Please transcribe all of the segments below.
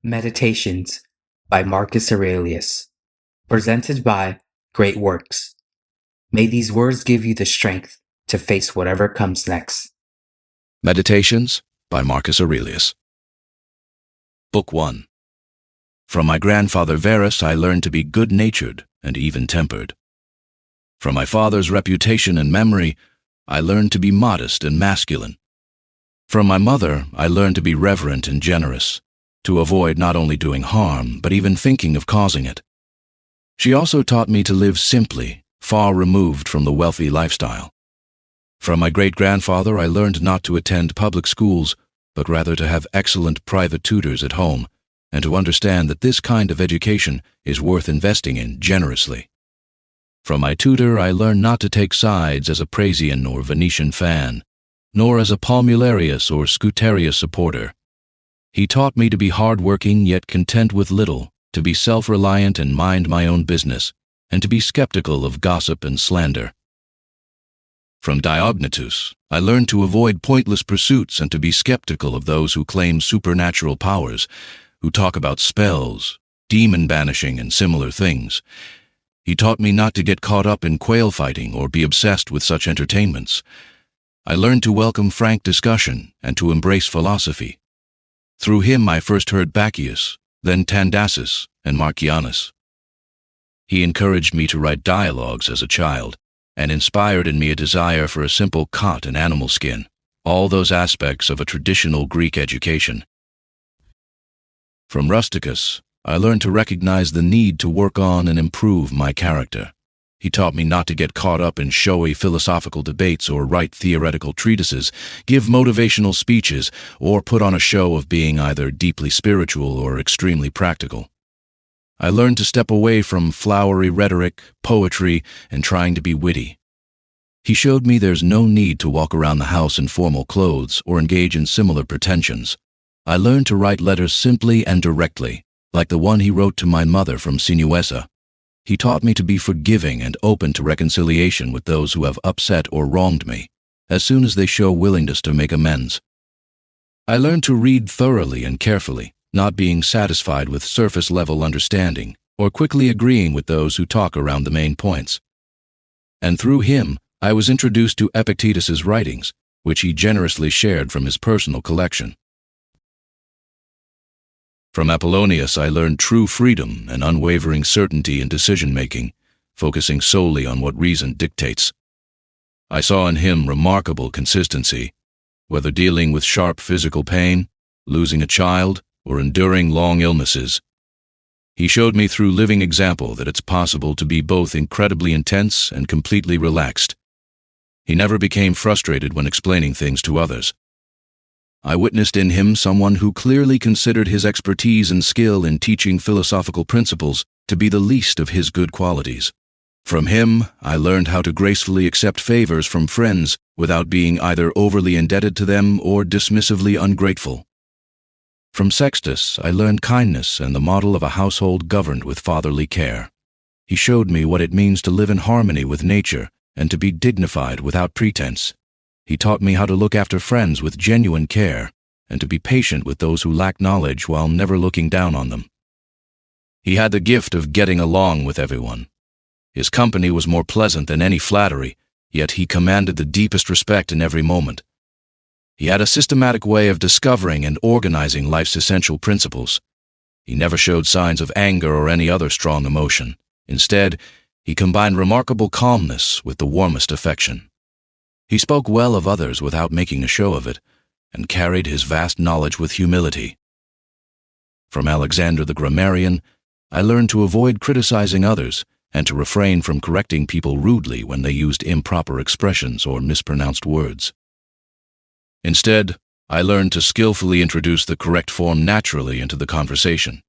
Meditations by Marcus Aurelius. Presented by Great Works. May these words give you the strength to face whatever comes next. Meditations by Marcus Aurelius. Book 1. From my grandfather Verus I learned to be good-natured and even-tempered. From my father's reputation and memory I learned to be modest and masculine. From my mother I learned to be reverent and generous, to avoid not only doing harm, but even thinking of causing it. She also taught me to live simply, far removed from the wealthy lifestyle. From my great-grandfather I learned not to attend public schools, but rather to have excellent private tutors at home, and to understand that this kind of education is worth investing in generously. From my tutor I learned not to take sides as a Parisian or Venetian fan, nor as a Palmularius or Scuterius supporter. He taught me to be hard-working yet content with little, to be self-reliant and mind my own business, and to be skeptical of gossip and slander. From Diognetus I learned to avoid pointless pursuits and to be skeptical of those who claim supernatural powers, who talk about spells, demon banishing, and similar things. He taught me not to get caught up in quail fighting or be obsessed with such entertainments. I learned to welcome frank discussion and to embrace philosophy. Through him I first heard Bacchius, then Tandasis and Marcianus. He encouraged me to write dialogues as a child, and inspired in me a desire for a simple cot and animal skin, all those aspects of a traditional Greek education. From Rusticus I learned to recognize the need to work on and improve my character. He taught me not to get caught up in showy philosophical debates or write theoretical treatises, give motivational speeches, or put on a show of being either deeply spiritual or extremely practical. I learned to step away from flowery rhetoric, poetry, and trying to be witty. He showed me there's no need to walk around the house in formal clothes or engage in similar pretensions. I learned to write letters simply and directly, like the one he wrote to my mother from Sinuessa. He taught me to be forgiving and open to reconciliation with those who have upset or wronged me, as soon as they show willingness to make amends. I learned to read thoroughly and carefully, not being satisfied with surface-level understanding, or quickly agreeing with those who talk around the main points. And through him, I was introduced to Epictetus's writings, which he generously shared from his personal collection. From Apollonius I learned true freedom and unwavering certainty in decision-making, focusing solely on what reason dictates. I saw in him remarkable consistency, whether dealing with sharp physical pain, losing a child, or enduring long illnesses. He showed me through living example that it's possible to be both incredibly intense and completely relaxed. He never became frustrated when explaining things to others. I witnessed in him someone who clearly considered his expertise and skill in teaching philosophical principles to be the least of his good qualities. From him, I learned how to gracefully accept favors from friends without being either overly indebted to them or dismissively ungrateful. From Sextus, I learned kindness and the model of a household governed with fatherly care. He showed me what it means to live in harmony with nature and to be dignified without pretense. He taught me how to look after friends with genuine care, and to be patient with those who lack knowledge while never looking down on them. He had the gift of getting along with everyone. His company was more pleasant than any flattery, yet he commanded the deepest respect in every moment. He had a systematic way of discovering and organizing life's essential principles. He never showed signs of anger or any other strong emotion. Instead, he combined remarkable calmness with the warmest affection. He spoke well of others without making a show of it, and carried his vast knowledge with humility. From Alexander the grammarian, I learned to avoid criticizing others and to refrain from correcting people rudely when they used improper expressions or mispronounced words. Instead, I learned to skillfully introduce the correct form naturally into the conversation,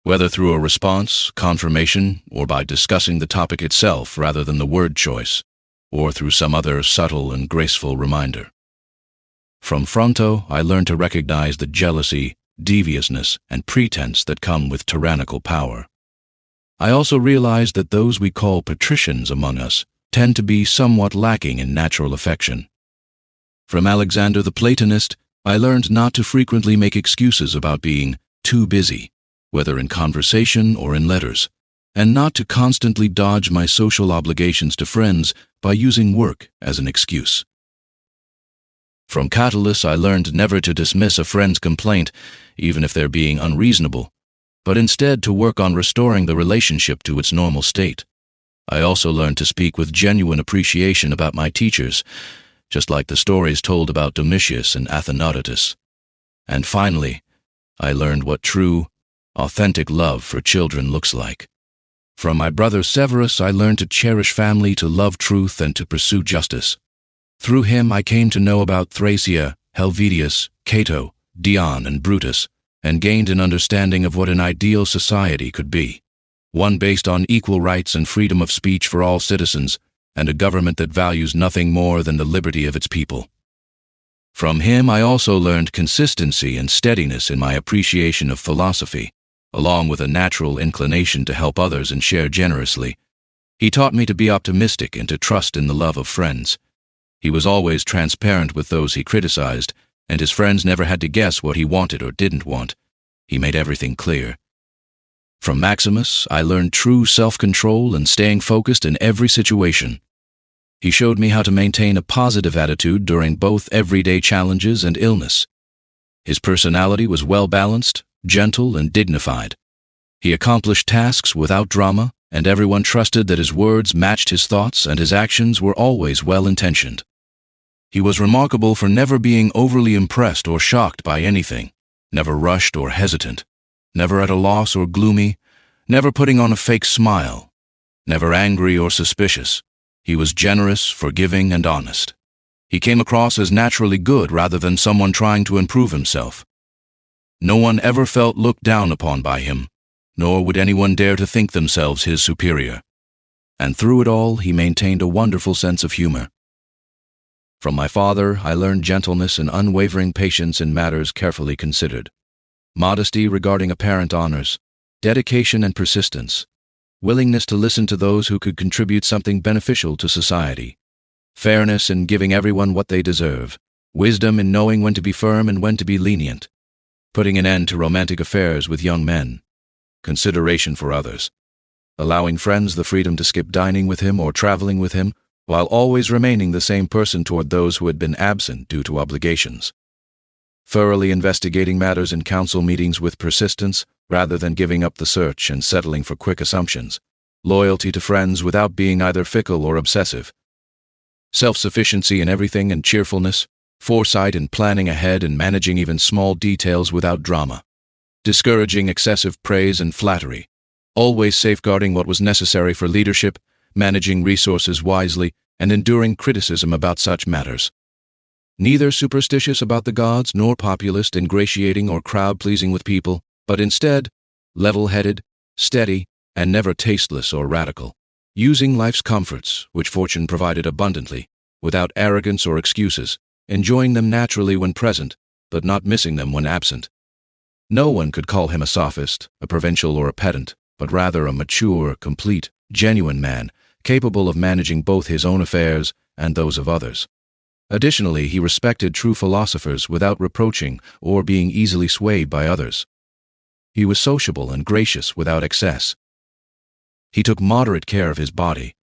whether through a response, confirmation, or by discussing the topic itself rather than the word choice, or through some other subtle and graceful reminder. From Fronto, I learned to recognize the jealousy, deviousness, and pretense that come with tyrannical power. I also realized that those we call patricians among us tend to be somewhat lacking in natural affection. From Alexander the Platonist, I learned not to frequently make excuses about being too busy whether in conversation or in letters, and not to constantly dodge my social obligations to friends by using work as an excuse. From Catullus I learned never to dismiss a friend's complaint, even if they're being unreasonable, but instead to work on restoring the relationship to its normal state. I also learned to speak with genuine appreciation about my teachers, just like the stories told about Domitius and Athenodotus. And finally, I learned what true, authentic love for children looks like. From my brother Severus I learned to cherish family, to love truth, and to pursue justice. Through him I came to know about Thracia, Helvidius, Cato, Dion, and Brutus, and gained an understanding of what an ideal society could be, one based on equal rights and freedom of speech for all citizens, and a government that values nothing more than the liberty of its people. From him I also learned consistency and steadiness in my appreciation of philosophy, along with a natural inclination to help others and share generously. He taught me to be optimistic and to trust in the love of friends. He was always transparent with those he criticized, and his friends never had to guess what he wanted or didn't want. He made everything clear. From Maximus, I learned true self-control and staying focused in every situation. He showed me how to maintain a positive attitude during both everyday challenges and illness. His personality was well-balanced, gentle, and dignified. He accomplished tasks without drama, and everyone trusted that his words matched his thoughts and his actions were always well-intentioned. He was remarkable for never being overly impressed or shocked by anything, never rushed or hesitant, never at a loss or gloomy, never putting on a fake smile, never angry or suspicious. He was generous, forgiving, and honest. He came across as naturally good rather than someone trying to improve himself. No one ever felt looked down upon by him, nor would anyone dare to think themselves his superior. And through it all, he maintained a wonderful sense of humor. From my father, I learned gentleness and unwavering patience in matters carefully considered, modesty regarding apparent honors, dedication and persistence, willingness to listen to those who could contribute something beneficial to society, fairness in giving everyone what they deserve, wisdom in knowing when to be firm and when to be lenient, putting an end to romantic affairs with young men, consideration for others, allowing friends the freedom to skip dining with him or traveling with him, while always remaining the same person toward those who had been absent due to obligations, thoroughly investigating matters in council meetings with persistence rather than giving up the search and settling for quick assumptions, loyalty to friends without being either fickle or obsessive, self-sufficiency in everything and cheerfulness, foresight in planning ahead and managing even small details without drama, discouraging excessive praise and flattery, always safeguarding what was necessary for leadership, managing resources wisely, and enduring criticism about such matters. Neither superstitious about the gods nor populist, ingratiating or crowd-pleasing with people, but instead level-headed, steady, and never tasteless or radical, using life's comforts, which fortune provided abundantly, without arrogance or excuses, enjoying them naturally when present, but not missing them when absent. No one could call him a sophist, a provincial, or a pedant, but rather a mature, complete, genuine man, capable of managing both his own affairs and those of others. Additionally, he respected true philosophers without reproaching or being easily swayed by others. He was sociable and gracious without excess. He took moderate care of his body,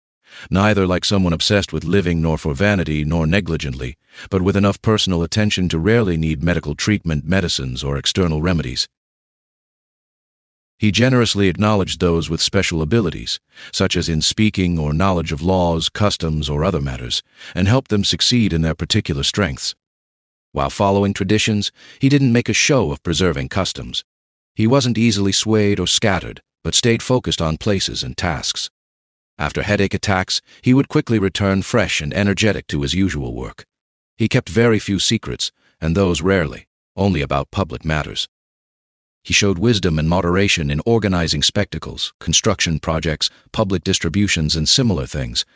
neither like someone obsessed with living nor for vanity nor negligently, but with enough personal attention to rarely need medical treatment, medicines, or external remedies. He generously acknowledged those with special abilities, such as in speaking or knowledge of laws, customs, or other matters, and helped them succeed in their particular strengths. While following traditions, he didn't make a show of preserving customs. He wasn't easily swayed or scattered, but stayed focused on places and tasks. After headache attacks, he would quickly return fresh and energetic to his usual work. He kept very few secrets, and those rarely, only about public matters. He showed wisdom and moderation in organizing spectacles, construction projects, public distributions, and similar things,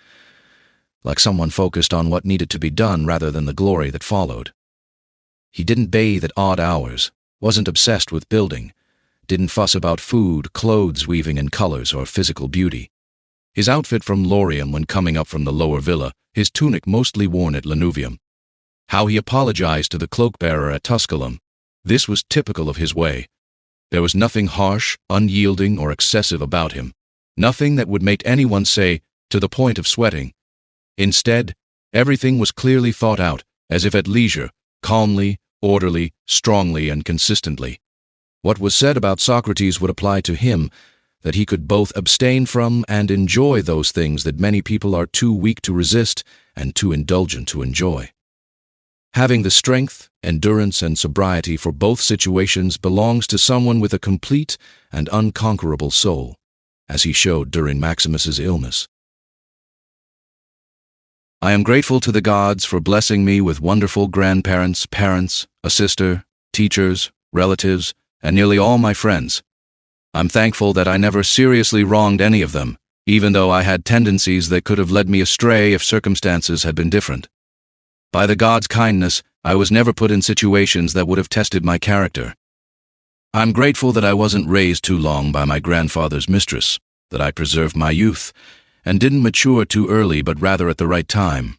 like someone focused on what needed to be done rather than the glory that followed. He didn't bathe at odd hours, wasn't obsessed with building, didn't fuss about food, clothes, weaving, and colors, or physical beauty. His outfit from Lorium when coming up from the lower villa, his tunic mostly worn at Lanuvium. How he apologized to the cloak-bearer at Tusculum. This was typical of his way. There was nothing harsh, unyielding, or excessive about him. Nothing that would make anyone say, to the point of sweating. Instead, everything was clearly thought out, as if at leisure, calmly, orderly, strongly, and consistently. What was said about Socrates would apply to him, that he could both abstain from and enjoy those things that many people are too weak to resist and too indulgent to enjoy. Having the strength, endurance, and sobriety for both situations belongs to someone with a complete and unconquerable soul, as he showed during Maximus's illness. I am grateful to the gods for blessing me with wonderful grandparents, parents, a sister, teachers, relatives, and nearly all my friends. I'm thankful that I never seriously wronged any of them, even though I had tendencies that could have led me astray if circumstances had been different. By the gods' kindness, I was never put in situations that would have tested my character. I'm grateful that I wasn't raised too long by my grandfather's mistress, that I preserved my youth, and didn't mature too early but rather at the right time.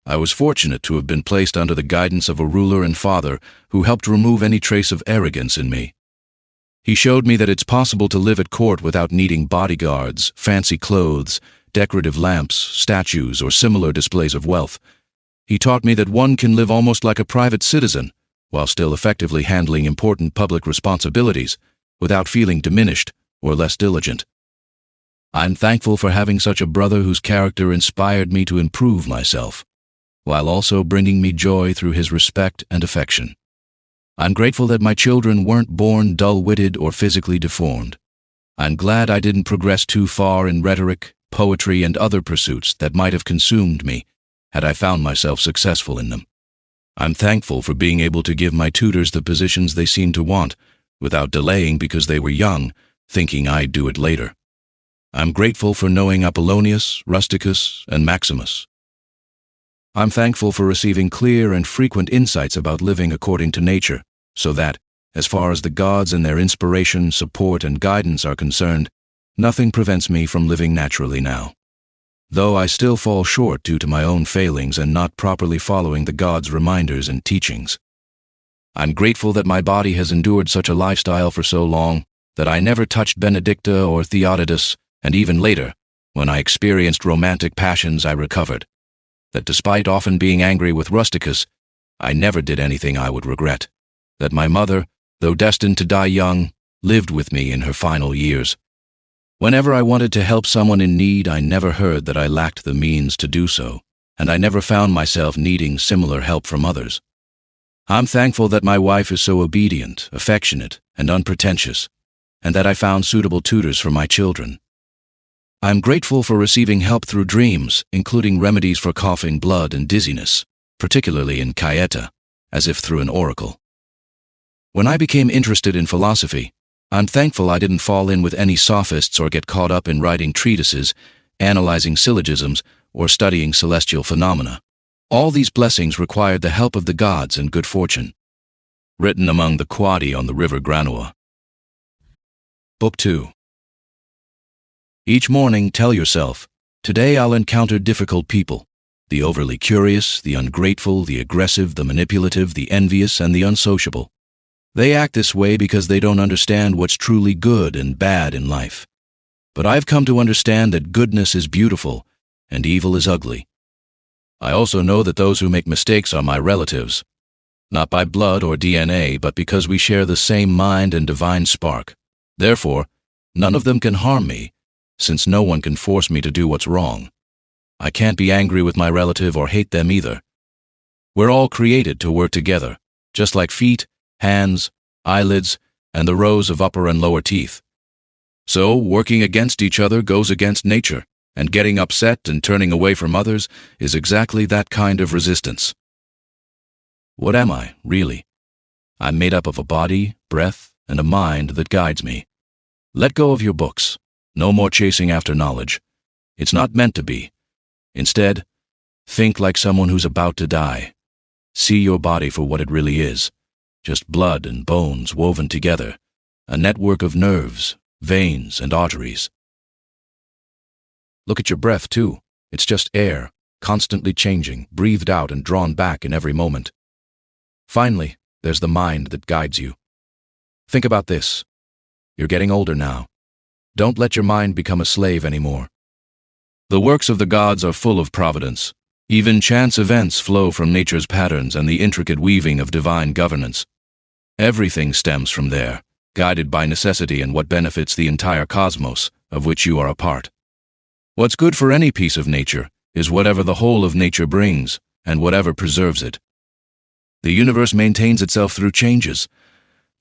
I was fortunate to have been placed under the guidance of a ruler and father who helped remove any trace of arrogance in me. He showed me that it's possible to live at court without needing bodyguards, fancy clothes, decorative lamps, statues, or similar displays of wealth. He taught me that one can live almost like a private citizen, while still effectively handling important public responsibilities, without feeling diminished or less diligent. I'm thankful for having such a brother whose character inspired me to improve myself, while also bringing me joy through his respect and affection. I'm grateful that my children weren't born dull-witted or physically deformed. I'm glad I didn't progress too far in rhetoric, poetry, and other pursuits that might have consumed me had I found myself successful in them. I'm thankful for being able to give my tutors the positions they seemed to want, without delaying because they were young, thinking I'd do it later. I'm grateful for knowing Apollonius, Rusticus, and Maximus. I'm thankful for receiving clear and frequent insights about living according to nature, so that, as far as the gods and their inspiration, support, and guidance are concerned, nothing prevents me from living naturally now. Though I still fall short due to my own failings and not properly following the gods' reminders and teachings. I'm grateful that my body has endured such a lifestyle for so long, that I never touched Benedicta or Theodotus, and even later, when I experienced romantic passions, I recovered. That despite often being angry with Rusticus, I never did anything I would regret. That my mother, though destined to die young, lived with me in her final years. Whenever I wanted to help someone in need, I never heard that I lacked the means to do so, and I never found myself needing similar help from others. I'm thankful that my wife is so obedient, affectionate, and unpretentious, and that I found suitable tutors for my children. I'm grateful for receiving help through dreams, including remedies for coughing blood and dizziness, particularly in Cayeta, as if through an oracle. When I became interested in philosophy, I'm thankful I didn't fall in with any sophists or get caught up in writing treatises, analyzing syllogisms, or studying celestial phenomena. All these blessings required the help of the gods and good fortune. Written among the Quadi on the river Granoa. Book 2. Each morning tell yourself, today I'll encounter difficult people, the overly curious, the ungrateful, the aggressive, the manipulative, the envious, and the unsociable. They act this way because they don't understand what's truly good and bad in life. But I've come to understand that goodness is beautiful and evil is ugly. I also know that those who make mistakes are my relatives, not by blood or DNA, but because we share the same mind and divine spark. Therefore, none of them can harm me, since no one can force me to do what's wrong. I can't be angry with my relative or hate them either. We're all created to work together, just like feet, hands, eyelids, and the rows of upper and lower teeth. So, working against each other goes against nature, and getting upset and turning away from others is exactly that kind of resistance. What am I, really? I'm made up of a body, breath, and a mind that guides me. Let go of your books. No more chasing after knowledge. It's not meant to be. Instead, think like someone who's about to die. See your body for what it really is. Just blood and bones woven together, a network of nerves, veins, and arteries. Look at your breath, too. It's just air, constantly changing, breathed out and drawn back in every moment. Finally, there's the mind that guides you. Think about this. You're getting older now. Don't let your mind become a slave anymore. The works of the gods are full of providence. Even chance events flow from nature's patterns and the intricate weaving of divine governance. Everything stems from there, guided by necessity and what benefits the entire cosmos, of which you are a part. What's good for any piece of nature is whatever the whole of nature brings, and whatever preserves it. The universe maintains itself through changes,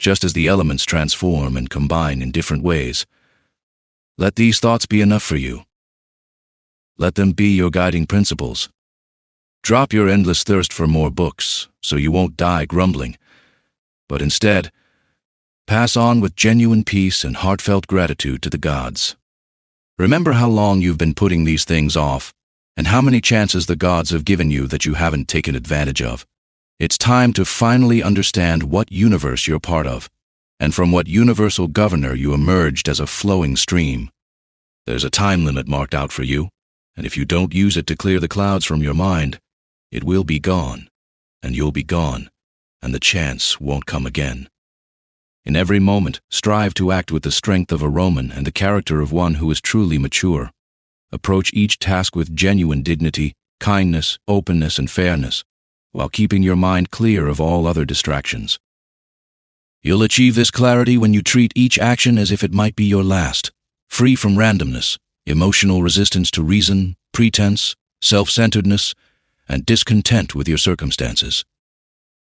just as the elements transform and combine in different ways. Let these thoughts be enough for you. Let them be your guiding principles. Drop your endless thirst for more books, so you won't die grumbling, but instead, pass on with genuine peace and heartfelt gratitude to the gods. Remember how long you've been putting these things off, and how many chances the gods have given you that you haven't taken advantage of. It's time to finally understand what universe you're part of, and from what universal governor you emerged as a flowing stream. There's a time limit marked out for you, and if you don't use it to clear the clouds from your mind, it will be gone, and you'll be gone, and the chance won't come again. In every moment, strive to act with the strength of a Roman and the character of one who is truly mature. Approach each task with genuine dignity, kindness, openness, and fairness, while keeping your mind clear of all other distractions. You'll achieve this clarity when you treat each action as if it might be your last, free from randomness, emotional resistance to reason, pretense, self-centeredness, and discontent with your circumstances.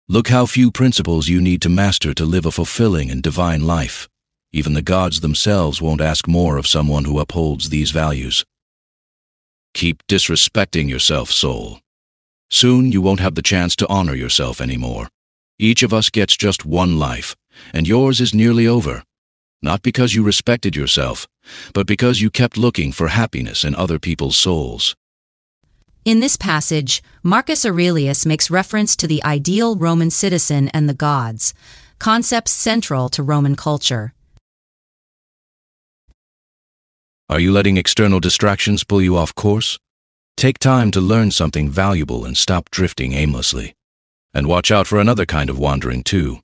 Look how few principles you need to master to live a fulfilling and divine life. Even the gods themselves won't ask more of someone who upholds these values. Keep disrespecting yourself, soul. Soon you won't have the chance to honor yourself anymore. Each of us gets just one life, and yours is nearly over. Not because you respected yourself, but because you kept looking for happiness in other people's souls. In this passage, Marcus Aurelius makes reference to the ideal Roman citizen and the gods, concepts central to Roman culture. Are you letting external distractions pull you off course? Take time to learn something valuable and stop drifting aimlessly. And watch out for another kind of wandering too.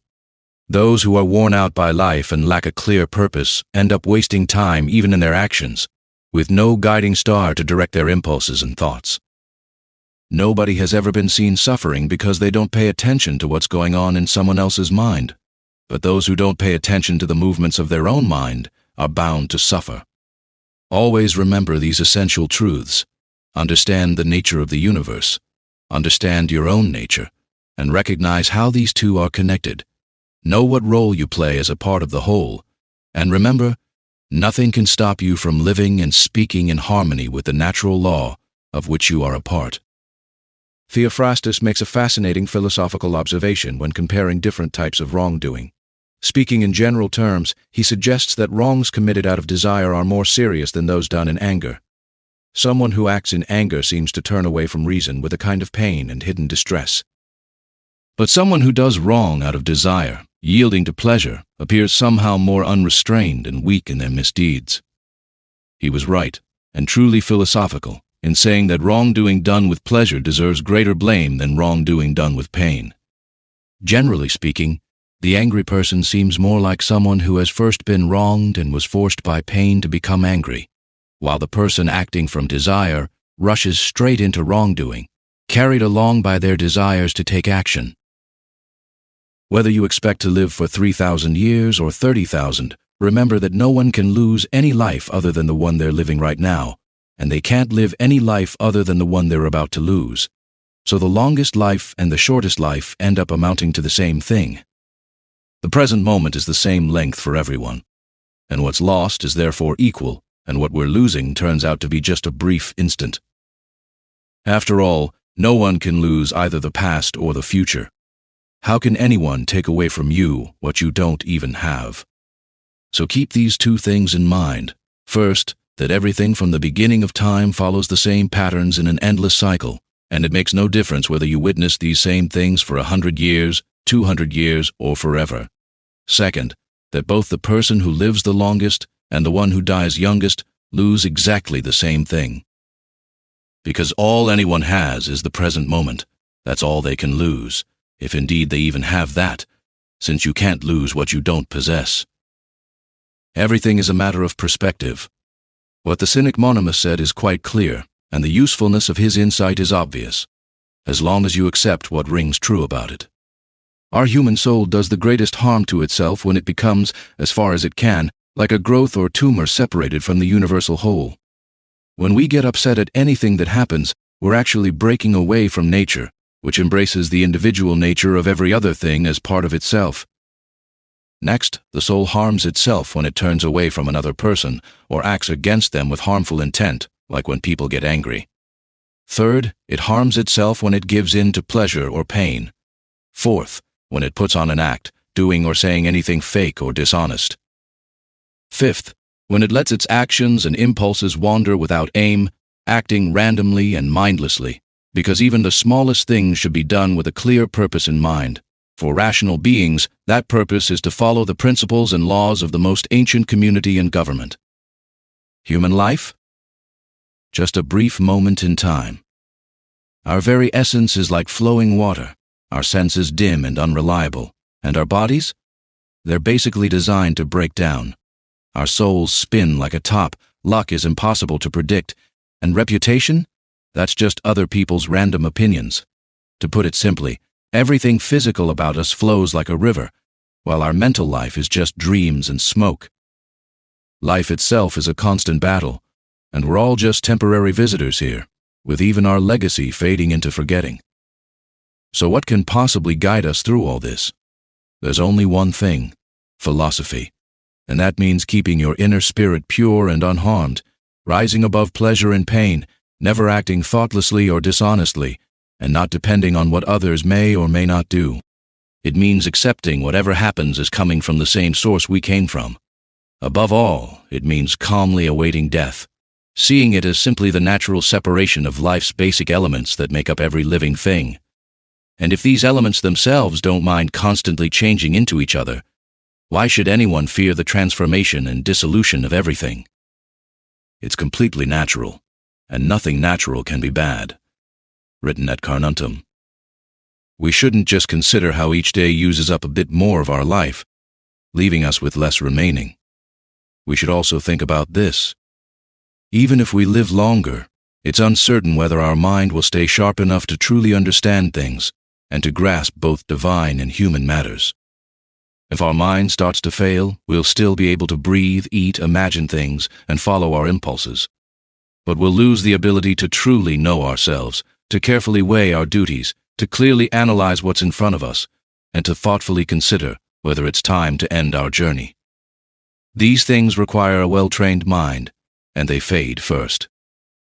Those who are worn out by life and lack a clear purpose end up wasting time even in their actions, with no guiding star to direct their impulses and thoughts. Nobody has ever been seen suffering because they don't pay attention to what's going on in someone else's mind. But those who don't pay attention to the movements of their own mind are bound to suffer. Always remember these essential truths. Understand the nature of the universe. Understand your own nature, and recognize how these two are connected. Know what role you play as a part of the whole, and remember, nothing can stop you from living and speaking in harmony with the natural law of which you are a part. Theophrastus makes a fascinating philosophical observation when comparing different types of wrongdoing. Speaking in general terms, he suggests that wrongs committed out of desire are more serious than those done in anger. Someone who acts in anger seems to turn away from reason with a kind of pain and hidden distress. But someone who does wrong out of desire, yielding to pleasure, appears somehow more unrestrained and weak in their misdeeds. He was right, and truly philosophical, in saying that wrongdoing done with pleasure deserves greater blame than wrongdoing done with pain. Generally speaking, the angry person seems more like someone who has first been wronged and was forced by pain to become angry, while the person acting from desire rushes straight into wrongdoing, carried along by their desires to take action. Whether you expect to live for 3,000 years or 30,000, remember that no one can lose any life other than the one they're living right now, and they can't live any life other than the one they're about to lose. So the longest life and the shortest life end up amounting to the same thing. The present moment is the same length for everyone, and what's lost is therefore equal, and what we're losing turns out to be just a brief instant. After all, no one can lose either the past or the future. How can anyone take away from you what you don't even have? So keep these two things in mind. First, that everything from the beginning of time follows the same patterns in an endless cycle, and it makes no difference whether you witness these same things for 100 years, 200 years, or forever. Second, that both the person who lives the longest and the one who dies youngest lose exactly the same thing. Because all anyone has is the present moment. That's all they can lose, if indeed they even have that, since you can't lose what you don't possess. Everything is a matter of perspective. What the cynic Monimus said is quite clear, and the usefulness of his insight is obvious, as long as you accept what rings true about it. Our human soul does the greatest harm to itself when it becomes, as far as it can, like a growth or tumor separated from the universal whole. When we get upset at anything that happens, we're actually breaking away from nature, which embraces the individual nature of every other thing as part of itself. Next, the soul harms itself when it turns away from another person or acts against them with harmful intent, like when people get angry. Third, it harms itself when it gives in to pleasure or pain. Fourth, when it puts on an act, doing or saying anything fake or dishonest. Fifth, when it lets its actions and impulses wander without aim, acting randomly and mindlessly, because even the smallest things should be done with a clear purpose in mind. For rational beings, that purpose is to follow the principles and laws of the most ancient community and government. Human life? Just a brief moment in time. Our very essence is like flowing water, our senses dim and unreliable, and our bodies? They're basically designed to break down. Our souls spin like a top, luck is impossible to predict, and reputation? That's just other people's random opinions. To put it simply, everything physical about us flows like a river, while our mental life is just dreams and smoke. Life itself is a constant battle, and we're all just temporary visitors here, with even our legacy fading into forgetting. So what can possibly guide us through all this? There's only one thing: philosophy. And that means keeping your inner spirit pure and unharmed, rising above pleasure and pain, never acting thoughtlessly or dishonestly, and not depending on what others may or may not do. It means accepting whatever happens as coming from the same source we came from. Above all, it means calmly awaiting death, seeing it as simply the natural separation of life's basic elements that make up every living thing. And if these elements themselves don't mind constantly changing into each other, why should anyone fear the transformation and dissolution of everything? It's completely natural, and nothing natural can be bad. Written at Carnuntum. We shouldn't just consider how each day uses up a bit more of our life, leaving us with less remaining. We should also think about this. Even if we live longer, it's uncertain whether our mind will stay sharp enough to truly understand things and to grasp both divine and human matters. If our mind starts to fail, we'll still be able to breathe, eat, imagine things, and follow our impulses. But we'll lose the ability to truly know ourselves, to carefully weigh our duties, to clearly analyze what's in front of us, and to thoughtfully consider whether it's time to end our journey. These things require a well-trained mind, and they fade first.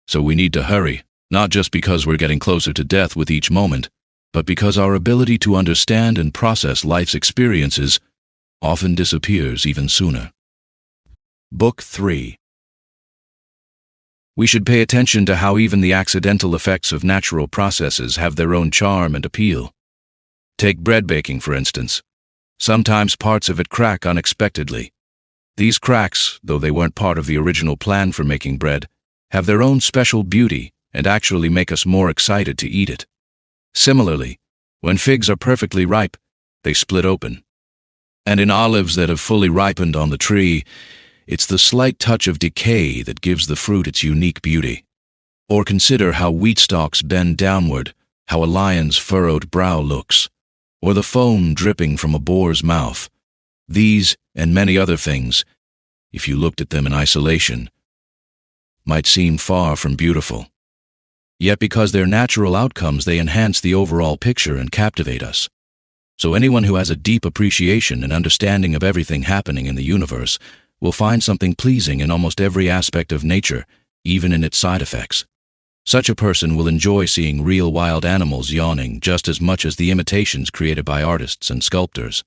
So we need to hurry, not just because we're getting closer to death with each moment, but because our ability to understand and process life's experiences often disappears even sooner. Book 3. We should pay attention to how even the accidental effects of natural processes have their own charm and appeal. Take bread baking, for instance. Sometimes parts of it crack unexpectedly. These cracks, though they weren't part of the original plan for making bread, have their own special beauty and actually make us more excited to eat it. Similarly, when figs are perfectly ripe, they split open. And in olives that have fully ripened on the tree, it's the slight touch of decay that gives the fruit its unique beauty. Or consider how wheat stalks bend downward, how a lion's furrowed brow looks, or the foam dripping from a boar's mouth. These, and many other things, if you looked at them in isolation, might seem far from beautiful. Yet because they're natural outcomes, they enhance the overall picture and captivate us. So anyone who has a deep appreciation and understanding of everything happening in the universe will find something pleasing in almost every aspect of nature, even in its side effects. Such a person will enjoy seeing real wild animals yawning just as much as the imitations created by artists and sculptors.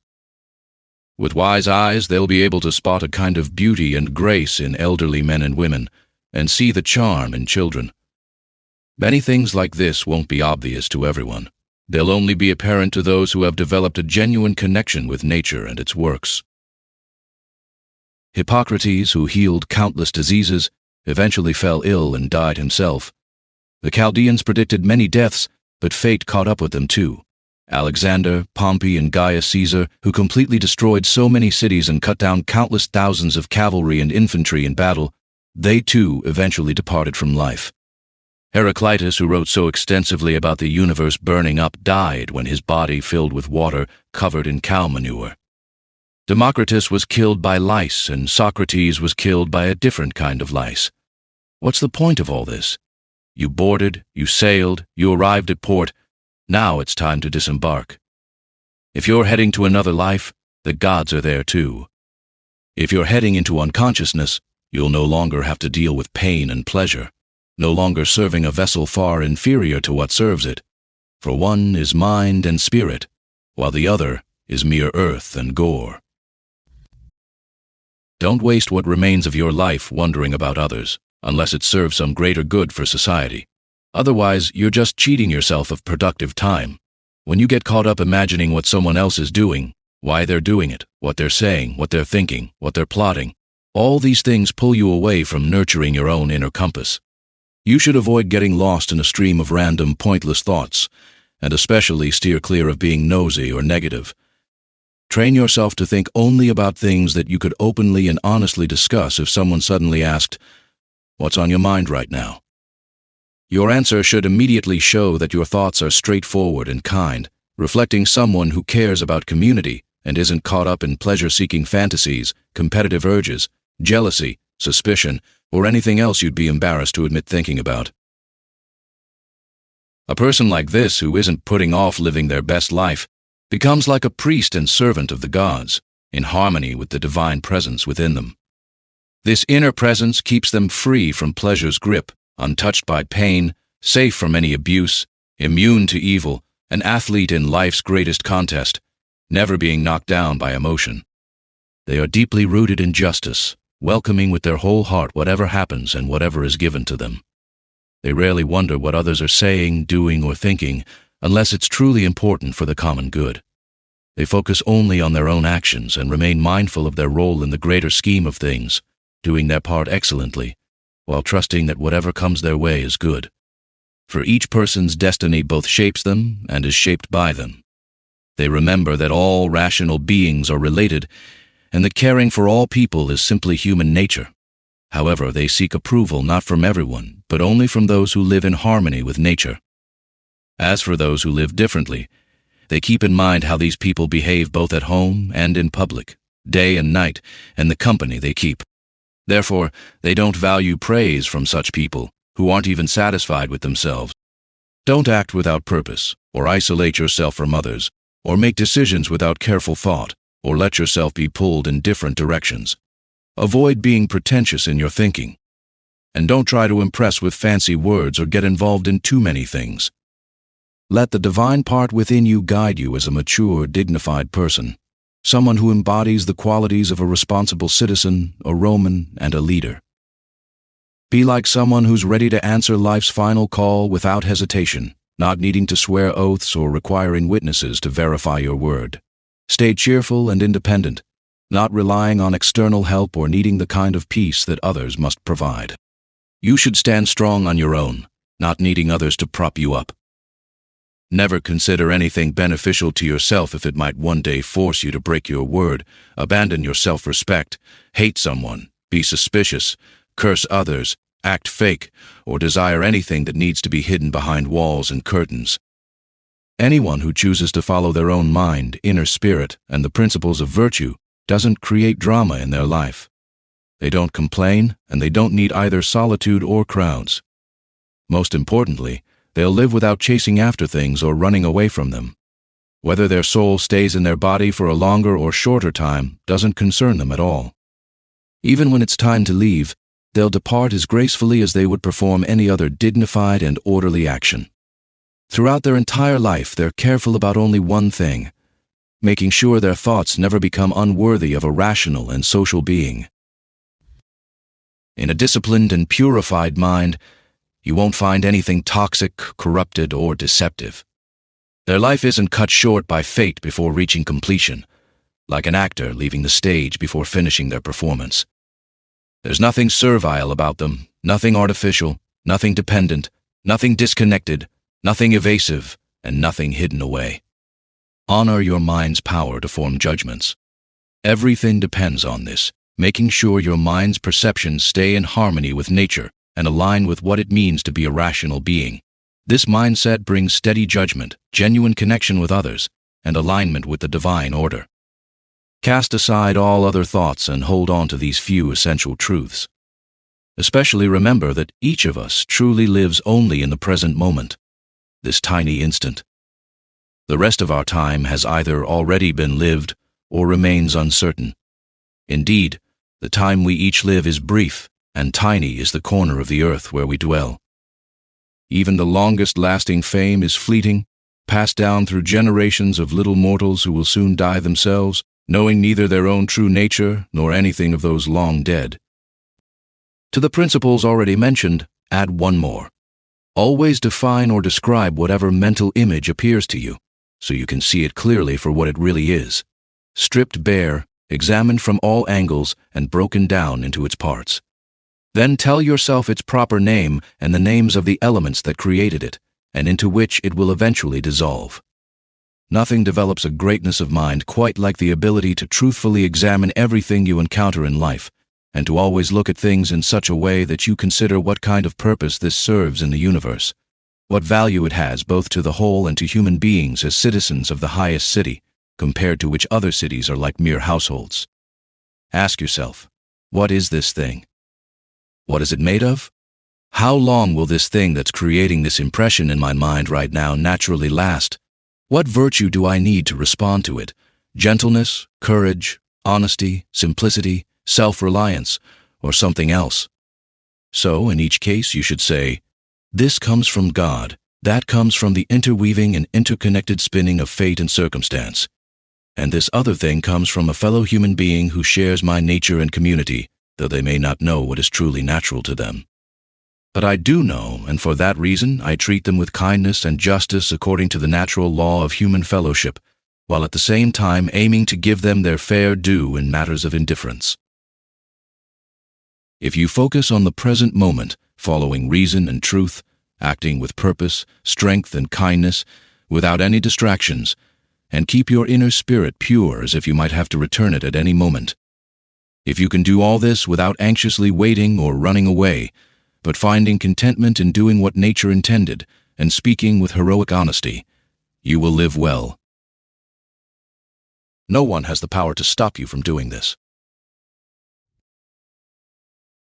With wise eyes, they'll be able to spot a kind of beauty and grace in elderly men and women, and see the charm in children. Many things like this won't be obvious to everyone. They'll only be apparent to those who have developed a genuine connection with nature and its works. Hippocrates, who healed countless diseases, eventually fell ill and died himself. The Chaldeans predicted many deaths, but fate caught up with them too, Alexander, Pompey, and Gaius Caesar, who completely destroyed so many cities and cut down countless thousands of cavalry and infantry in battle, they too eventually departed from life. Heraclitus, who wrote so extensively about the universe burning up, died when his body filled with water covered in cow manure. Democritus was killed by lice, and Socrates was killed by a different kind of lice. What's the point of all this? You boarded, you sailed, you arrived at port. Now it's time to disembark. If you're heading to another life, the gods are there too. If you're heading into unconsciousness, you'll no longer have to deal with pain and pleasure, no longer serving a vessel far inferior to what serves it. For one is mind and spirit, while the other is mere earth and gore. Don't waste what remains of your life wondering about others, unless it serves some greater good for society. Otherwise, you're just cheating yourself of productive time. When you get caught up imagining what someone else is doing, why they're doing it, what they're saying, what they're thinking, what they're plotting, all these things pull you away from nurturing your own inner compass. You should avoid getting lost in a stream of random, pointless thoughts, and especially steer clear of being nosy or negative. Train yourself to think only about things that you could openly and honestly discuss if someone suddenly asked, "What's on your mind right now?" Your answer should immediately show that your thoughts are straightforward and kind, reflecting someone who cares about community and isn't caught up in pleasure-seeking fantasies, competitive urges, jealousy, suspicion, or anything else you'd be embarrassed to admit thinking about. A person like this, who isn't putting off living their best life, becomes like a priest and servant of the gods, in harmony with the divine presence within them. This inner presence keeps them free from pleasure's grip, untouched by pain, safe from any abuse, immune to evil, an athlete in life's greatest contest, never being knocked down by emotion. They are deeply rooted in justice, welcoming with their whole heart whatever happens and whatever is given to them. They rarely wonder what others are saying, doing, or thinking, unless it's truly important for the common good. They focus only on their own actions and remain mindful of their role in the greater scheme of things, doing their part excellently, while trusting that whatever comes their way is good. For each person's destiny both shapes them and is shaped by them. They remember that all rational beings are related, and that caring for all people is simply human nature. However, they seek approval not from everyone, but only from those who live in harmony with nature. As for those who live differently, they keep in mind how these people behave both at home and in public, day and night, and the company they keep. Therefore, they don't value praise from such people, who aren't even satisfied with themselves. Don't act without purpose, or isolate yourself from others, or make decisions without careful thought, or let yourself be pulled in different directions. Avoid being pretentious in your thinking. And don't try to impress with fancy words or get involved in too many things. Let the divine part within you guide you as a mature, dignified person, someone who embodies the qualities of a responsible citizen, a Roman, and a leader. Be like someone who's ready to answer life's final call without hesitation, not needing to swear oaths or requiring witnesses to verify your word. Stay cheerful and independent, not relying on external help or needing the kind of peace that others must provide. You should stand strong on your own, not needing others to prop you up. Never consider anything beneficial to yourself if it might one day force you to break your word, abandon your self-respect, hate someone, be suspicious, curse others, act fake, or desire anything that needs to be hidden behind walls and curtains. Anyone who chooses to follow their own mind, inner spirit, and the principles of virtue doesn't create drama in their life. They don't complain, and they don't need either solitude or crowds. Most importantly, they'll live without chasing after things or running away from them. Whether their soul stays in their body for a longer or shorter time doesn't concern them at all. Even when it's time to leave, they'll depart as gracefully as they would perform any other dignified and orderly action. Throughout their entire life, they're careful about only one thing, making sure their thoughts never become unworthy of a rational and social being. In a disciplined and purified mind, you won't find anything toxic, corrupted, or deceptive. Their life isn't cut short by fate before reaching completion, like an actor leaving the stage before finishing their performance. There's nothing servile about them, nothing artificial, nothing dependent, nothing disconnected, nothing evasive, and nothing hidden away. Honor your mind's power to form judgments. Everything depends on this, making sure your mind's perceptions stay in harmony with nature and align with what it means to be a rational being. This mindset brings steady judgment, genuine connection with others, and alignment with the divine order. Cast aside all other thoughts and hold on to these few essential truths. Especially remember that each of us truly lives only in the present moment, this tiny instant. The rest of our time has either already been lived or remains uncertain. Indeed, the time we each live is brief, and tiny is the corner of the earth where we dwell. Even the longest-lasting fame is fleeting, passed down through generations of little mortals who will soon die themselves, knowing neither their own true nature nor anything of those long dead. To the principles already mentioned, add one more. Always define or describe whatever mental image appears to you, so you can see it clearly for what it really is. Stripped bare, examined from all angles, and broken down into its parts. Then tell yourself its proper name and the names of the elements that created it, and into which it will eventually dissolve. Nothing develops a greatness of mind quite like the ability to truthfully examine everything you encounter in life, and to always look at things in such a way that you consider what kind of purpose this serves in the universe, what value it has both to the whole and to human beings as citizens of the highest city, compared to which other cities are like mere households. Ask yourself, what is this thing? What is it made of? How long will this thing that's creating this impression in my mind right now naturally last? What virtue do I need to respond to it? Gentleness, courage, honesty, simplicity, self-reliance, or something else? So, in each case, you should say, this comes from God, that comes from the interweaving and interconnected spinning of fate and circumstance, and this other thing comes from a fellow human being who shares my nature and community, though they may not know what is truly natural to them. But I do know, and for that reason I treat them with kindness and justice according to the natural law of human fellowship, while at the same time aiming to give them their fair due in matters of indifference. If you focus on the present moment, following reason and truth, acting with purpose, strength, and kindness, without any distractions, and keep your inner spirit pure as if you might have to return it at any moment. If you can do all this without anxiously waiting or running away, but finding contentment in doing what nature intended and speaking with heroic honesty, you will live well. No one has the power to stop you from doing this.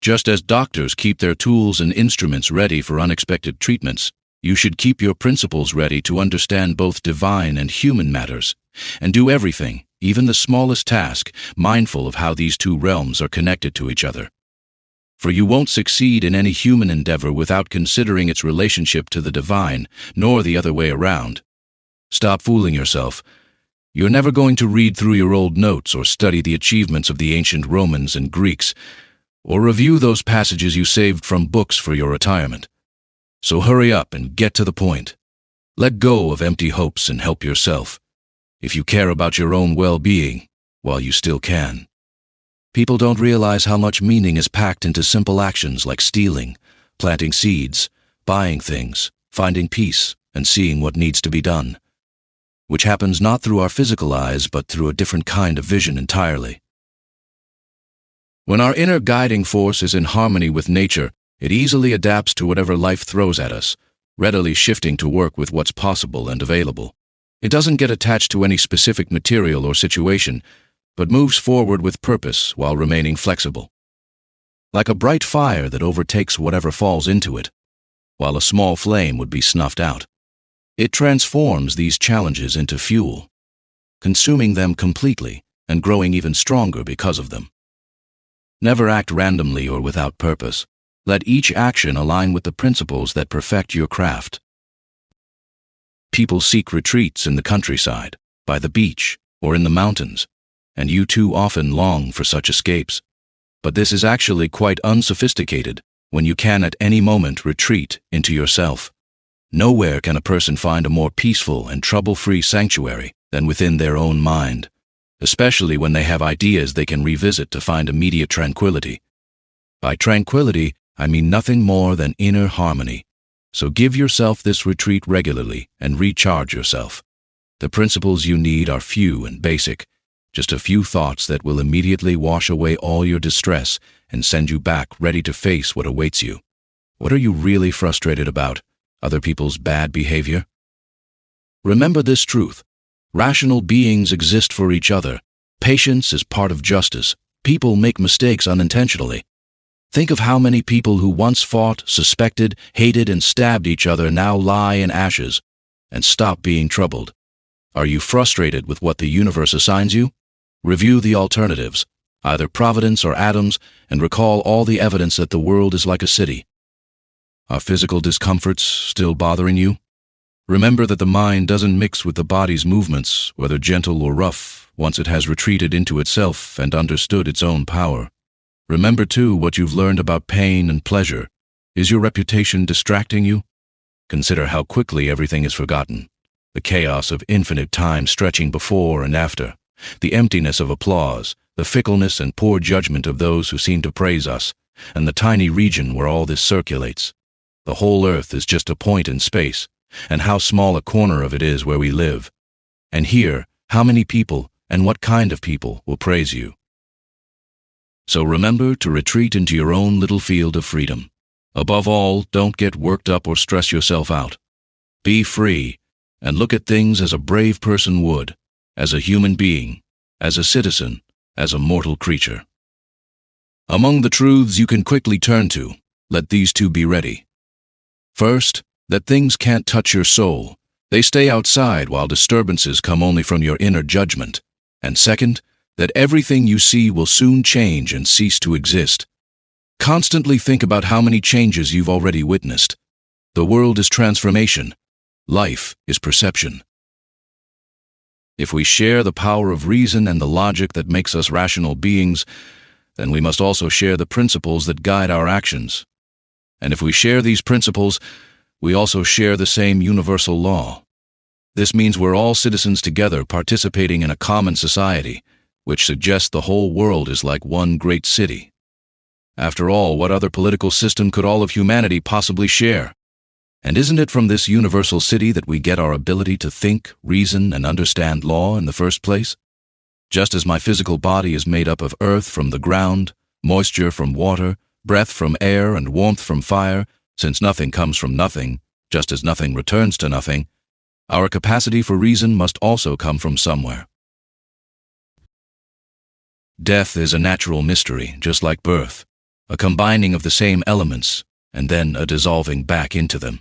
Just as doctors keep their tools and instruments ready for unexpected treatments, you should keep your principles ready to understand both divine and human matters, and do everything, even the smallest task, mindful of how these two realms are connected to each other. For you won't succeed in any human endeavor without considering its relationship to the divine, nor the other way around. Stop fooling yourself. You're never going to read through your old notes or study the achievements of the ancient Romans and Greeks, or review those passages you saved from books for your retirement. So hurry up and get to the point. Let go of empty hopes and help yourself, if you care about your own well-being, while you still can. People don't realize how much meaning is packed into simple actions like stealing, planting seeds, buying things, finding peace, and seeing what needs to be done, which happens not through our physical eyes but through a different kind of vision entirely. When our inner guiding force is in harmony with nature, it easily adapts to whatever life throws at us, readily shifting to work with what's possible and available. It doesn't get attached to any specific material or situation, but moves forward with purpose while remaining flexible. Like a bright fire that overtakes whatever falls into it, while a small flame would be snuffed out. It transforms these challenges into fuel, consuming them completely and growing even stronger because of them. Never act randomly or without purpose. Let each action align with the principles that perfect your craft. People seek retreats in the countryside, by the beach, or in the mountains, and you too often long for such escapes. But this is actually quite unsophisticated when you can at any moment retreat into yourself. Nowhere can a person find a more peaceful and trouble-free sanctuary than within their own mind, especially when they have ideas they can revisit to find immediate tranquility. By tranquility, I mean nothing more than inner harmony. So give yourself this retreat regularly and recharge yourself. The principles you need are few and basic, just a few thoughts that will immediately wash away all your distress and send you back ready to face what awaits you. What are you really frustrated about? Other people's bad behavior? Remember this truth. Rational beings exist for each other. Patience is part of justice. People make mistakes unintentionally. Think of how many people who once fought, suspected, hated, and stabbed each other now lie in ashes and stop being troubled. Are you frustrated with what the universe assigns you? Review the alternatives, either providence or atoms, and recall all the evidence that the world is like a city. Are physical discomforts still bothering you? Remember that the mind doesn't mix with the body's movements, whether gentle or rough, once it has retreated into itself and understood its own power. Remember, too, what you've learned about pain and pleasure. Is your reputation distracting you? Consider how quickly everything is forgotten. The chaos of infinite time stretching before and after, the emptiness of applause, the fickleness and poor judgment of those who seem to praise us, and the tiny region where all this circulates. The whole earth is just a point in space, and how small a corner of it is where we live. And here, how many people, and what kind of people, will praise you? So remember to retreat into your own little field of freedom. Above all, don't get worked up or stress yourself out. Be free, and look at things as a brave person would, as a human being, as a citizen, as a mortal creature. Among the truths you can quickly turn to, let these two be ready. First, that things can't touch your soul. They stay outside while disturbances come only from your inner judgment. And second, that everything you see will soon change and cease to exist. Constantly think about how many changes you've already witnessed. The world is transformation. Life is perception. If we share the power of reason and the logic that makes us rational beings, then we must also share the principles that guide our actions. And if we share these principles, we also share the same universal law. This means we're all citizens together participating in a common society, which suggests the whole world is like one great city. After all, what other political system could all of humanity possibly share? And isn't it from this universal city that we get our ability to think, reason, and understand law in the first place? Just as my physical body is made up of earth from the ground, moisture from water, breath from air, and warmth from fire, since nothing comes from nothing, just as nothing returns to nothing, our capacity for reason must also come from somewhere. Death is a natural mystery, just like birth, a combining of the same elements, and then a dissolving back into them.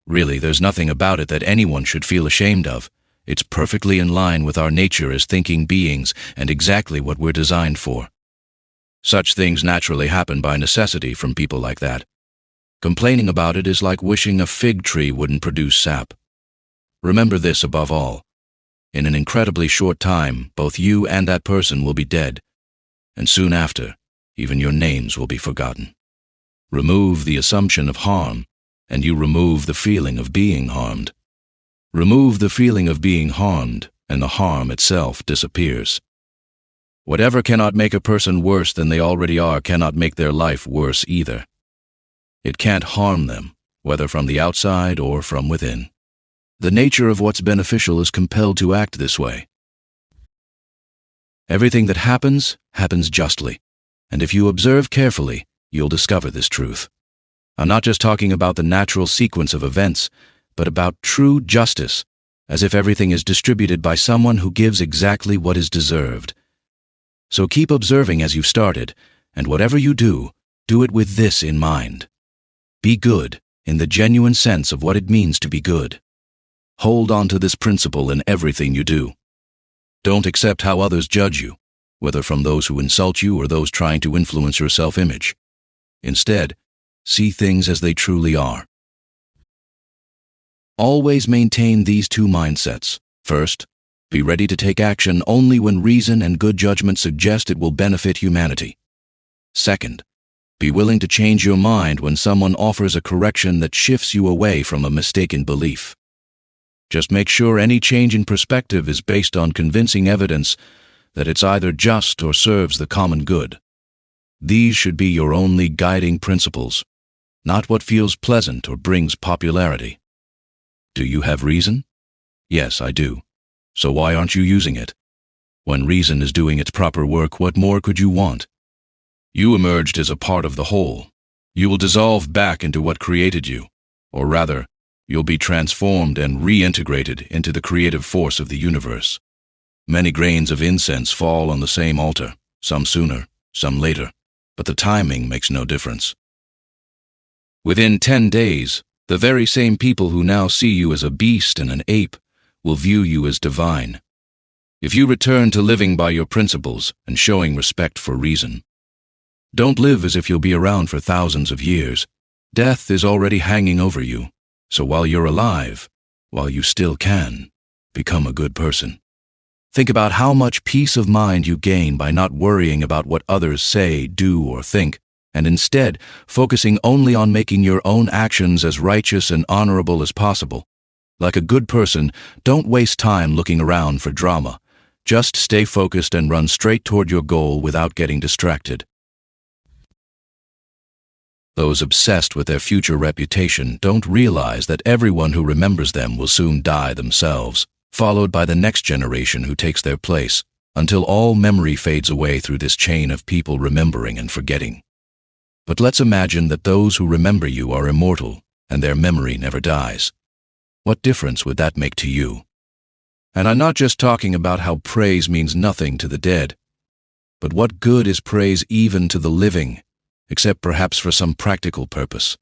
Really, there's nothing about it that anyone should feel ashamed of. It's perfectly in line with our nature as thinking beings and exactly what we're designed for. Such things naturally happen by necessity from people like that. Complaining about it is like wishing a fig tree wouldn't produce sap. Remember this above all. In an incredibly short time, both you and that person will be dead, and soon after, even your names will be forgotten. Remove the assumption of harm, and you remove the feeling of being harmed. Remove the feeling of being harmed, and the harm itself disappears. Whatever cannot make a person worse than they already are cannot make their life worse either. It can't harm them, whether from the outside or from within. The nature of what's beneficial is compelled to act this way. Everything that happens, happens justly, and if you observe carefully, you'll discover this truth. I'm not just talking about the natural sequence of events, but about true justice, as if everything is distributed by someone who gives exactly what is deserved. So keep observing as you've started, and whatever you do, do it with this in mind. Be good, in the genuine sense of what it means to be good. Hold on to this principle in everything you do. Don't accept how others judge you, whether from those who insult you or those trying to influence your self-image. Instead, see things as they truly are. Always maintain these two mindsets. First, be ready to take action only when reason and good judgment suggest it will benefit humanity. Second, be willing to change your mind when someone offers a correction that shifts you away from a mistaken belief. Just make sure any change in perspective is based on convincing evidence that it's either just or serves the common good. These should be your only guiding principles, not what feels pleasant or brings popularity. Do you have reason? Yes, I do. so why aren't you using it? When reason is doing its proper work, what more could you want? You emerged as a part of the whole. You will dissolve back into what created you, or rather, you'll be transformed and reintegrated into the creative force of the universe. Many grains of incense fall on the same altar, some sooner, some later, but the timing makes no difference. Within 10 days, the very same people who now see you as a beast and an ape will view you as divine. If you return to living by your principles and showing respect for reason. Don't live as if you'll be around for thousands of years. Death is already hanging over you, so while you're alive, while you still can, become a good person. Think about how much peace of mind you gain by not worrying about what others say, do, or think, and instead focusing only on making your own actions as righteous and honorable as possible. Like a good person, don't waste time looking around for drama. Just stay focused and run straight toward your goal without getting distracted. Those obsessed with their future reputation don't realize that everyone who remembers them will soon die themselves, followed by the next generation who takes their place, until all memory fades away through this chain of people remembering and forgetting. But let's imagine that those who remember you are immortal, and their memory never dies. What difference would that make to you? And I'm not just talking about how praise means nothing to the dead, but what good is praise even to the living, except perhaps for some practical purpose?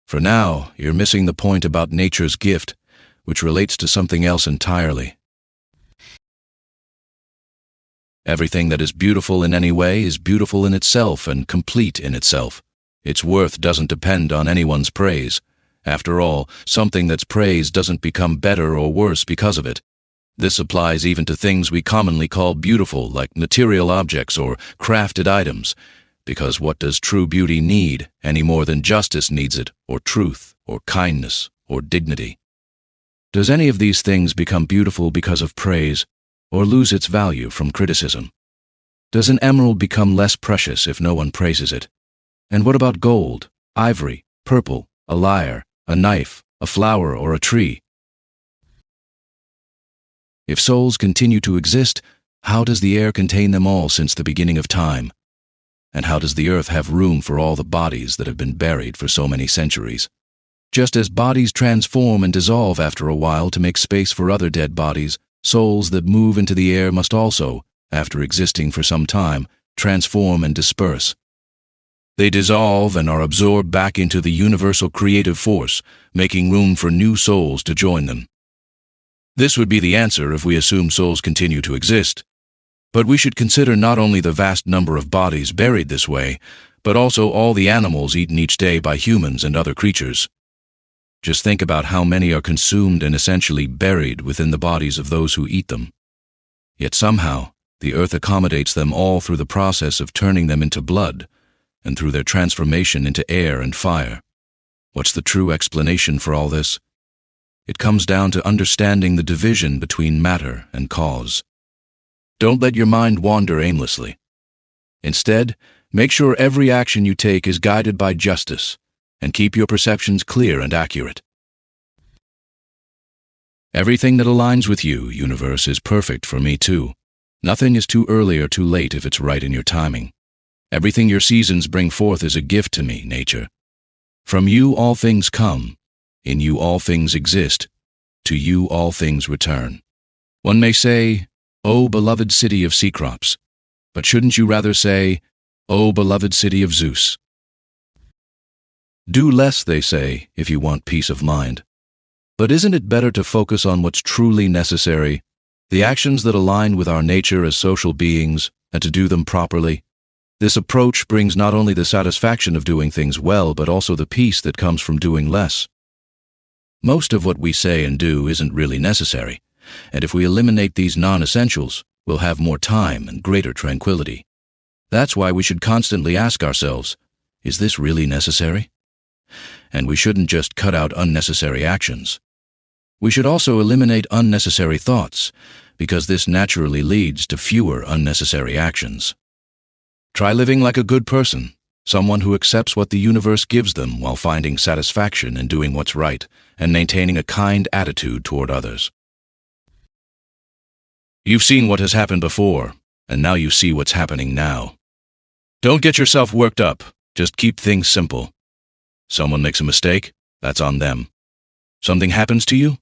For now, you're missing the point about nature's gift, which relates to something else entirely. Everything that is beautiful in any way is beautiful in itself and complete in itself. Its worth doesn't depend on anyone's praise. After all, something that's praised doesn't become better or worse because of it. This applies even to things we commonly call beautiful, like material objects or crafted items, because what does true beauty need any more than justice needs it, or truth, or kindness, or dignity? Does any of these things become beautiful because of praise, or lose its value from criticism? Does an emerald become less precious if no one praises it? And what about gold, ivory, purple, a lyre, a knife, a flower, or a tree? If souls continue to exist, how does the air contain them all since the beginning of time? And how does the earth have room for all the bodies that have been buried for so many centuries? Just as bodies transform and dissolve after a while to make space for other dead bodies, souls that move into the air must also, after existing for some time, transform and disperse. They dissolve and are absorbed back into the universal creative force, making room for new souls to join them. This would be the answer if we assume souls continue to exist. But we should consider not only the vast number of bodies buried this way, but also all the animals eaten each day by humans and other creatures. Just think about how many are consumed and essentially buried within the bodies of those who eat them. Yet somehow, the earth accommodates them all through the process of turning them into blood, and through their transformation into air and fire. What's the true explanation for all this? It comes down to understanding the division between matter and cause. Don't let your mind wander aimlessly. Instead, make sure every action you take is guided by justice, and keep your perceptions clear and accurate. Everything that aligns with you, universe, is perfect for me too. Nothing is too early or too late if it's right in your timing. Everything your seasons bring forth is a gift to me, nature. From you all things come, in you all things exist, to you all things return. One may say, O beloved city of Cecrops, but shouldn't you rather say, O beloved city of Zeus? Do less, they say, if you want peace of mind. But isn't it better to focus on what's truly necessary, the actions that align with our nature as social beings, and to do them properly? This approach brings not only the satisfaction of doing things well, but also the peace that comes from doing less. Most of what we say and do isn't really necessary, and if we eliminate these non-essentials, we'll have more time and greater tranquility. That's why we should constantly ask ourselves, is this really necessary? And we shouldn't just cut out unnecessary actions. We should also eliminate unnecessary thoughts, because this naturally leads to fewer unnecessary actions. Try living like a good person, someone who accepts what the universe gives them while finding satisfaction in doing what's right and maintaining a kind attitude toward others. You've seen what has happened before, and now you see what's happening now. Don't get yourself worked up. Just keep things simple. Someone makes a mistake, that's on them. Something happens to you?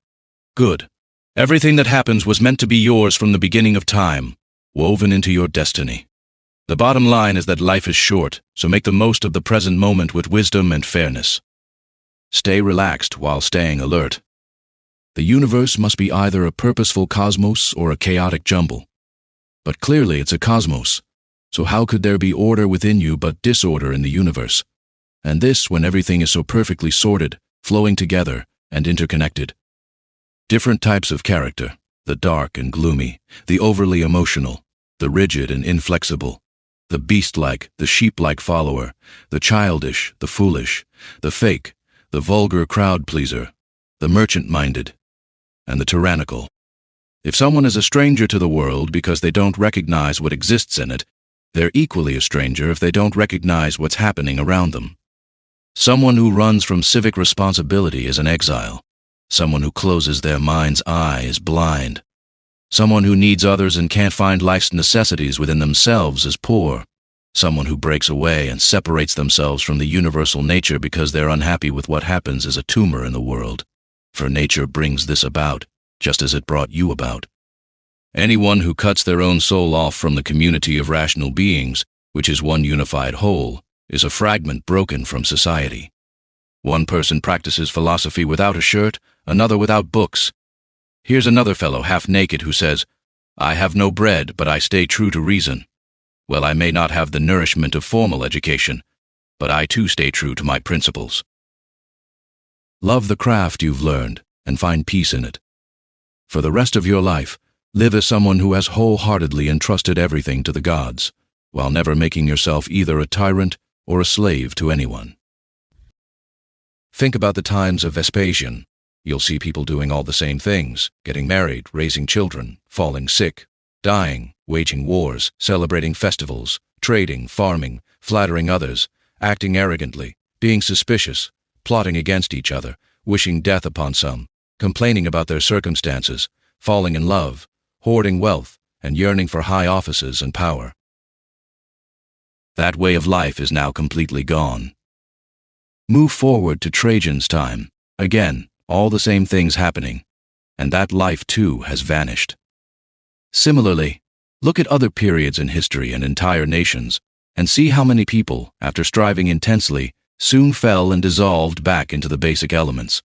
Good. Everything that happens was meant to be yours from the beginning of time, woven into your destiny. The bottom line is that life is short, so make the most of the present moment with wisdom and fairness. Stay relaxed while staying alert. The universe must be either a purposeful cosmos or a chaotic jumble. But clearly it's a cosmos, so how could there be order within you but disorder in the universe? And this when everything is so perfectly sorted, flowing together, and interconnected. Different types of character, the dark and gloomy, the overly emotional, the rigid and inflexible, the beast-like, the sheep-like follower, the childish, the foolish, the fake, the vulgar crowd-pleaser, the merchant-minded, and the tyrannical. If someone is a stranger to the world because they don't recognize what exists in it, they're equally a stranger if they don't recognize what's happening around them. Someone who runs from civic responsibility is an exile. Someone who closes their mind's eye is blind. Someone who needs others and can't find life's necessities within themselves is poor. Someone who breaks away and separates themselves from the universal nature because they're unhappy with what happens is a tumor in the world. For nature brings this about, just as it brought you about. Anyone who cuts their own soul off from the community of rational beings, which is one unified whole, is a fragment broken from society. One person practices philosophy without a shirt, another without books. Here's another fellow half naked who says, "I have no bread, but I stay true to reason. Well, I may not have the nourishment of formal education, but I too stay true to my principles." Love the craft you've learned and find peace in it. For the rest of your life, live as someone who has wholeheartedly entrusted everything to the gods, while never making yourself either a tyrant or a slave to anyone. Think about the times of Vespasian. You'll see people doing all the same things, getting married, raising children, falling sick, dying, waging wars, celebrating festivals, trading, farming, flattering others, acting arrogantly, being suspicious, plotting against each other, wishing death upon some, complaining about their circumstances, falling in love, hoarding wealth, and yearning for high offices and power. That way of life is now completely gone. Move forward to Trajan's time. Again, all the same things happening, and that life too has vanished. Similarly, look at other periods in history and entire nations, and see how many people, after striving intensely, soon fell and dissolved back into the basic elements.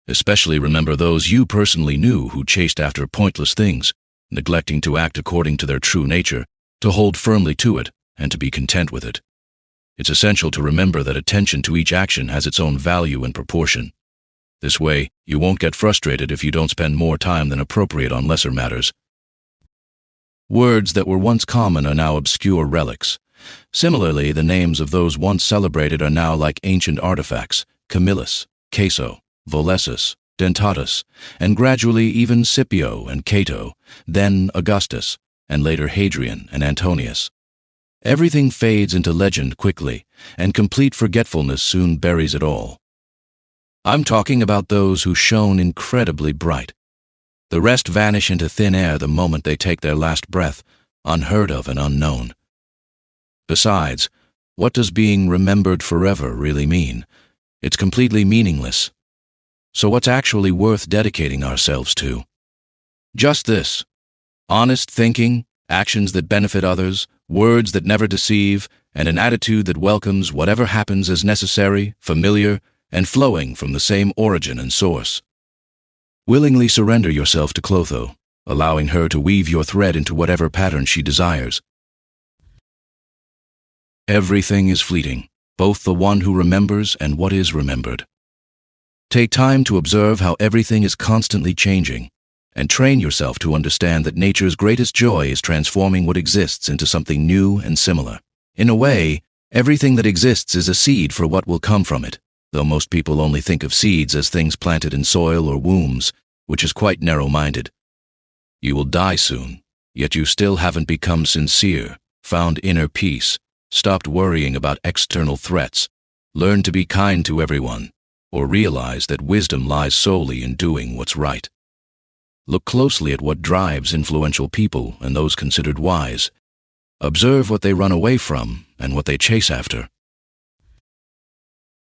Especially remember those you personally knew who chased after pointless things, neglecting to act according to their true nature, to hold firmly to it, and to be content with it. It's essential to remember that attention to each action has its own value and proportion. This way, you won't get frustrated if you don't spend more time than appropriate on lesser matters. Words that were once common are now obscure relics. Similarly, the names of those once celebrated are now like ancient artifacts: Camillus, Caeso, Volessus, Dentatus, and gradually even Scipio and Cato, then Augustus, and later Hadrian and Antonius. Everything fades into legend quickly, and complete forgetfulness soon buries it all. I'm talking about those who shone incredibly bright. The rest vanish into thin air the moment they take their last breath, unheard of and unknown. Besides, what does being remembered forever really mean? It's completely meaningless. So what's actually worth dedicating ourselves to? Just this: honest thinking, actions that benefit others, words that never deceive, and an attitude that welcomes whatever happens as necessary, familiar, and flowing from the same origin and source. Willingly surrender yourself to Clotho, allowing her to weave your thread into whatever pattern she desires. Everything is fleeting, both the one who remembers and what is remembered. Take time to observe how everything is constantly changing, and train yourself to understand that nature's greatest joy is transforming what exists into something new and similar. In a way, everything that exists is a seed for what will come from it, though most people only think of seeds as things planted in soil or wombs, which is quite narrow-minded. You will die soon, yet you still haven't become sincere, found inner peace, stopped worrying about external threats, learned to be kind to everyone, or realized that wisdom lies solely in doing what's right. Look closely at what drives influential people and those considered wise. Observe what they run away from and what they chase after.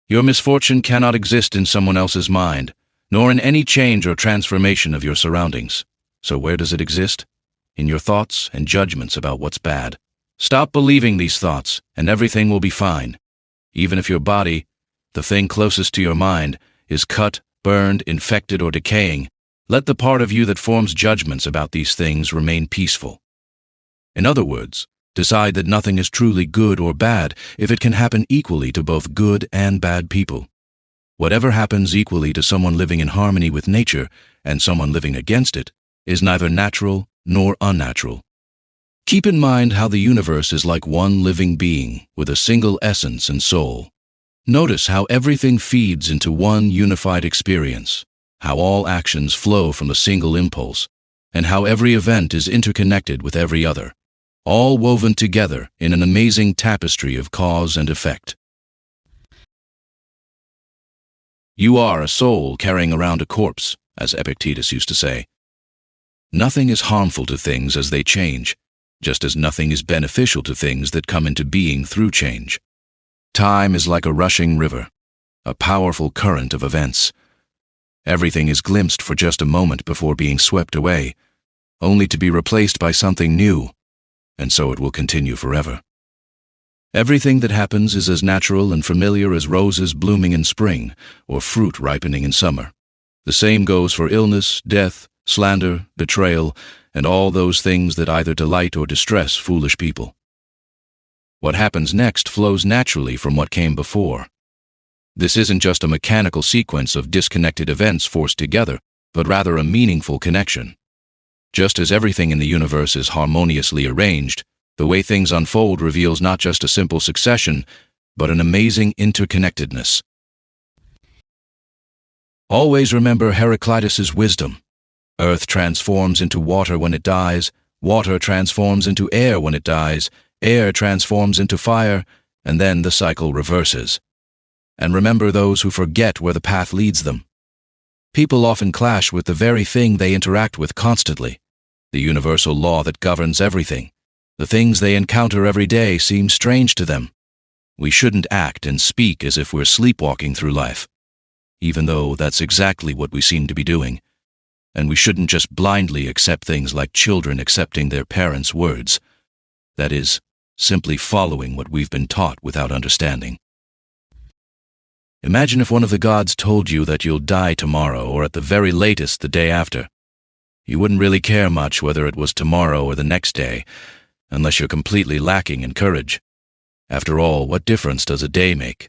Your misfortune cannot exist in someone else's mind, nor in any change or transformation of your surroundings. So where does it exist? In your thoughts and judgments about what's bad. Stop believing these thoughts, and everything will be fine. Even if your body, the thing closest to your mind, is cut, burned, infected, or decaying, let the part of you that forms judgments about these things remain peaceful. In other words, decide that nothing is truly good or bad if it can happen equally to both good and bad people. Whatever happens equally to someone living in harmony with nature and someone living against it is neither natural nor unnatural. Keep in mind how the universe is like one living being with a single essence and soul. Notice how everything feeds into one unified experience, how all actions flow from a single impulse, and how every event is interconnected with every other, all woven together in an amazing tapestry of cause and effect. You are a soul carrying around a corpse, as Epictetus used to say. Nothing is harmful to things as they change, just as nothing is beneficial to things that come into being through change. Time is like a rushing river, a powerful current of events. Everything is glimpsed for just a moment before being swept away, only to be replaced by something new, and so it will continue forever. Everything that happens is as natural and familiar as roses blooming in spring or fruit ripening in summer. The same goes for illness, death, slander, betrayal, and all those things that either delight or distress foolish people. What happens next flows naturally from what came before. This isn't just a mechanical sequence of disconnected events forced together, but rather a meaningful connection. Just as everything in the universe is harmoniously arranged, the way things unfold reveals not just a simple succession, but an amazing interconnectedness. Always remember Heraclitus's wisdom. Earth transforms into water when it dies, water transforms into air when it dies, air transforms into fire, and then the cycle reverses. And remember those who forget where the path leads them. People often clash with the very thing they interact with constantly, the universal law that governs everything. The things they encounter every day seem strange to them. We shouldn't act and speak as if we're sleepwalking through life, even though that's exactly what we seem to be doing. And we shouldn't just blindly accept things like children accepting their parents' words. That is, simply following what we've been taught without understanding. Imagine if one of the gods told you that you'll die tomorrow or at the very latest the day after. You wouldn't really care much whether it was tomorrow or the next day, unless you're completely lacking in courage. After all, what difference does a day make?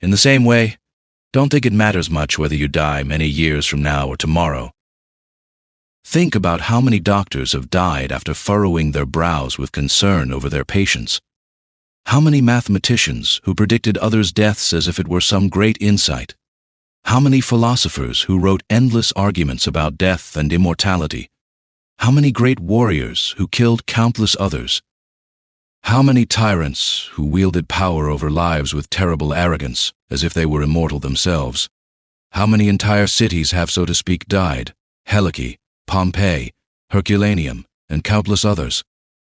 In the same way, don't think it matters much whether you die many years from now or tomorrow. Think about how many doctors have died after furrowing their brows with concern over their patients. How many mathematicians who predicted others' deaths as if it were some great insight? How many philosophers who wrote endless arguments about death and immortality? How many great warriors who killed countless others? How many tyrants who wielded power over lives with terrible arrogance, as if they were immortal themselves? How many entire cities have, so to speak, died? Helike, Pompeii, Herculaneum, and countless others.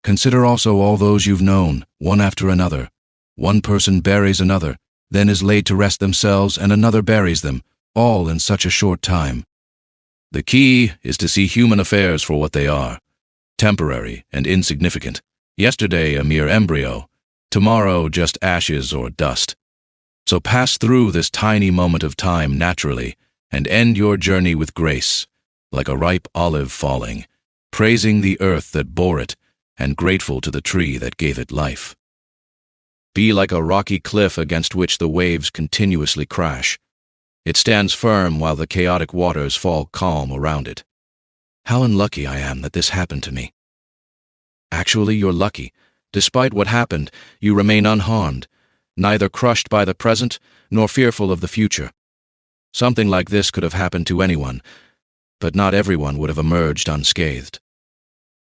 Consider also all those you've known, one after another. One person buries another, then is laid to rest themselves, and another buries them, all in such a short time. The key is to see human affairs for what they are, temporary and insignificant. Yesterday a mere embryo, tomorrow just ashes or dust. So pass through this tiny moment of time naturally, and end your journey with grace, like a ripe olive falling, praising the earth that bore it, and grateful to the tree that gave it life. Be like a rocky cliff against which the waves continuously crash. It stands firm while the chaotic waters fall calm around it. How unlucky I am that this happened to me. Actually, you're lucky. Despite what happened, you remain unharmed, neither crushed by the present nor fearful of the future. Something like this could have happened to anyone, but not everyone would have emerged unscathed.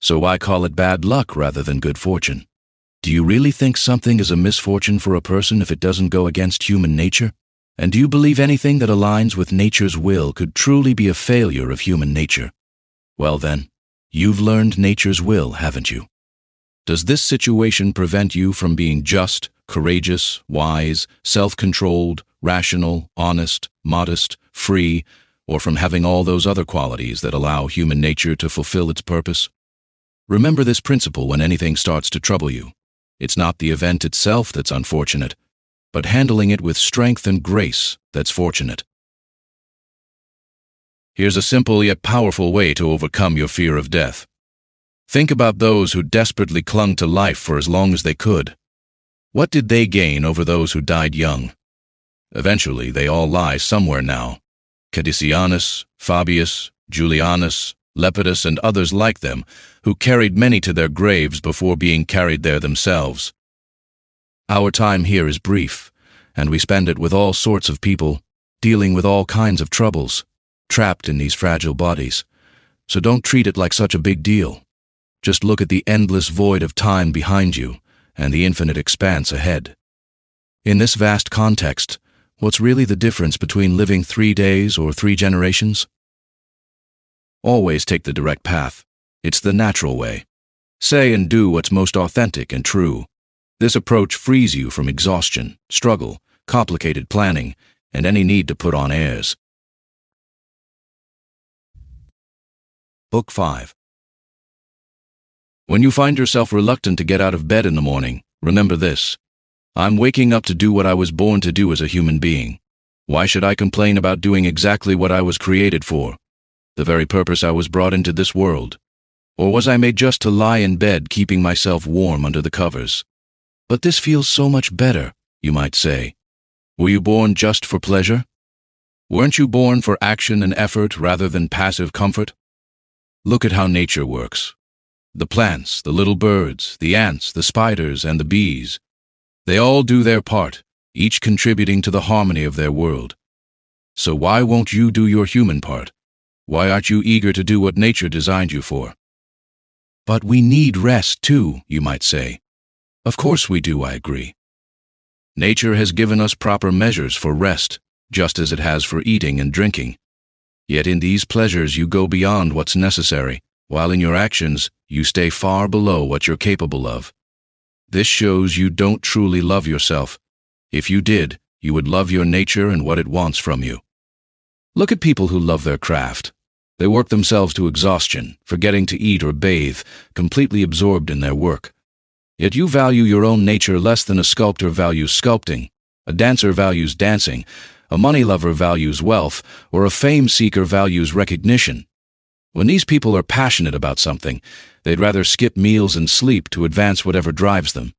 So why call it bad luck rather than good fortune? Do you really think something is a misfortune for a person if it doesn't go against human nature? And do you believe anything that aligns with nature's will could truly be a failure of human nature? Well then, you've learned nature's will, haven't you? Does this situation prevent you from being just, courageous, wise, self-controlled, rational, honest, modest, free, or from having all those other qualities that allow human nature to fulfill its purpose? Remember this principle when anything starts to trouble you. It's not the event itself that's unfortunate, but handling it with strength and grace that's fortunate. Here's a simple yet powerful way to overcome your fear of death. Think about those who desperately clung to life for as long as they could. What did they gain over those who died young? Eventually, they all lie somewhere now. Cadicianus, Fabius, Julianus, Lepidus, and others like them, who carried many to their graves before being carried there themselves. Our time here is brief, and we spend it with all sorts of people, dealing with all kinds of troubles, trapped in these fragile bodies. So don't treat it like such a big deal. Just look at the endless void of time behind you and the infinite expanse ahead. In this vast context, what's really the difference between living 3 days or 3 generations? Always take the direct path. It's the natural way. Say and do what's most authentic and true. This approach frees you from exhaustion, struggle, complicated planning, and any need to put on airs. Book 5. When you find yourself reluctant to get out of bed in the morning, remember this. I'm waking up to do what I was born to do as a human being. Why should I complain about doing exactly what I was created for? The very purpose I was brought into this world. Or was I made just to lie in bed keeping myself warm under the covers? But this feels so much better, you might say. Were you born just for pleasure? Weren't you born for action and effort rather than passive comfort? Look at how nature works. The plants, the little birds, the ants, the spiders, and the bees. They all do their part, each contributing to the harmony of their world. So why won't you do your human part? Why aren't you eager to do what nature designed you for? But we need rest too, you might say. Of course we do, I agree. Nature has given us proper measures for rest, just as it has for eating and drinking. Yet in these pleasures you go beyond what's necessary, while in your actions you stay far below what you're capable of. This shows you don't truly love yourself. If you did, you would love your nature and what it wants from you. Look at people who love their craft. They work themselves to exhaustion, forgetting to eat or bathe, completely absorbed in their work. Yet you value your own nature less than a sculptor values sculpting, a dancer values dancing, a money lover values wealth, or a fame seeker values recognition. When these people are passionate about something, they'd rather skip meals and sleep to advance whatever drives them.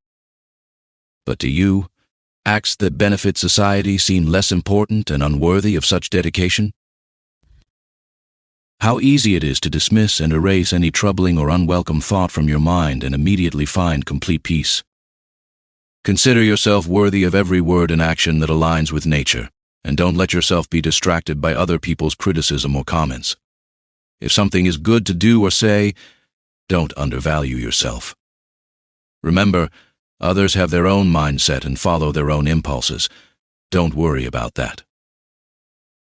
But to you, acts that benefit society seem less important and unworthy of such dedication? How easy it is to dismiss and erase any troubling or unwelcome thought from your mind and immediately find complete peace. Consider yourself worthy of every word and action that aligns with nature, and don't let yourself be distracted by other people's criticism or comments. If something is good to do or say, don't undervalue yourself. Remember, others have their own mindset and follow their own impulses. Don't worry about that.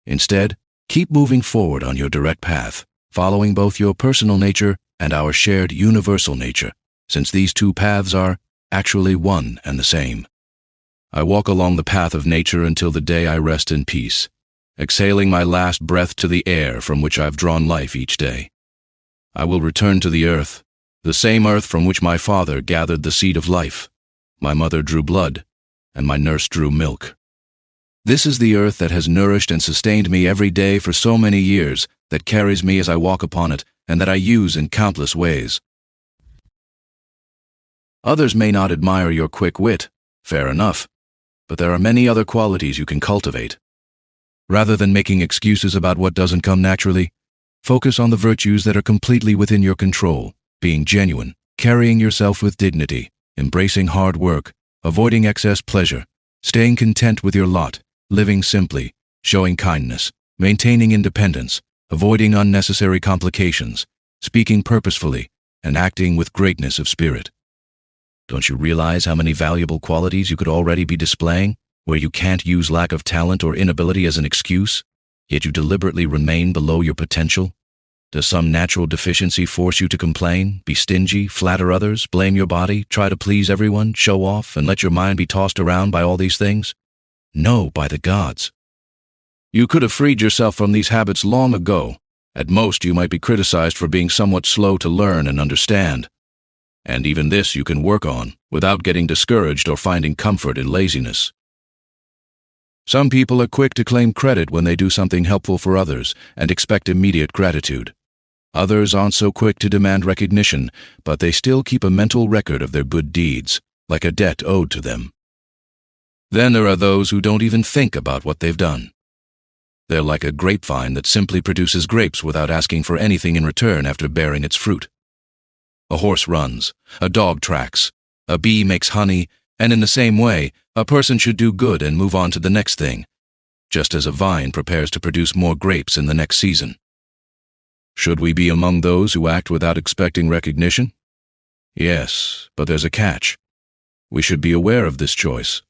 Instead, keep moving forward on your direct path, following both your personal nature and our shared universal nature, since these two paths are actually one and the same. I walk along the path of nature until the day I rest in peace, exhaling my last breath to the air from which I've drawn life each day. I will return to the earth, the same earth from which my father gathered the seed of life, my mother drew blood, and my nurse drew milk. This is the earth that has nourished and sustained me every day for so many years, that carries me as I walk upon it, and that I use in countless ways. Others may not admire your quick wit, fair enough, but there are many other qualities you can cultivate. Rather than making excuses about what doesn't come naturally, focus on the virtues that are completely within your control, being genuine, carrying yourself with dignity, embracing hard work, avoiding excess pleasure, staying content with your lot, living simply, showing kindness, maintaining independence, avoiding unnecessary complications, speaking purposefully, and acting with greatness of spirit. Don't you realize how many valuable qualities you could already be displaying, where you can't use lack of talent or inability as an excuse, yet you deliberately remain below your potential? Does some natural deficiency force you to complain, be stingy, flatter others, blame your body, try to please everyone, show off, and let your mind be tossed around by all these things? No, by the gods. You could have freed yourself from these habits long ago. At most, you might be criticized for being somewhat slow to learn and understand. And even this you can work on, without getting discouraged or finding comfort in laziness. Some people are quick to claim credit when they do something helpful for others and expect immediate gratitude. Others aren't so quick to demand recognition, but they still keep a mental record of their good deeds, like a debt owed to them. Then there are those who don't even think about what they've done. They're like a grapevine that simply produces grapes without asking for anything in return after bearing its fruit. A horse runs, a dog tracks, a bee makes honey, and in the same way, a person should do good and move on to the next thing, just as a vine prepares to produce more grapes in the next season. Should we be among those who act without expecting recognition? Yes, but there's a catch. We should be aware of this choice.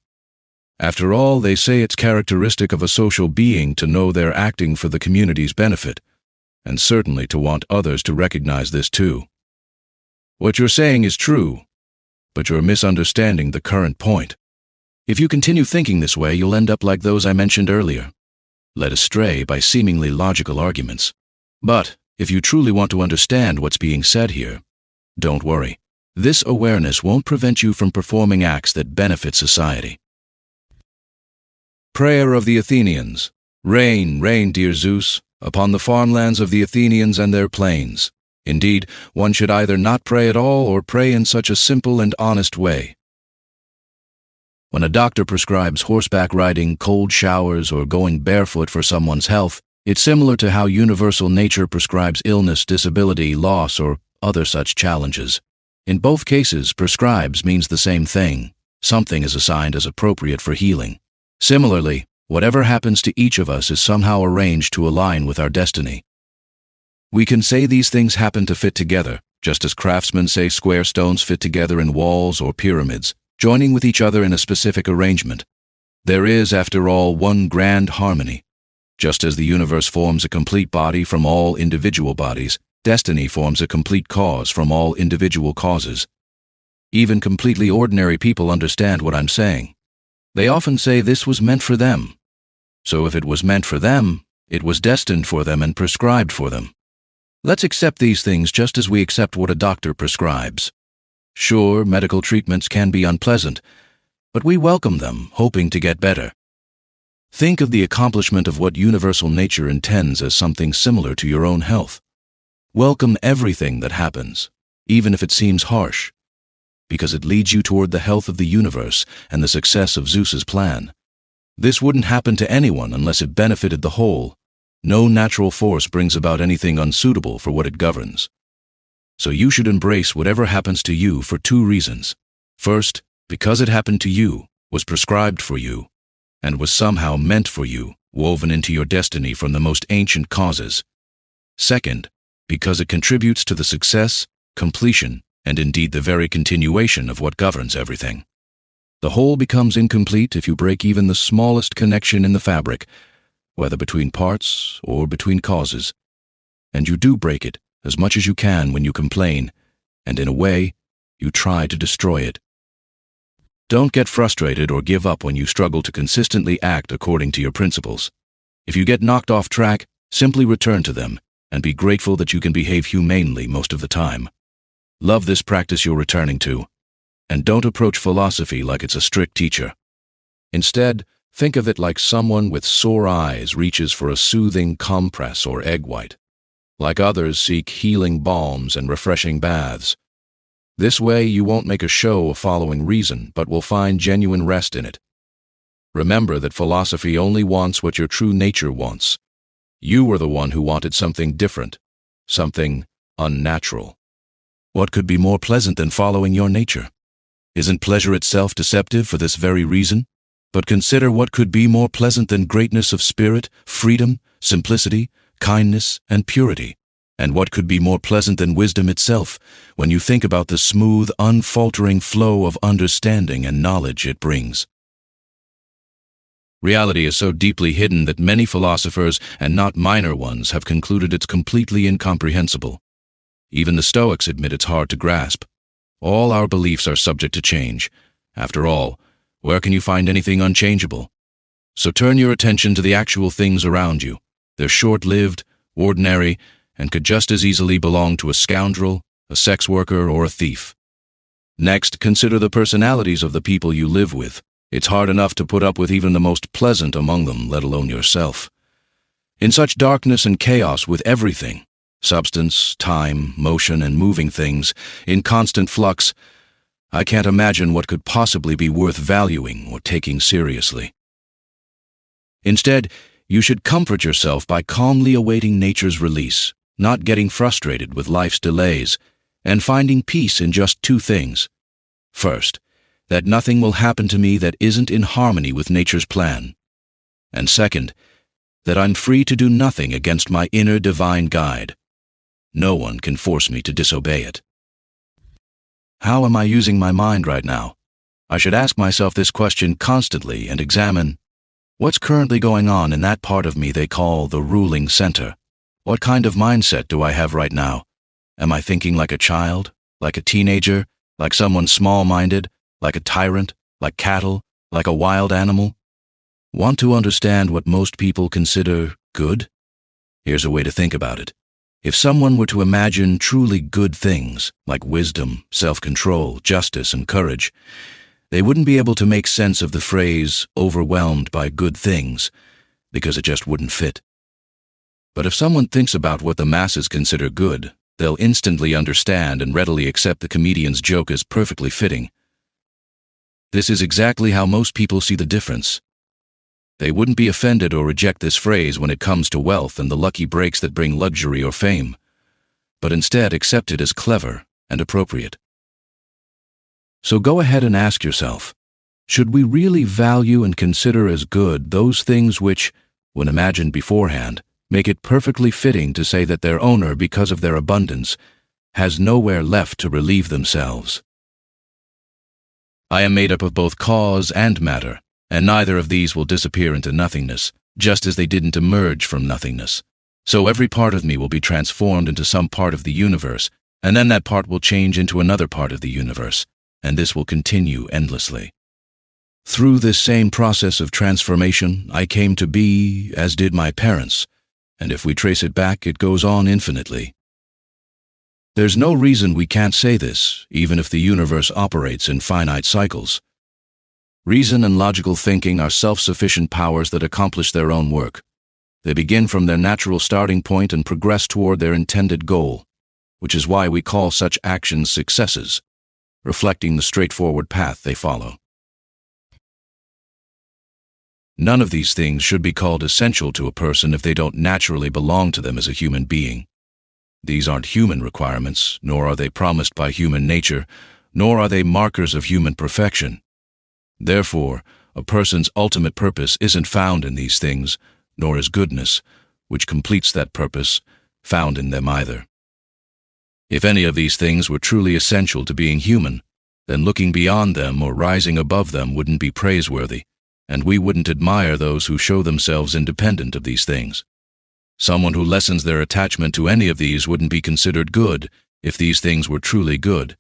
After all, they say it's characteristic of a social being to know they're acting for the community's benefit, and certainly to want others to recognize this too. What you're saying is true, but you're misunderstanding the current point. If you continue thinking this way, you'll end up like those I mentioned earlier, led astray by seemingly logical arguments. But if you truly want to understand what's being said here, don't worry. This awareness won't prevent you from performing acts that benefit society. Prayer of the Athenians. Rain, rain, dear Zeus, upon the farmlands of the Athenians and their plains. Indeed, one should either not pray at all or pray in such a simple and honest way. When a doctor prescribes horseback riding, cold showers, or going barefoot for someone's health, it's similar to how universal nature prescribes illness, disability, loss, or other such challenges. In both cases, prescribes means the same thing. Something is assigned as appropriate for healing. Similarly, whatever happens to each of us is somehow arranged to align with our destiny. We can say these things happen to fit together, just as craftsmen say square stones fit together in walls or pyramids, joining with each other in a specific arrangement. There is, after all, one grand harmony. Just as the universe forms a complete body from all individual bodies, destiny forms a complete cause from all individual causes. Even completely ordinary people understand what I'm saying. They often say this was meant for them. So if it was meant for them, it was destined for them and prescribed for them. Let's accept these things just as we accept what a doctor prescribes. Sure, medical treatments can be unpleasant, but we welcome them, hoping to get better. Think of the accomplishment of what universal nature intends as something similar to your own health. Welcome everything that happens, even if it seems harsh, because it leads you toward the health of the universe and the success of Zeus's plan. This wouldn't happen to anyone unless it benefited the whole. No natural force brings about anything unsuitable for what it governs. So you should embrace whatever happens to you for two reasons. First, because it happened to you, was prescribed for you, and was somehow meant for you, woven into your destiny from the most ancient causes. Second, because it contributes to the success, completion, and indeed the very continuation of what governs everything. The whole becomes incomplete if you break even the smallest connection in the fabric, whether between parts or between causes. And you do break it as much as you can when you complain, and in a way, you try to destroy it. Don't get frustrated or give up when you struggle to consistently act according to your principles. If you get knocked off track, simply return to them and be grateful that you can behave humanely most of the time. Love this practice you're returning to, and don't approach philosophy like it's a strict teacher. Instead, think of it like someone with sore eyes reaches for a soothing compress or egg white. Like others seek healing balms and refreshing baths. This way you won't make a show of following reason, but will find genuine rest in it. Remember that philosophy only wants what your true nature wants. You were the one who wanted something different, something unnatural. What could be more pleasant than following your nature? Isn't pleasure itself deceptive for this very reason? But consider what could be more pleasant than greatness of spirit, freedom, simplicity, kindness, and purity. And what could be more pleasant than wisdom itself, when you think about the smooth, unfaltering flow of understanding and knowledge it brings? Reality is so deeply hidden that many philosophers, and not minor ones, have concluded it's completely incomprehensible. Even the Stoics admit it's hard to grasp. All our beliefs are subject to change. After all, where can you find anything unchangeable? So turn your attention to the actual things around you. They're short-lived, ordinary, and could just as easily belong to a scoundrel, a sex worker, or a thief. Next, consider the personalities of the people you live with. It's hard enough to put up with even the most pleasant among them, let alone yourself. In such darkness and chaos with everything, substance, time, motion, and moving things, in constant flux, I can't imagine what could possibly be worth valuing or taking seriously. Instead, you should comfort yourself by calmly awaiting nature's release, not getting frustrated with life's delays, and finding peace in just two things. First, that nothing will happen to me that isn't in harmony with nature's plan. And second, that I'm free to do nothing against my inner divine guide. No one can force me to disobey it. How am I using my mind right now? I should ask myself this question constantly and examine what's currently going on in that part of me they call the ruling center. What kind of mindset do I have right now? Am I thinking like a child, like a teenager, like someone small-minded, like a tyrant, like cattle, like a wild animal? Want to understand what most people consider good? Here's a way to think about it. If someone were to imagine truly good things, like wisdom, self-control, justice, and courage, they wouldn't be able to make sense of the phrase, overwhelmed by good things, because it just wouldn't fit. But if someone thinks about what the masses consider good, they'll instantly understand and readily accept the comedian's joke as perfectly fitting. This is exactly how most people see the difference. They wouldn't be offended or reject this phrase when it comes to wealth and the lucky breaks that bring luxury or fame, but instead accept it as clever and appropriate. So go ahead and ask yourself, should we really value and consider as good those things which, when imagined beforehand, make it perfectly fitting to say that their owner, because of their abundance, has nowhere left to relieve themselves? I am made up of both cause and matter, and neither of these will disappear into nothingness, just as they didn't emerge from nothingness. So every part of me will be transformed into some part of the universe, and then that part will change into another part of the universe, and this will continue endlessly. Through this same process of transformation, I came to be, as did my parents, and if we trace it back, it goes on infinitely. There's no reason we can't say this, even if the universe operates in finite cycles. Reason and logical thinking are self-sufficient powers that accomplish their own work. They begin from their natural starting point and progress toward their intended goal, which is why we call such actions successes, reflecting the straightforward path they follow. None of these things should be called essential to a person if they don't naturally belong to them as a human being. These aren't human requirements, nor are they promised by human nature, nor are they markers of human perfection. Therefore, a person's ultimate purpose isn't found in these things, nor is goodness, which completes that purpose, found in them either. If any of these things were truly essential to being human, then looking beyond them or rising above them wouldn't be praiseworthy, and we wouldn't admire those who show themselves independent of these things. Someone who lessens their attachment to any of these wouldn't be considered good if these things were truly good.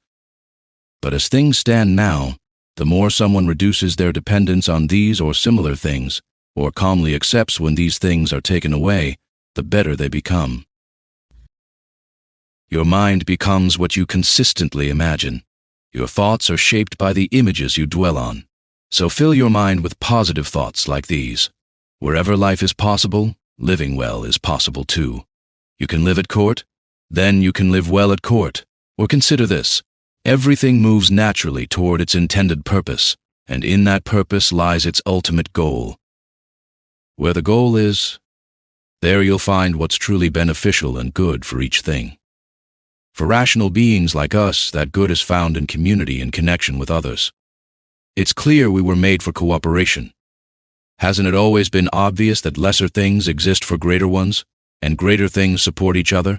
But as things stand now, the more someone reduces their dependence on these or similar things, or calmly accepts when these things are taken away, the better they become. Your mind becomes what you consistently imagine. Your thoughts are shaped by the images you dwell on. So fill your mind with positive thoughts like these. Wherever life is possible, living well is possible too. You can live at court? Then you can live well at court. Or consider this. Everything moves naturally toward its intended purpose, and in that purpose lies its ultimate goal. Where the goal is, there you'll find what's truly beneficial and good for each thing. For rational beings like us, that good is found in community and connection with others. It's clear we were made for cooperation. Hasn't it always been obvious that lesser things exist for greater ones, and greater things support each other?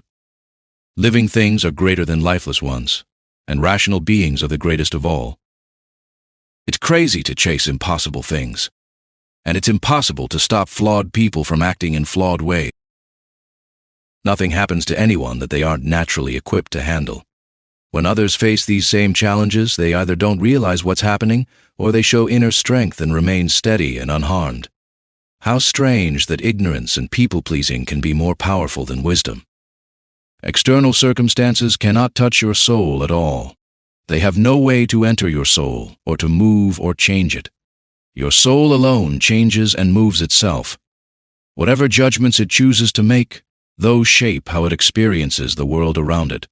Living things are greater than lifeless ones, and rational beings are the greatest of all. It's crazy to chase impossible things. and it's impossible to stop flawed people from acting in flawed ways. Nothing happens to anyone that they aren't naturally equipped to handle. When others face these same challenges, they either don't realize what's happening, or they show inner strength and remain steady and unharmed. How strange that ignorance and people-pleasing can be more powerful than wisdom. External circumstances cannot touch your soul at all. They have no way to enter your soul, or to move or change it. Your soul alone changes and moves itself. Whatever judgments it chooses to make, those shape how it experiences the world around it.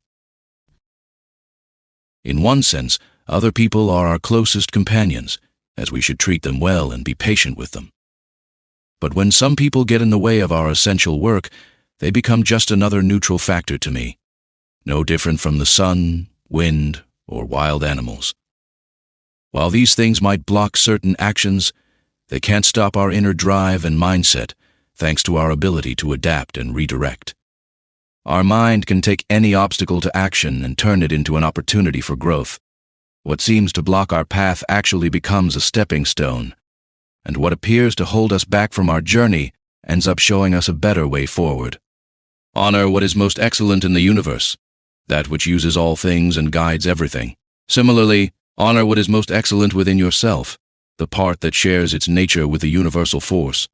In one sense, other people are our closest companions, as we should treat them well and be patient with them. But when some people get in the way of our essential work, they become just another neutral factor to me, no different from the sun, wind, or wild animals. While these things might block certain actions, they can't stop our inner drive and mindset, thanks to our ability to adapt and redirect. Our mind can take any obstacle to action and turn it into an opportunity for growth. What seems to block our path actually becomes a stepping stone, and what appears to hold us back from our journey ends up showing us a better way forward. Honor what is most excellent in the universe, that which uses all things and guides everything. Similarly, honor what is most excellent within yourself, the part that shares its nature with the universal force.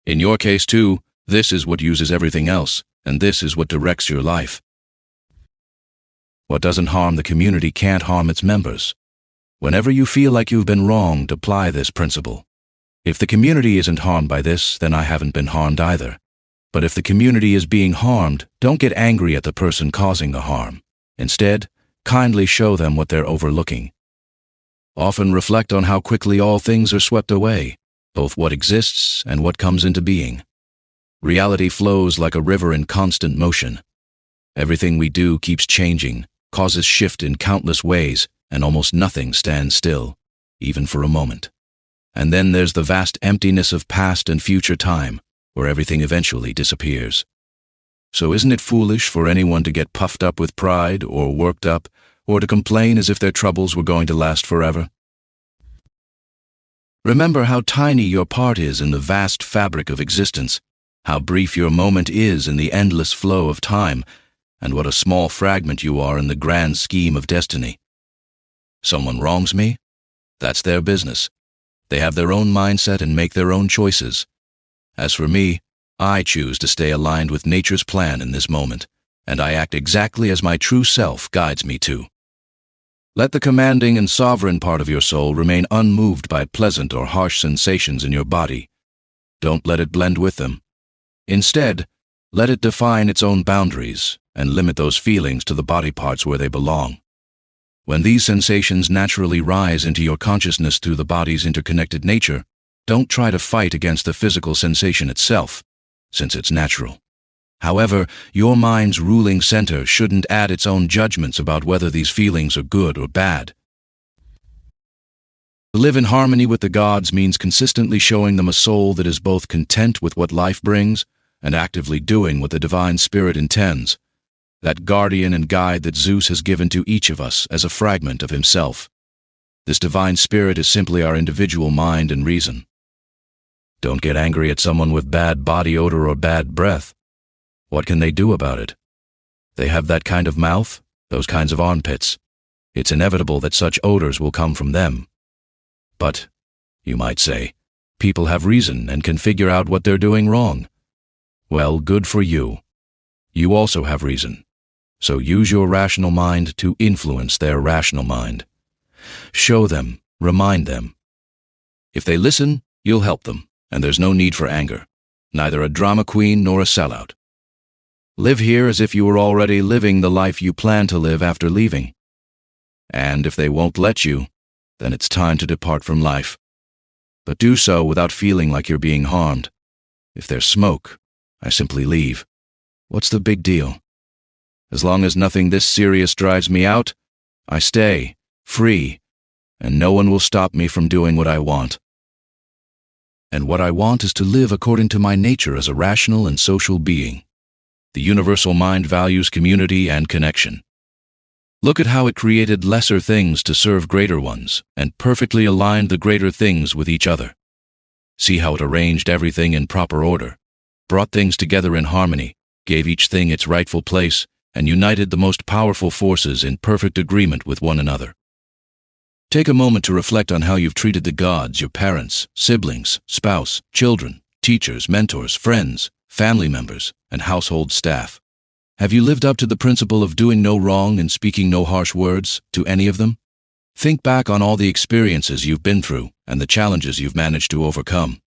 In your case, too, this is what uses everything else, and this is what directs your life. What doesn't harm the community can't harm its members. Whenever you feel like you've been wronged, apply this principle. If the community isn't harmed by this, then I haven't been harmed either. But if the community is being harmed, don't get angry at the person causing the harm. Instead, kindly show them what they're overlooking. Often reflect on how quickly all things are swept away, both what exists and what comes into being. Reality flows like a river in constant motion. Everything we do keeps changing, causes shift in countless ways, and almost nothing stands still, even for a moment. And then there's the vast emptiness of past and future time, where everything eventually disappears. So isn't it foolish for anyone to get puffed up with pride, or worked up, or to complain as if their troubles were going to last forever? Remember how tiny your part is in the vast fabric of existence, how brief your moment is in the endless flow of time, and what a small fragment you are in the grand scheme of destiny. Someone wrongs me? That's their business. They have their own mindset and make their own choices. As for me, I choose to stay aligned with nature's plan in this moment, and I act exactly as my true self guides me to. Let the commanding and sovereign part of your soul remain unmoved by pleasant or harsh sensations in your body. Don't let it blend with them. Instead, let it define its own boundaries and limit those feelings to the body parts where they belong. When these sensations naturally rise into your consciousness through the body's interconnected nature, don't try to fight against the physical sensation itself, since it's natural. However, your mind's ruling center shouldn't add its own judgments about whether these feelings are good or bad. To live in harmony with the gods means consistently showing them a soul that is both content with what life brings and actively doing what the divine spirit intends, that guardian and guide that Zeus has given to each of us as a fragment of himself. This divine spirit is simply our individual mind and reason. Don't get angry at someone with bad body odor or bad breath. What can they do about it? They have that kind of mouth, those kinds of armpits. It's inevitable that such odors will come from them. But, you might say, people have reason and can figure out what they're doing wrong. Well, good for you. You also have reason. So use your rational mind to influence their rational mind. Show them, remind them. If they listen, you'll help them, and there's no need for anger, neither a drama queen nor a sellout. Live here as if you were already living the life you plan to live after leaving. And if they won't let you, then it's time to depart from life. But do so without feeling like you're being harmed. If there's smoke, I simply leave. What's the big deal? As long as nothing this serious drives me out, I stay, free, and no one will stop me from doing what I want. And what I want is to live according to my nature as a rational and social being. The universal mind values community and connection. Look at how it created lesser things to serve greater ones, and perfectly aligned the greater things with each other. See how it arranged everything in proper order, brought things together in harmony, gave each thing its rightful place, and united the most powerful forces in perfect agreement with one another. Take a moment to reflect on how you've treated the gods, your parents, siblings, spouse, children, teachers, mentors, friends, family members, and household staff. Have you lived up to the principle of doing no wrong and speaking no harsh words to any of them? Think back on all the experiences you've been through and the challenges you've managed to overcome.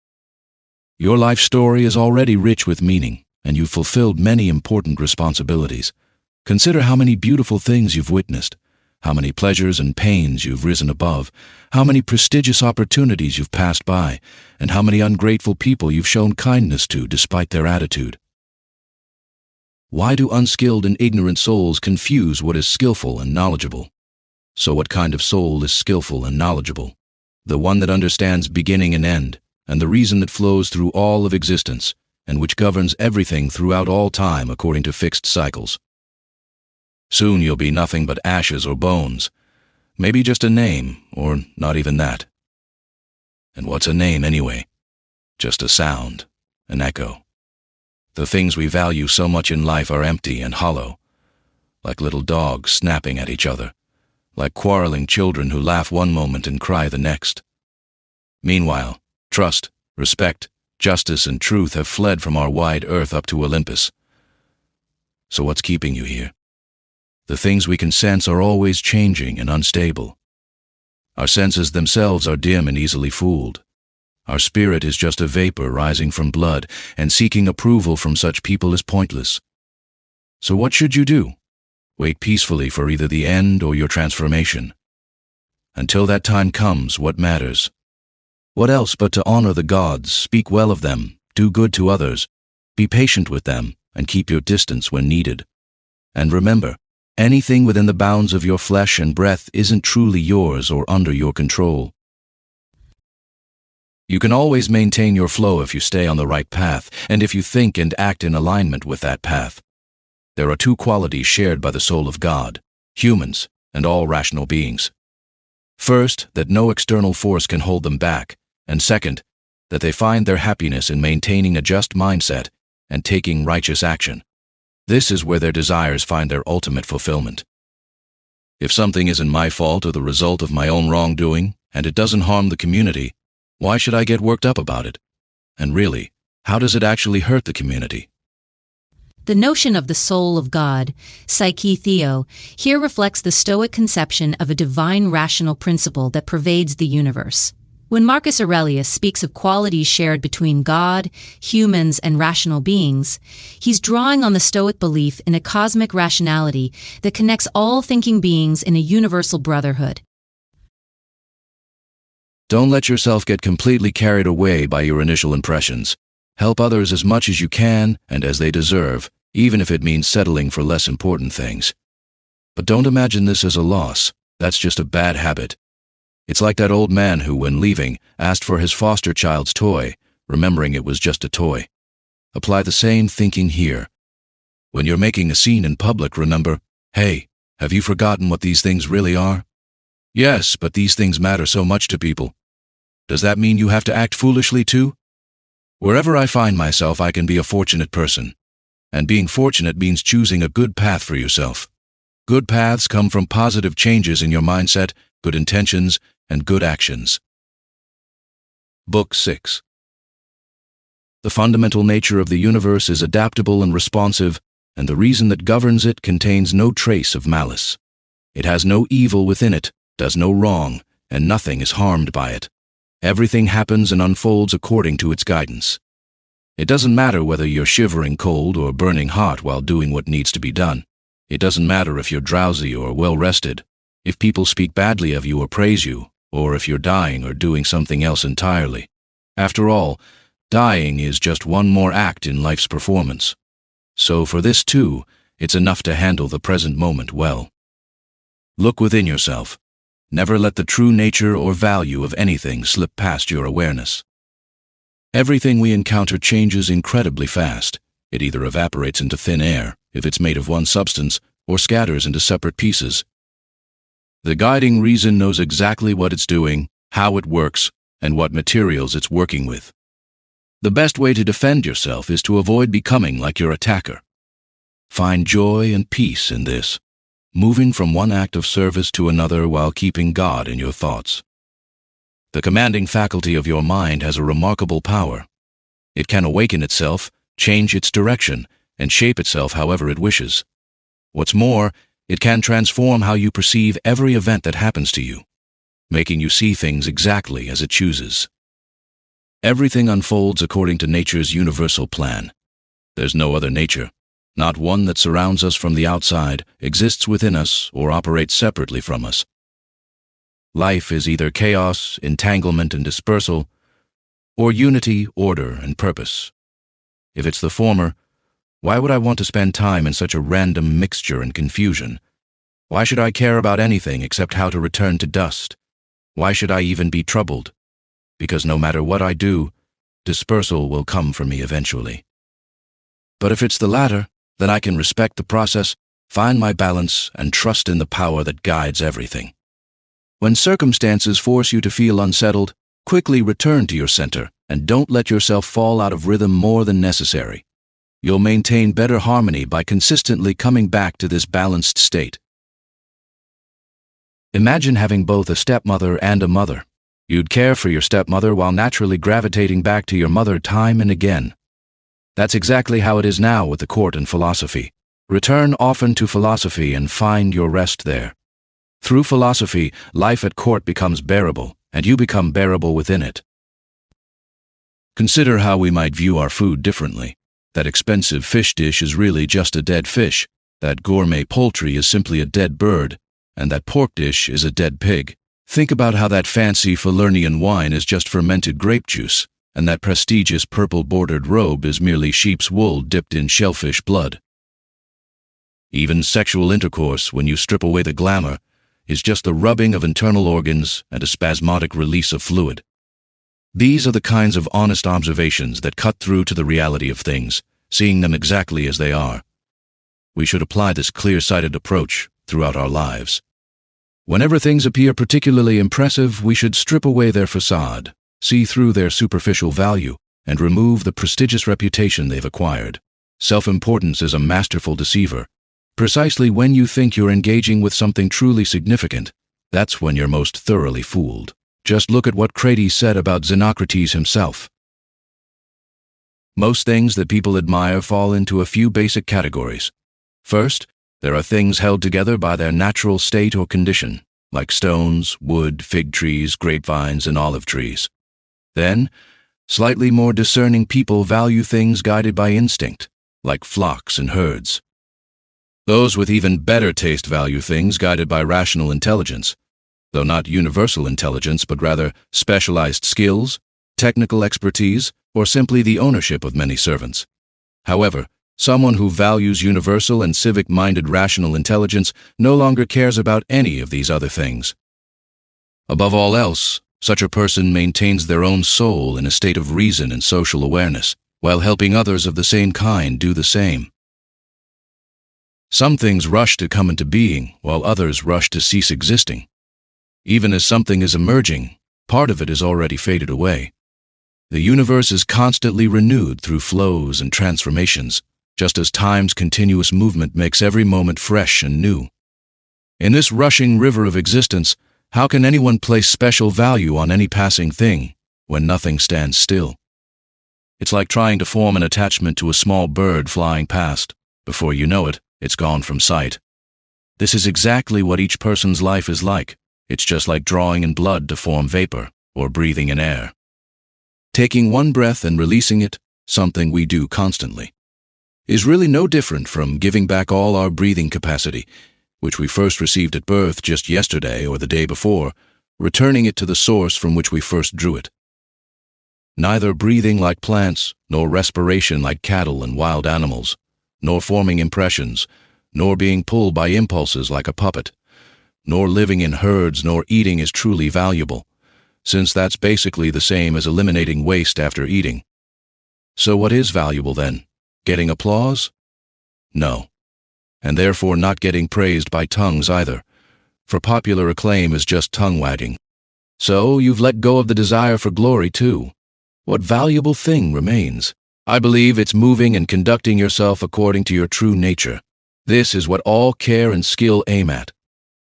Your life story is already rich with meaning, and you've fulfilled many important responsibilities. Consider how many beautiful things you've witnessed, how many pleasures and pains you've risen above, how many prestigious opportunities you've passed by, and how many ungrateful people you've shown kindness to despite their attitude. Why do unskilled and ignorant souls confuse what is skillful and knowledgeable? So what kind of soul is skillful and knowledgeable? The one that understands beginning and end, and the reason that flows through all of existence, and which governs everything throughout all time according to fixed cycles. Soon you'll be nothing but ashes or bones, maybe just a name, or not even that. And what's a name anyway? Just a sound, an echo. The things we value so much in life are empty and hollow, like little dogs snapping at each other, like quarreling children who laugh one moment and cry the next. Meanwhile, trust, respect, justice, and truth have fled from our wide earth up to Olympus. So what's keeping you here? The things we can sense are always changing and unstable. Our senses themselves are dim and easily fooled. Our spirit is just a vapor rising from blood, and seeking approval from such people is pointless. So what should you do? Wait peacefully for either the end or your transformation. Until that time comes, what matters? What else but to honor the gods, speak well of them, do good to others, be patient with them, and keep your distance when needed. And remember, anything within the bounds of your flesh and breath isn't truly yours or under your control. You can always maintain your flow if you stay on the right path, and if you think and act in alignment with that path. There are two qualities shared by the soul of God, humans, and all rational beings. First, that no external force can hold them back, and second, that they find their happiness in maintaining a just mindset and taking righteous action. This is where their desires find their ultimate fulfillment. If something isn't my fault or the result of my own wrongdoing, and it doesn't harm the community, why should I get worked up about it? And really, how does it actually hurt the community? The notion of the soul of God, psyche theo, here reflects the Stoic conception of a divine rational principle that pervades the universe. When Marcus Aurelius speaks of qualities shared between God, humans, and rational beings, he's drawing on the Stoic belief in a cosmic rationality that connects all thinking beings in a universal brotherhood. Don't let yourself get completely carried away by your initial impressions. Help others as much as you can and as they deserve, even if it means settling for less important things. But don't imagine this as a loss. That's just a bad habit. It's like that old man who, when leaving, asked for his foster child's toy, remembering it was just a toy. Apply the same thinking here. When you're making a scene in public, remember, hey, have you forgotten what these things really are? Yes, but these things matter so much to people. Does that mean you have to act foolishly too? Wherever I find myself, I can be a fortunate person. And being fortunate means choosing a good path for yourself. Good paths come from positive changes in your mindset, good intentions, and good actions. Book 6. The fundamental nature of the universe is adaptable and responsive, and the reason that governs it contains no trace of malice. It has no evil within it, does no wrong, and nothing is harmed by it. Everything happens and unfolds according to its guidance. It doesn't matter whether you're shivering cold or burning hot while doing what needs to be done. It doesn't matter if you're drowsy or well-rested, if people speak badly of you or praise you, or if you're dying or doing something else entirely. After all, dying is just one more act in life's performance. So for this too, it's enough to handle the present moment well. Look within yourself. Never let the true nature or value of anything slip past your awareness. Everything we encounter changes incredibly fast. It either evaporates into thin air, if it's made of one substance, or scatters into separate pieces. The guiding reason knows exactly what it's doing, how it works, and what materials it's working with. The best way to defend yourself is to avoid becoming like your attacker. Find joy and peace in this, moving from one act of service to another while keeping God in your thoughts. The commanding faculty of your mind has a remarkable power. It can awaken itself, change its direction, and shape itself however it wishes. What's more, it can transform how you perceive every event that happens to you, making you see things exactly as it chooses. Everything unfolds according to nature's universal plan. There's no other nature, not one that surrounds us from the outside, exists within us, or operates separately from us. Life is either chaos, entanglement, and dispersal, or unity, order, and purpose. If it's the former, why would I want to spend time in such a random mixture and confusion? Why should I care about anything except how to return to dust? Why should I even be troubled? Because no matter what I do, dispersal will come for me eventually. But if it's the latter, then I can respect the process, find my balance, and trust in the power that guides everything. When circumstances force you to feel unsettled, quickly return to your center and don't let yourself fall out of rhythm more than necessary. You'll maintain better harmony by consistently coming back to this balanced state. Imagine having both a stepmother and a mother. You'd care for your stepmother while naturally gravitating back to your mother time and again. That's exactly how it is now with the court and philosophy. Return often to philosophy and find your rest there. Through philosophy, life at court becomes bearable, and you become bearable within it. Consider how we might view our food differently. That expensive fish dish is really just a dead fish, that gourmet poultry is simply a dead bird, and that pork dish is a dead pig. Think about how that fancy Falernian wine is just fermented grape juice, and that prestigious purple-bordered robe is merely sheep's wool dipped in shellfish blood. Even sexual intercourse, when you strip away the glamour, is just the rubbing of internal organs and a spasmodic release of fluid. These are the kinds of honest observations that cut through to the reality of things, seeing them exactly as they are. We should apply this clear-sighted approach throughout our lives. Whenever things appear particularly impressive, we should strip away their facade, see through their superficial value, and remove the prestigious reputation they've acquired. Self-importance is a masterful deceiver. Precisely when you think you're engaging with something truly significant, that's when you're most thoroughly fooled. Just look at what Crates said about Xenocrates himself. Most things that people admire fall into a few basic categories. First, there are things held together by their natural state or condition, like stones, wood, fig trees, grapevines, and olive trees. Then, slightly more discerning people value things guided by instinct, like flocks and herds. Those with even better taste value things guided by rational intelligence, though not universal intelligence, but rather specialized skills, technical expertise, or simply the ownership of many servants. However, someone who values universal and civic-minded rational intelligence no longer cares about any of these other things. Above all else, such a person maintains their own soul in a state of reason and social awareness, while helping others of the same kind do the same. Some things rush to come into being, while others rush to cease existing. Even as something is emerging, part of it is already faded away. The universe is constantly renewed through flows and transformations, just as time's continuous movement makes every moment fresh and new. In this rushing river of existence, how can anyone place special value on any passing thing, when nothing stands still? It's like trying to form an attachment to a small bird flying past. Before you know it, it's gone from sight. This is exactly what each person's life is like. It's just like drawing in blood to form vapor, or breathing in air. Taking one breath and releasing it, something we do constantly, is really no different from giving back all our breathing capacity, which we first received at birth just yesterday or the day before, returning it to the source from which we first drew it. Neither breathing like plants, nor respiration like cattle and wild animals, nor forming impressions, nor being pulled by impulses like a puppet, nor living in herds nor eating is truly valuable, since that's basically the same as eliminating waste after eating. So what is valuable then? Getting applause? No. And therefore not getting praised by tongues either, for popular acclaim is just tongue-wagging. So you've let go of the desire for glory too. what valuable thing remains? I believe it's moving and conducting yourself according to your true nature. This is what all care and skill aim at.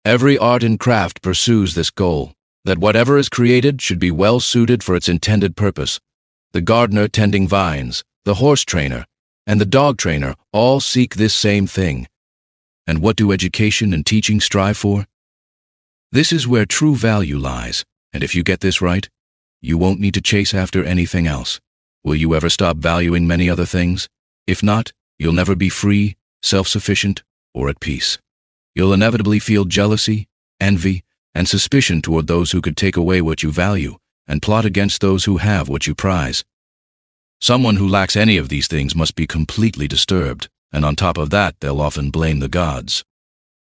Every art and craft pursues this goal, that whatever is created should be well suited for its intended purpose. The gardener tending vines, the horse trainer, and the dog trainer all seek this same thing. And what do education and teaching strive for? This is where true value lies, and if you get this right, you won't need to chase after anything else. Will you ever stop valuing many other things? If not, you'll never be free, self-sufficient, or at peace. You'll inevitably feel jealousy, envy, and suspicion toward those who could take away what you value, and plot against those who have what you prize. Someone who lacks any of these things must be completely disturbed, and on top of that, they'll often blame the gods.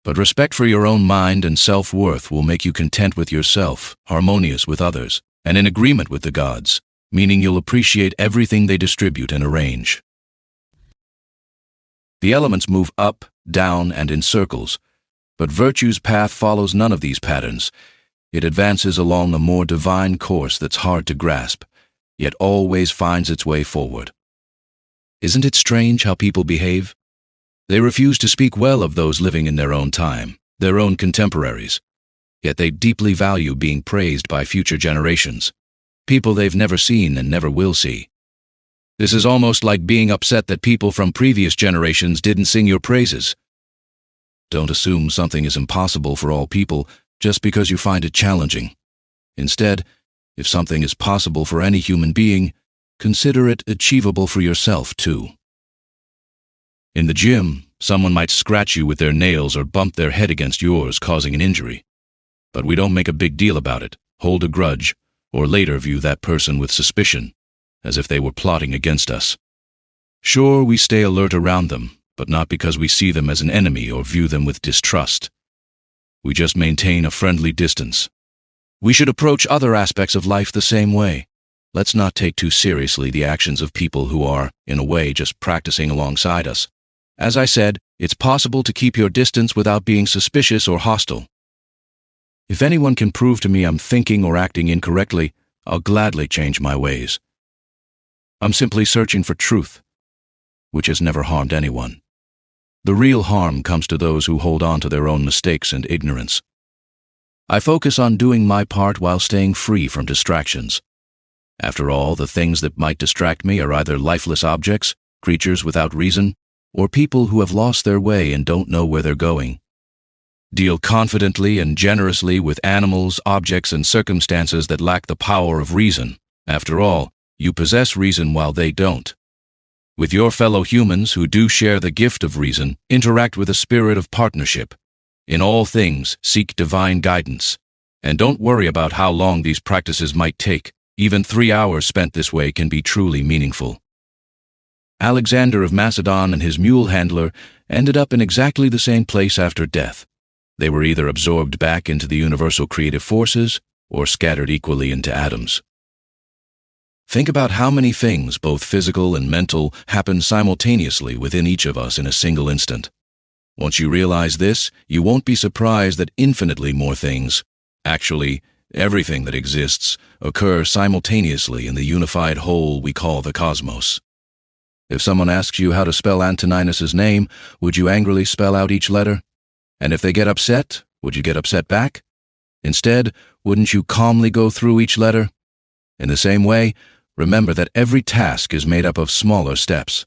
But respect for your own mind and self-worth will make you content with yourself, harmonious with others, and in agreement with the gods, meaning you'll appreciate everything they distribute and arrange. The elements move up, down, and in circles, but virtue's path follows none of these patterns. It advances along a more divine course that's hard to grasp, yet always finds its way forward. Isn't it strange how people behave? They refuse to speak well of those living in their own time, their own contemporaries, yet they deeply value being praised by future generations, people they've never seen and never will see. This is almost like being upset that people from previous generations didn't sing your praises. Don't assume something is impossible for all people just because you find it challenging. Instead, if something is possible for any human being, consider it achievable for yourself too. In the gym, someone might scratch you with their nails or bump their head against yours, causing an injury. But we don't make a big deal about it, hold a grudge, or later view that person with suspicion, as if they were plotting against us. Sure, we stay alert around them, but not because we see them as an enemy or view them with distrust. We just maintain a friendly distance. We should approach other aspects of life the same way. Let's not take too seriously the actions of people who are, in a way, just practicing alongside us. As I said, it's possible to keep your distance without being suspicious or hostile. If anyone can prove to me I'm thinking or acting incorrectly, I'll gladly change my ways. I'm simply searching for truth, which has never harmed anyone. The real harm comes to those who hold on to their own mistakes and ignorance. I focus on doing my part while staying free from distractions. After all, the things that might distract me are either lifeless objects, creatures without reason, or people who have lost their way and don't know where they're going. Deal confidently and generously with animals, objects, and circumstances that lack the power of reason. After all, you possess reason while they don't. With your fellow humans who do share the gift of reason, interact with a spirit of partnership. In all things, seek divine guidance. And don't worry about how long these practices might take. Even 3 hours spent this way can be truly meaningful. Alexander of Macedon and his mule handler ended up in exactly the same place after death. They were either absorbed back into the universal creative forces or scattered equally into atoms. Think about how many things, both physical and mental, happen simultaneously within each of us in a single instant. Once you realize this, you won't be surprised that infinitely more things, actually everything that exists, occur simultaneously in the unified whole we call the cosmos. If someone asks you how to spell Antoninus's name, would you angrily spell out each letter? And if they get upset, would you get upset back? Instead, wouldn't you calmly go through each letter? In the same way, remember that every task is made up of smaller steps.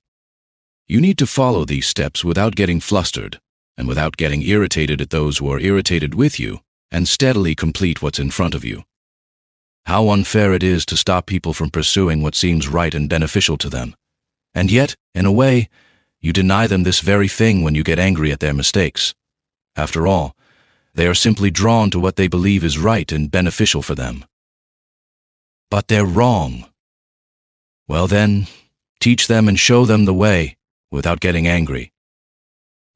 You need to follow these steps without getting flustered, and without getting irritated at those who are irritated with you, and steadily complete what's in front of you. How unfair it is to stop people from pursuing what seems right and beneficial to them. And yet, in a way, you deny them this very thing when you get angry at their mistakes. After all, they are simply drawn to what they believe is right and beneficial for them. But they're wrong. Well then, teach them and show them the way, without getting angry.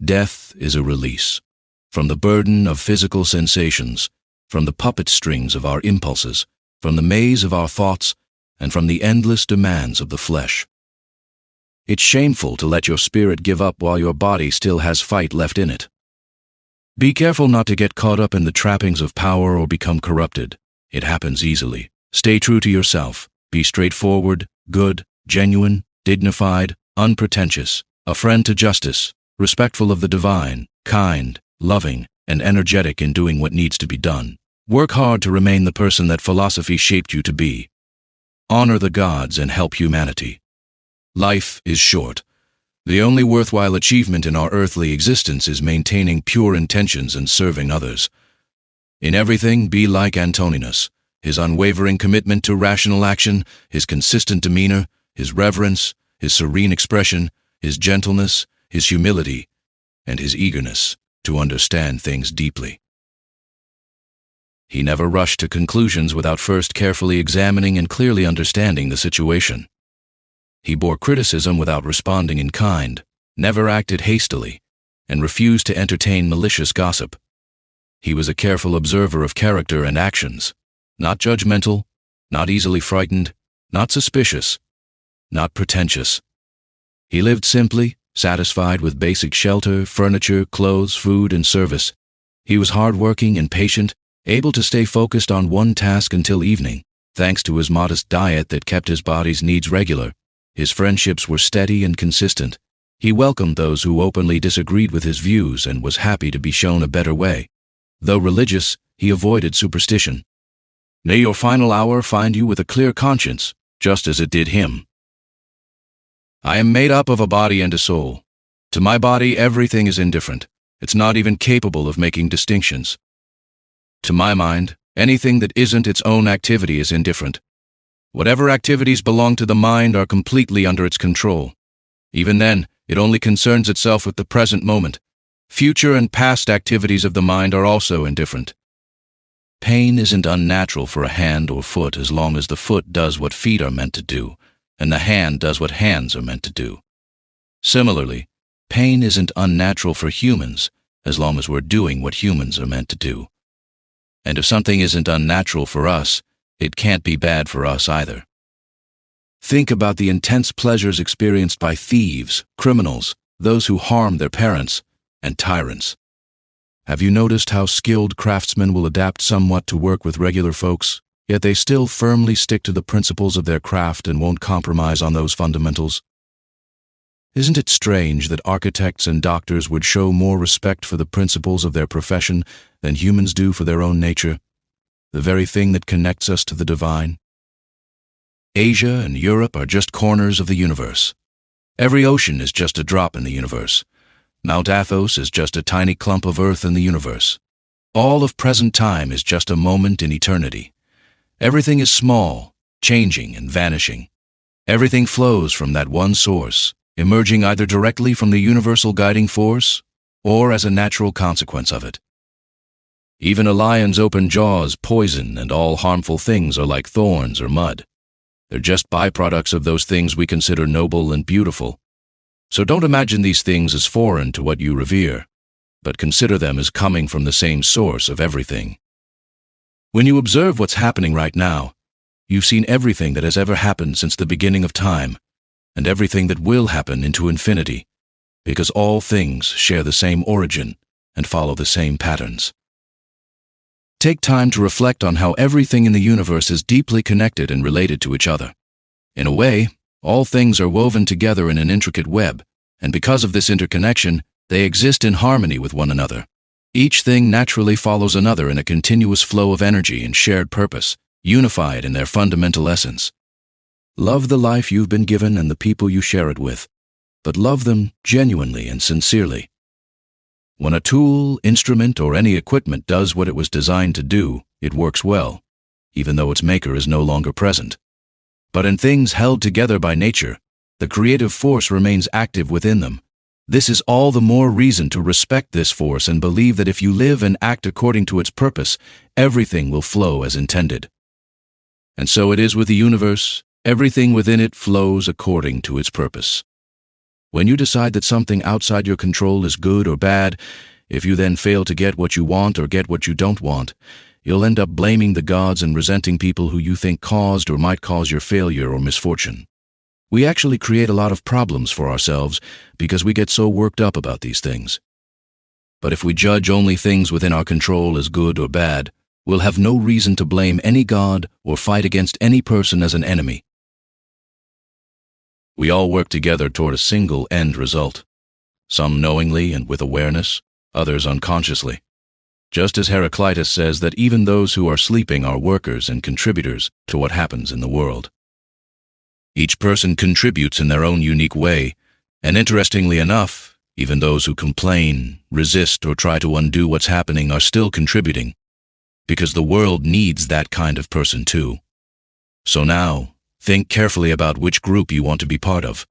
Death is a release from the burden of physical sensations, from the puppet strings of our impulses, from the maze of our thoughts, and from the endless demands of the flesh. It's shameful to let your spirit give up while your body still has fight left in it. Be careful not to get caught up in the trappings of power or become corrupted. It happens easily. Stay true to yourself. Be Be straightforward, good, genuine, dignified, unpretentious, a friend to justice, respectful of the divine, kind, loving, and energetic in doing what needs to be done. Work hard to remain the person that philosophy shaped you to be. Honor the gods and help humanity. Life is short. The only worthwhile achievement in our earthly existence is maintaining pure intentions and serving others. In everything, be like Antoninus. His unwavering commitment to rational action, his consistent demeanor, his reverence, his serene expression, his gentleness, his humility, and his eagerness to understand things deeply. He never rushed to conclusions without first carefully examining and clearly understanding the situation. He bore criticism without responding in kind, never acted hastily, and refused to entertain malicious gossip. He was a careful observer of character and actions, not judgmental, not easily frightened, not suspicious, not pretentious. He lived simply, satisfied with basic shelter, furniture, clothes, food, and service. He was hardworking and patient, able to stay focused on one task until evening, thanks to his modest diet that kept his body's needs regular. His friendships were steady and consistent. He welcomed those who openly disagreed with his views and was happy to be shown a better way. Though religious, he avoided superstition. May your final hour find you with a clear conscience, just as it did him. I am made up of a body and a soul. To my body, everything is indifferent. It's not even capable of making distinctions. To my mind, anything that isn't its own activity is indifferent. Whatever activities belong to the mind are completely under its control. Even then, it only concerns itself with the present moment. Future and past activities of the mind are also indifferent. Pain isn't unnatural for a hand or foot as long as the foot does what feet are meant to do, and the hand does what hands are meant to do. Similarly, pain isn't unnatural for humans as long as we're doing what humans are meant to do. And if something isn't unnatural for us, it can't be bad for us either. Think about the intense pleasures experienced by thieves, criminals, those who harm their parents, and tyrants. Have you noticed how skilled craftsmen will adapt somewhat to work with regular folks, yet they still firmly stick to the principles of their craft and won't compromise on those fundamentals? Isn't it strange that architects and doctors would show more respect for the principles of their profession than humans do for their own nature, the very thing that connects us to the divine? Asia and Europe are just corners of the universe. Every ocean is just a drop in the universe. Mount Athos is just a tiny clump of earth in the universe. All of present time is just a moment in eternity. Everything is small, changing and vanishing. Everything flows from that one source, emerging either directly from the universal guiding force or as a natural consequence of it. Even a lion's open jaws poison, and all harmful things are like thorns or mud. They're just byproducts of those things we consider noble and beautiful. So don't imagine these things as foreign to what you revere, but consider them as coming from the same source of everything. When you observe what's happening right now, you've seen everything that has ever happened since the beginning of time, and everything that will happen into infinity, because all things share the same origin and follow the same patterns. Take time to reflect on how everything in the universe is deeply connected and related to each other. In a way, all things are woven together in an intricate web, and because of this interconnection, they exist in harmony with one another. Each thing naturally follows another in a continuous flow of energy and shared purpose, unified in their fundamental essence. Love the life you've been given and the people you share it with, but love them genuinely and sincerely. When a tool, instrument, or any equipment does what it was designed to do, it works well, even though its maker is no longer present. But in things held together by nature, the creative force remains active within them. This is all the more reason to respect this force and believe that if you live and act according to its purpose, everything will flow as intended. And so it is with the universe. Everything within it flows according to its purpose. When you decide that something outside your control is good or bad, if you then fail to get what you want or get what you don't want, you'll end up blaming the gods and resenting people who you think caused or might cause your failure or misfortune. We actually create a lot of problems for ourselves because we get so worked up about these things. But if we judge only things within our control as good or bad, we'll have no reason to blame any god or fight against any person as an enemy, We all work together toward a single end result. Some knowingly and with awareness, others unconsciously. Just as Heraclitus says that even those who are sleeping are workers and contributors to what happens in the world. Each person contributes in their own unique way, and interestingly enough, even those who complain, resist, or try to undo what's happening are still contributing, because the world needs that kind of person too. So now, think carefully about which group you want to be part of.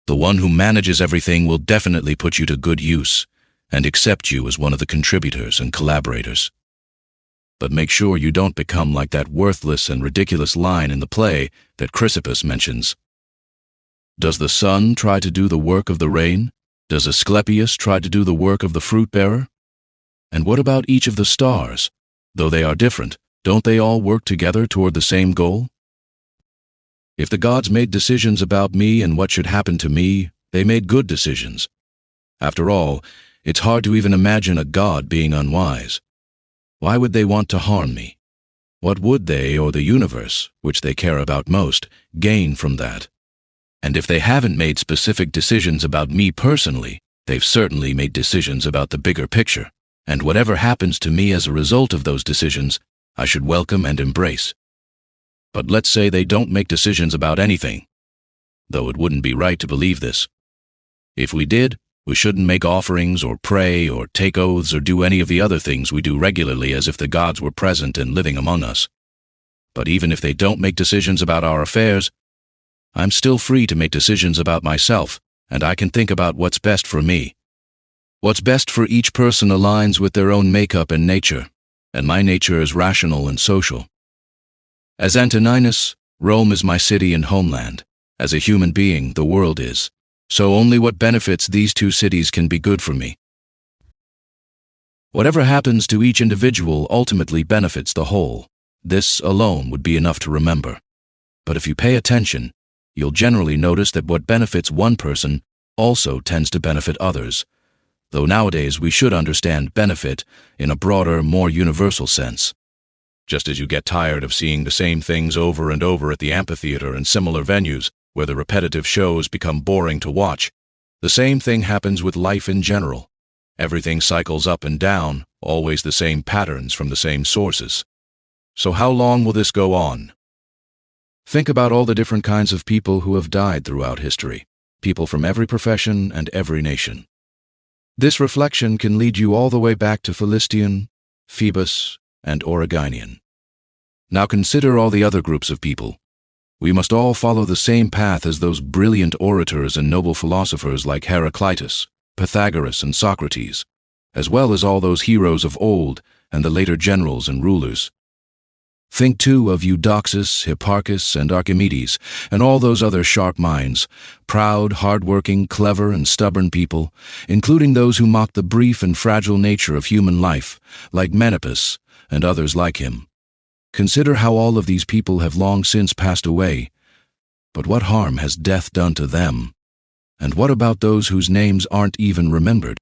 The one who manages everything will definitely put you to good use, and accept you as one of the contributors and collaborators. But make sure you don't become like that worthless and ridiculous line in the play that Chrysippus mentions. Does the sun try to do the work of the rain? Does Asclepius try to do the work of the fruit-bearer? And what about each of the stars? Though they are different, don't they all work together toward the same goal? If the gods made decisions about me and what should happen to me, they made good decisions. After all, it's hard to even imagine a god being unwise. Why would they want to harm me? What would they, or the universe, which they care about most, gain from that? And if they haven't made specific decisions about me personally, they've certainly made decisions about the bigger picture, and whatever happens to me as a result of those decisions, I should welcome and embrace. But let's say they don't make decisions about anything, though it wouldn't be right to believe this. If we did, we shouldn't make offerings or pray or take oaths or do any of the other things we do regularly as if the gods were present and living among us. But even if they don't make decisions about our affairs, I'm still free to make decisions about myself, and I can think about what's best for me. What's best for each person aligns with their own makeup and nature, and my nature is rational and social. As Antoninus, Rome is my city and homeland. As a human being, the world is. So only what benefits these two cities can be good for me. Whatever happens to each individual ultimately benefits the whole. This alone would be enough to remember. But if you pay attention, you'll generally notice that what benefits one person also tends to benefit others, though nowadays we should understand benefit in a broader, more universal sense. Just as you get tired of seeing the same things over and over at the amphitheater and similar venues, where the repetitive shows become boring to watch, the same thing happens with life in general. Everything cycles up and down, always the same patterns from the same sources. So how long will this go on? Think about all the different kinds of people who have died throughout history, people from every profession and every nation. This reflection can lead you all the way back to Philistion, Phoebus, and Originian. Now consider all the other groups of people. We must all follow the same path as those brilliant orators and noble philosophers like Heraclitus, Pythagoras, and Socrates, as well as all those heroes of old and the later generals and rulers. Think too of Eudoxus, Hipparchus, and Archimedes, and all those other sharp minds, proud, hard-working, clever, and stubborn people, including those who mock the brief and fragile nature of human life, like Menippus and others like him. Consider how all of these people have long since passed away. But what harm has death done to them? And what about those whose names aren't even remembered?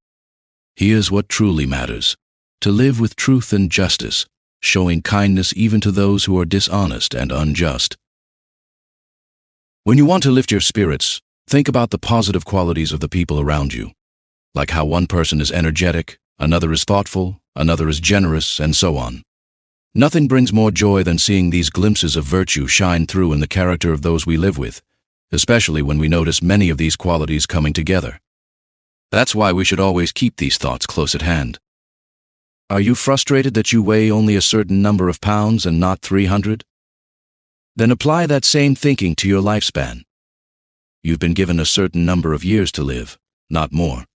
Here's what truly matters: to live with truth and justice, showing kindness even to those who are dishonest and unjust. When you want to lift your spirits, think about the positive qualities of the people around you, like how one person is energetic, another is thoughtful, another is generous, and so on. Nothing brings more joy than seeing these glimpses of virtue shine through in the character of those we live with, especially when we notice many of these qualities coming together. That's why we should always keep these thoughts close at hand. Are you frustrated that you weigh only a certain number of pounds and not 300? Then apply that same thinking to your lifespan. You've been given a certain number of years to live, not more.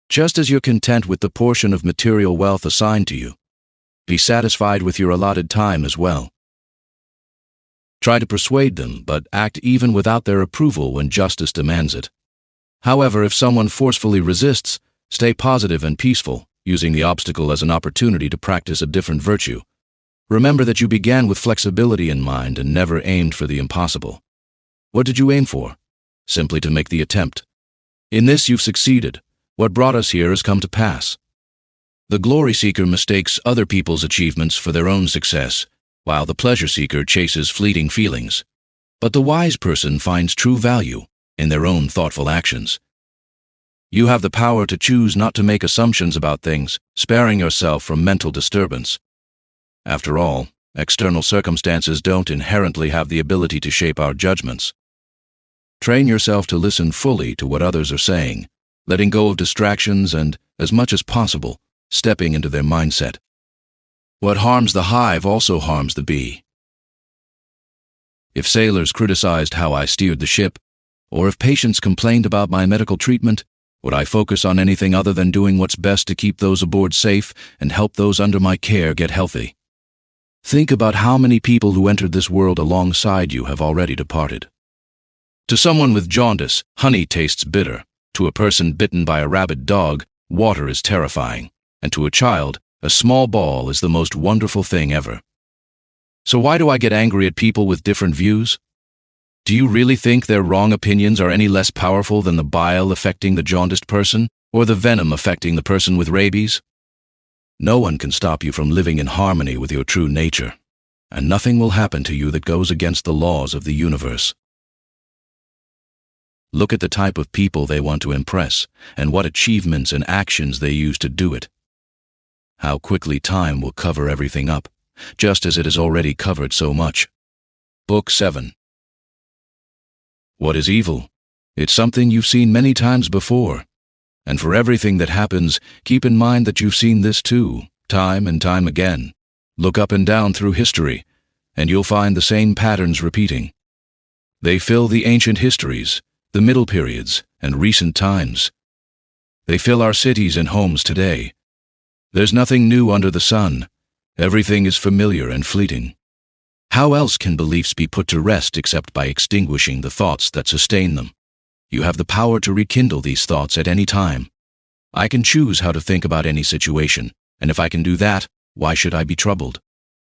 Just as you're content with the portion of material wealth assigned to you, be satisfied with your allotted time as well. Try to persuade them, but act even without their approval when justice demands it. However, if someone forcefully resists, stay positive and peaceful, using the obstacle as an opportunity to practice a different virtue. Remember that you began with flexibility in mind and never aimed for the impossible. What did you aim for? Simply to make the attempt. In this you've succeeded. What brought us here has come to pass. The glory seeker mistakes other people's achievements for their own success, while the pleasure seeker chases fleeting feelings. But the wise person finds true value in their own thoughtful actions. You have the power to choose not to make assumptions about things, sparing yourself from mental disturbance. After all, external circumstances don't inherently have the ability to shape our judgments. Train yourself to listen fully to what others are saying, letting go of distractions and, as much as possible, stepping into their mindset. What harms the hive also harms the bee. If sailors criticized how I steered the ship, or if patients complained about my medical treatment, would I focus on anything other than doing what's best to keep those aboard safe and help those under my care get healthy? Think about how many people who entered this world alongside you have already departed. To someone with jaundice, honey tastes bitter. To a person bitten by a rabid dog, water is terrifying. And to a child, a small ball is the most wonderful thing ever. So why do I get angry at people with different views? Do you really think their wrong opinions are any less powerful than the bile affecting the jaundiced person, or the venom affecting the person with rabies? No one can stop you from living in harmony with your true nature, and nothing will happen to you that goes against the laws of the universe. Look at the type of people they want to impress, and what achievements and actions they use to do it. How quickly time will cover everything up, just as it has already covered so much. Book 7. What is evil? It's something you've seen many times before. And for everything that happens, keep in mind that you've seen this too, time and time again. Look up and down through history, and you'll find the same patterns repeating. They fill the ancient histories, the middle periods, and recent times. They fill our cities and homes today. There's nothing new under the sun. Everything is familiar and fleeting. How else can beliefs be put to rest except by extinguishing the thoughts that sustain them? You have the power to rekindle these thoughts at any time. I can choose how to think about any situation, and if I can do that, why should I be troubled?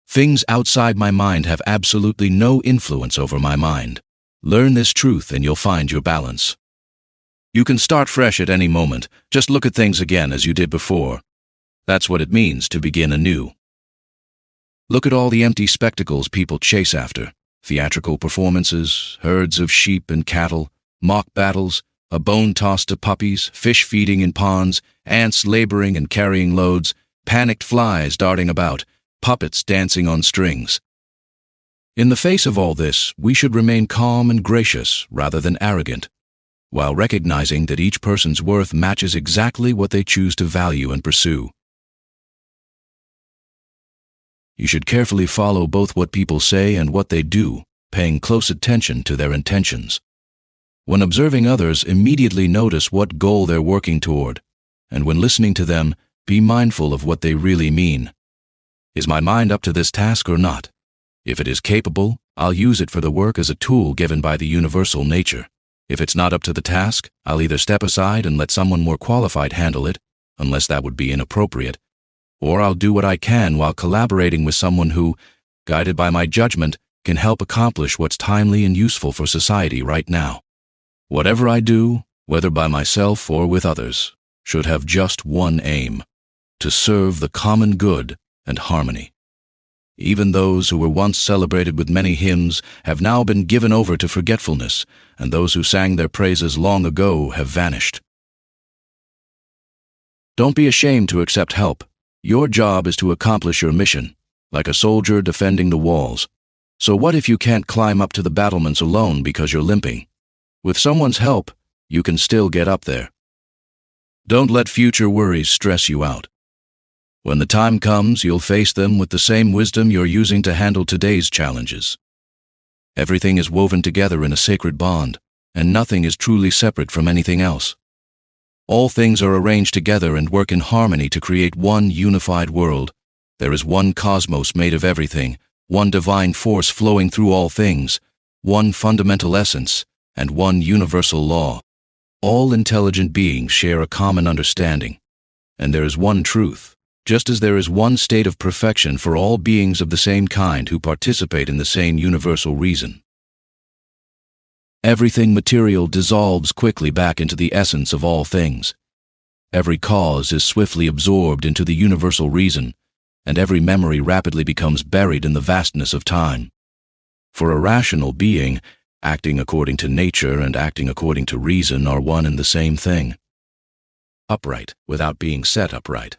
Things outside my mind have absolutely no influence over my mind. Learn this truth and you'll find your balance. You can start fresh at any moment. Just look at things again as you did before. That's what it means to begin anew. Look at all the empty spectacles people chase after. Theatrical performances, herds of sheep and cattle, mock battles, a bone tossed to puppies, fish feeding in ponds, ants laboring and carrying loads, panicked flies darting about, puppets dancing on strings. In the face of all this, we should remain calm and gracious rather than arrogant, while recognizing that each person's worth matches exactly what they choose to value and pursue. You should carefully follow both what people say and what they do, paying close attention to their intentions. When observing others, immediately notice what goal they're working toward, and when listening to them, be mindful of what they really mean. Is my mind up to this task or not? If it is capable, I'll use it for the work as a tool given by the universal nature. If it's not up to the task, I'll either step aside and let someone more qualified handle it, unless that would be inappropriate, or I'll do what I can while collaborating with someone who, guided by my judgment, can help accomplish what's timely and useful for society right now. Whatever I do, whether by myself or with others, should have just one aim: to serve the common good and harmony. Even those who were once celebrated with many hymns have now been given over to forgetfulness, and those who sang their praises long ago have vanished. Don't be ashamed to accept help. Your job is to accomplish your mission, like a soldier defending the walls. So what if you can't climb up to the battlements alone because you're limping? With someone's help, you can still get up there. Don't let future worries stress you out. When the time comes, you'll face them with the same wisdom you're using to handle today's challenges. Everything is woven together in a sacred bond, and nothing is truly separate from anything else. All things are arranged together and work in harmony to create one unified world. There is one cosmos made of everything, one divine force flowing through all things, one fundamental essence, and one universal law. All intelligent beings share a common understanding, and there is one truth, just as there is one state of perfection for all beings of the same kind who participate in the same universal reason. Everything material dissolves quickly back into the essence of all things. Every cause is swiftly absorbed into the universal reason, and every memory rapidly becomes buried in the vastness of time. For a rational being, Acting according to nature and acting according to reason are one and the same thing. Upright without being set upright.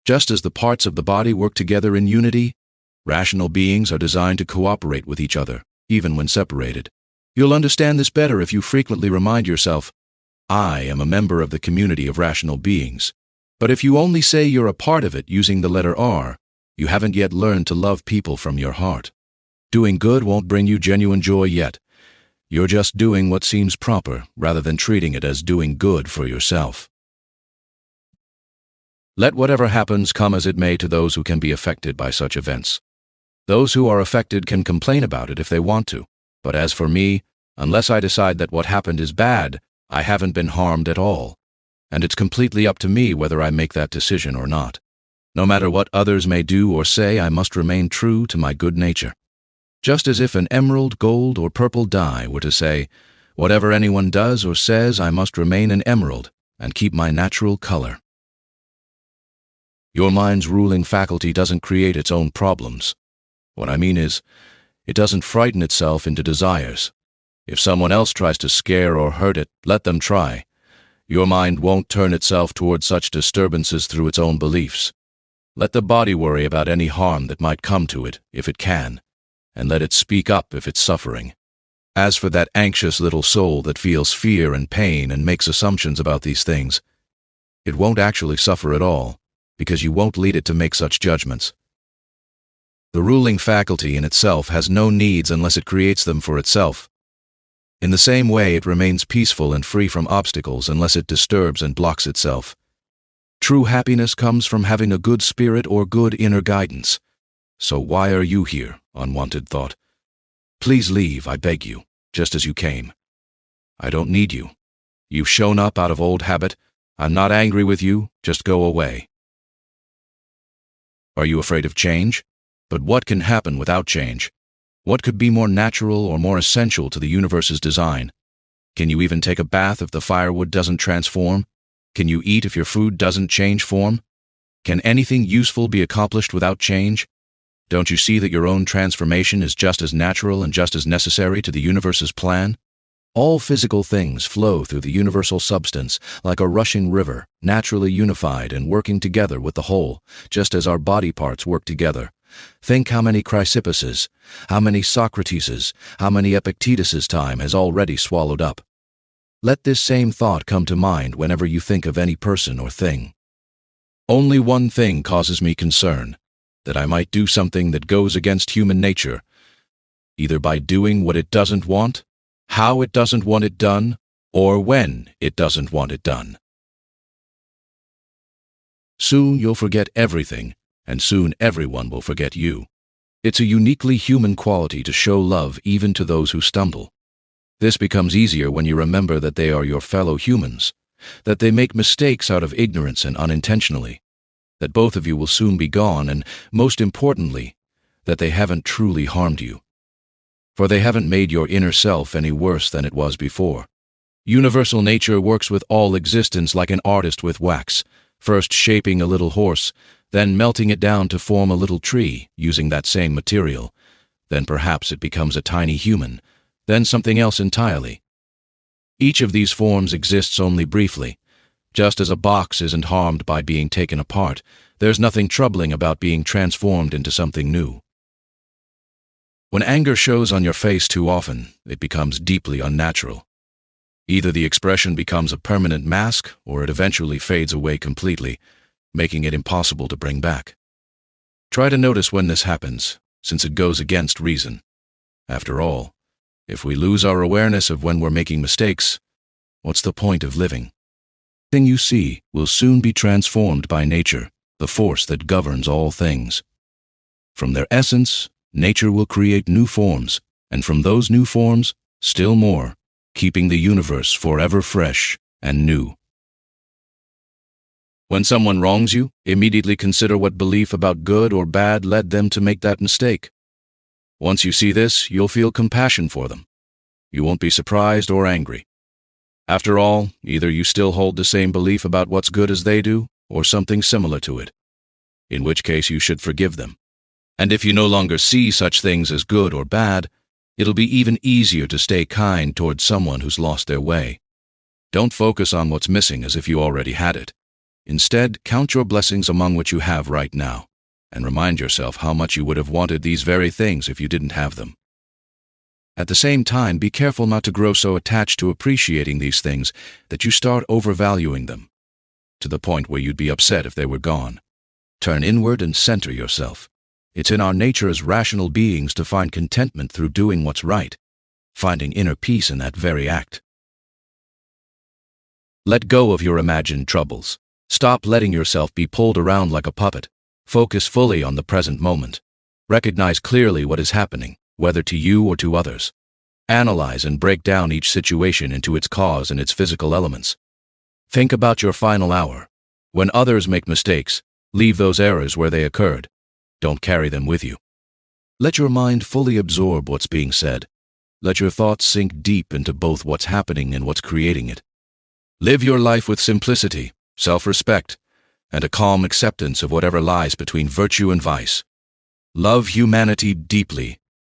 Just as the parts of the body work together in unity, rational beings are designed to cooperate with each other, even when separated. You'll understand this better if you frequently remind yourself, I am a member of the community of rational beings. But if you only say you're a part of it using the letter R, you haven't yet learned to love people from your heart. Doing good won't bring you genuine joy yet. You're just doing what seems proper rather than treating it as doing good for yourself. Let whatever happens come as it may to those who can be affected by such events. Those who are affected can complain about it if they want to, but as for me, unless I decide that what happened is bad, I haven't been harmed at all, and it's completely up to me whether I make that decision or not. No matter what others may do or say, I must remain true to my good nature. Just as if an emerald, gold, or purple dye were to say, whatever anyone does or says, I must remain an emerald and keep my natural color. Your mind's ruling faculty doesn't create its own problems. What I mean is, it doesn't frighten itself into desires. If someone else tries to scare or hurt it, let them try. Your mind won't turn itself toward such disturbances through its own beliefs. Let the body worry about any harm that might come to it, if it can, and let it speak up if it's suffering. As for that anxious little soul that feels fear and pain and makes assumptions about these things, it won't actually suffer at all, because you won't lead it to make such judgments. The ruling faculty in itself has no needs unless it creates them for itself. In the same way, it remains peaceful and free from obstacles unless it disturbs and blocks itself. True happiness comes from having a good spirit or good inner guidance. So why are you here, unwanted thought? Please leave, I beg you, just as you came. I don't need you. You've shown up out of old habit. I'm not angry with you, just go away. Are you afraid of change? But what can happen without change? What could be more natural or more essential to the universe's design? Can you even take a bath if the firewood doesn't transform? Can you eat if your food doesn't change form? Can anything useful be accomplished without change? Don't you see that your own transformation is just as natural and just as necessary to the universe's plan? All physical things flow through the universal substance like a rushing river, naturally unified and working together with the whole, just as our body parts work together. Think how many Chrysippuses, how many Socrateses, how many Epictetuses time has already swallowed up. Let this same thought come to mind whenever you think of any person or thing. Only one thing causes me concern, that I might do something that goes against human nature, either by doing what it doesn't want, how it doesn't want it done, or when it doesn't want it done. Soon you'll forget everything, and soon everyone will forget you. It's a uniquely human quality to show love even to those who stumble. This becomes easier when you remember that they are your fellow humans, that they make mistakes out of ignorance and unintentionally, that both of you will soon be gone, and, most importantly, that they haven't truly harmed you. For they haven't made your inner self any worse than it was before. Universal nature works with all existence like an artist with wax, first shaping a little horse, then melting it down to form a little tree using that same material. Then perhaps it becomes a tiny human, then something else entirely. Each of these forms exists only briefly. Just as a box isn't harmed by being taken apart, there's nothing troubling about being transformed into something new. When anger shows on your face too often, it becomes deeply unnatural. Either the expression becomes a permanent mask, or it eventually fades away completely, making it impossible to bring back. Try to notice when this happens, since it goes against reason. After all, if we lose our awareness of when we're making mistakes, what's the point of living? The thing you see will soon be transformed by nature, the force that governs all things. From their essence, nature will create new forms, and from those new forms, still more, keeping the universe forever fresh and new. When someone wrongs you, immediately consider what belief about good or bad led them to make that mistake. Once you see this, you'll feel compassion for them. You won't be surprised or angry. After all, either you still hold the same belief about what's good as they do, or something similar to it, in which case you should forgive them. And if you no longer see such things as good or bad, It'll be even easier to stay kind towards someone who's lost their way. Don't focus on what's missing as if you already had it. Instead, count your blessings among what you have right now, and remind yourself how much you would have wanted these very things if you didn't have them. At the same time, be careful not to grow so attached to appreciating these things that you start overvaluing them, to the point where you'd be upset if they were gone. Turn inward and center yourself. It's in our nature as rational beings to find contentment through doing what's right, finding inner peace in that very act. Let go of your imagined troubles. Stop letting yourself be pulled around like a puppet. Focus fully on the present moment. Recognize clearly what is happening, whether to you or to others. Analyze and break down each situation into its cause and its physical elements. Think about your final hour. When others make mistakes, leave those errors where they occurred. Don't carry them with you. Let your mind fully absorb what's being said. Let your thoughts sink deep into both what's happening and what's creating it. Live your life with simplicity, self-respect, and a calm acceptance of whatever lies between virtue and vice. Love humanity deeply.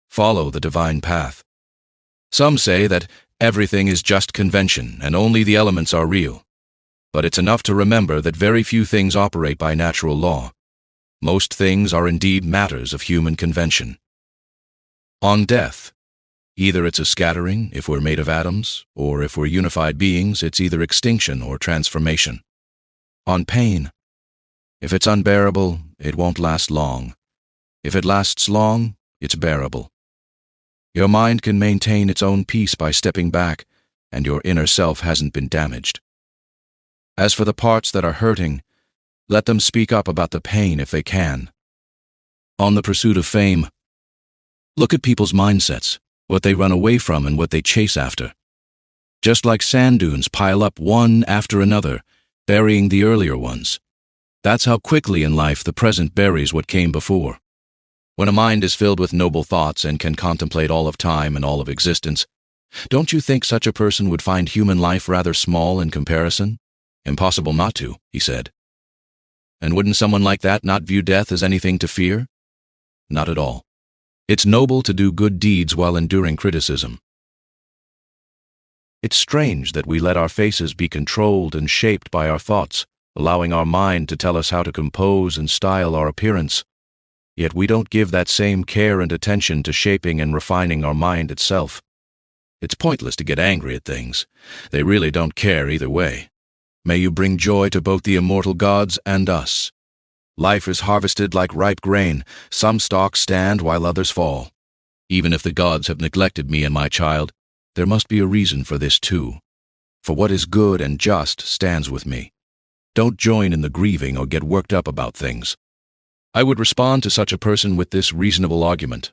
Follow the divine path. Some say that everything is just convention and only the elements are real. But it's enough to remember that very few things operate by natural law. Most things are indeed matters of human convention. On death, either it's a scattering, if we're made of atoms, or if we're unified beings, it's either extinction or transformation. On pain, if it's unbearable, it won't last long. If it lasts long, it's bearable. Your mind can maintain its own peace by stepping back, and your inner self hasn't been damaged. As for the parts that are hurting, let them speak up about the pain if they can. On the pursuit of fame, look at people's mindsets, what they run away from and what they chase after. Just like sand dunes pile up one after another, burying the earlier ones. That's how quickly in life the present buries what came before. When a mind is filled with noble thoughts and can contemplate all of time and all of existence, don't you think such a person would find human life rather small in comparison? Impossible not to, he said. And wouldn't someone like that not view death as anything to fear? Not at all. It's noble to do good deeds while enduring criticism. It's strange that we let our faces be controlled and shaped by our thoughts, allowing our mind to tell us how to compose and style our appearance. Yet we don't give that same care and attention to shaping and refining our mind itself. It's pointless to get angry at things. They really don't care either way. May you bring joy to both the immortal gods and us. Life is harvested like ripe grain. Some stalks stand while others fall. Even if the gods have neglected me and my child, there must be a reason for this too. For what is good and just stands with me. Don't join in the grieving or get worked up about things. I would respond to such a person with this reasonable argument.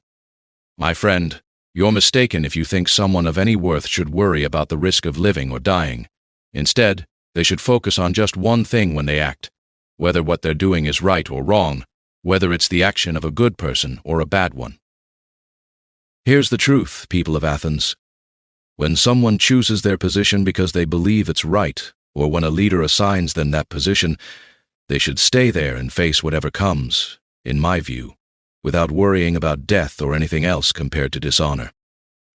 My friend, you're mistaken if you think someone of any worth should worry about the risk of living or dying. Instead, they should focus on just one thing when they act, whether what they're doing is right or wrong, whether it's the action of a good person or a bad one. Here's the truth, people of Athens. When someone chooses their position because they believe it's right, or when a leader assigns them that position, they should stay there and face whatever comes, in my view, without worrying about death or anything else compared to dishonor.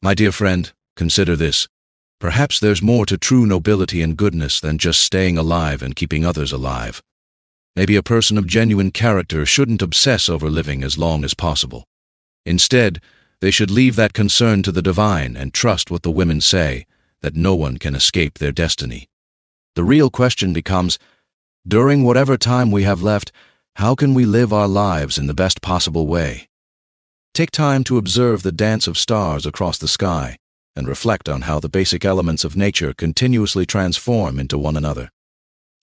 My dear friend, consider this. Perhaps there's more to true nobility and goodness than just staying alive and keeping others alive. Maybe a person of genuine character shouldn't obsess over living as long as possible. Instead, they should leave that concern to the divine and trust what the women say, that no one can escape their destiny. The real question becomes, during whatever time we have left, how can we live our lives in the best possible way? Take time to observe the dance of stars across the sky and reflect on how the basic elements of nature continuously transform into one another.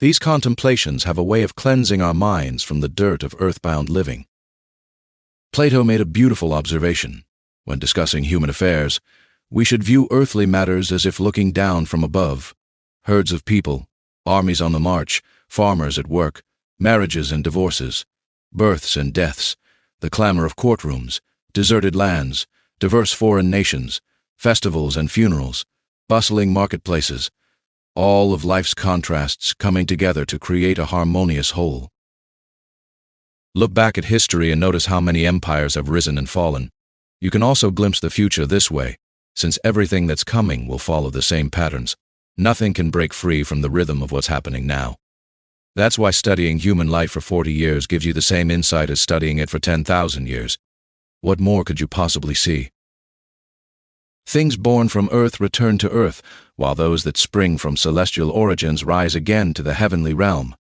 These contemplations have a way of cleansing our minds from the dirt of earthbound living. Plato made a beautiful observation. When discussing human affairs, we should view earthly matters as if looking down from above. Herds of people, armies on the march, farmers at work, marriages and divorces, births and deaths, the clamor of courtrooms, deserted lands, diverse foreign nations, festivals and funerals, bustling marketplaces, all of life's contrasts coming together to create a harmonious whole. Look back at history and notice how many empires have risen and fallen. You can also glimpse the future this way, since everything that's coming will follow the same patterns. Nothing can break free from the rhythm of what's happening now. That's why studying human life for 40 years gives you the same insight as studying it for 10,000 years. What more could you possibly see? Things born from earth return to earth, while those that spring from celestial origins rise again to the heavenly realm.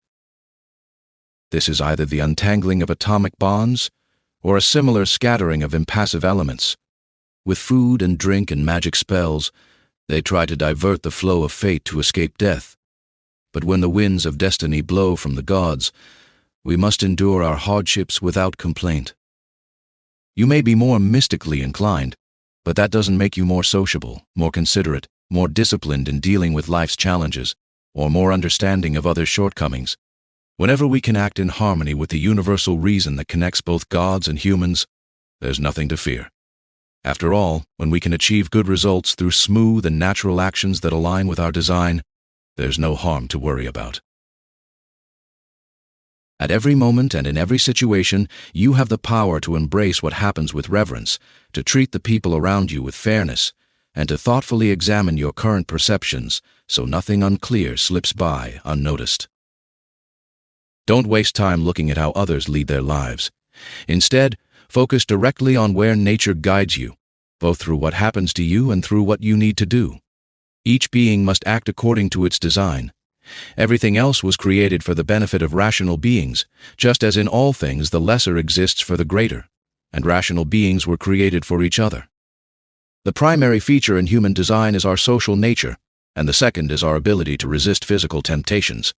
This is either the untangling of atomic bonds, or a similar scattering of impassive elements. With food and drink and magic spells, they try to divert the flow of fate to escape death. But when the winds of destiny blow from the gods, we must endure our hardships without complaint. You may be more mystically inclined, but that doesn't make you more sociable, more considerate, more disciplined in dealing with life's challenges, or more understanding of others' shortcomings. Whenever we can act in harmony with the universal reason that connects both gods and humans, there's nothing to fear. After all, when we can achieve good results through smooth and natural actions that align with our design, there's no harm to worry about. At every moment and in every situation, you have the power to embrace what happens with reverence, to treat the people around you with fairness, and to thoughtfully examine your current perceptions so nothing unclear slips by unnoticed. Don't waste time looking at how others lead their lives. Instead, focus directly on where nature guides you, both through what happens to you and through what you need to do. Each being must act according to its design. Everything else was created for the benefit of rational beings, just as in all things the lesser exists for the greater, and rational beings were created for each other. The primary feature in human design is our social nature, and the second is our ability to resist physical temptations.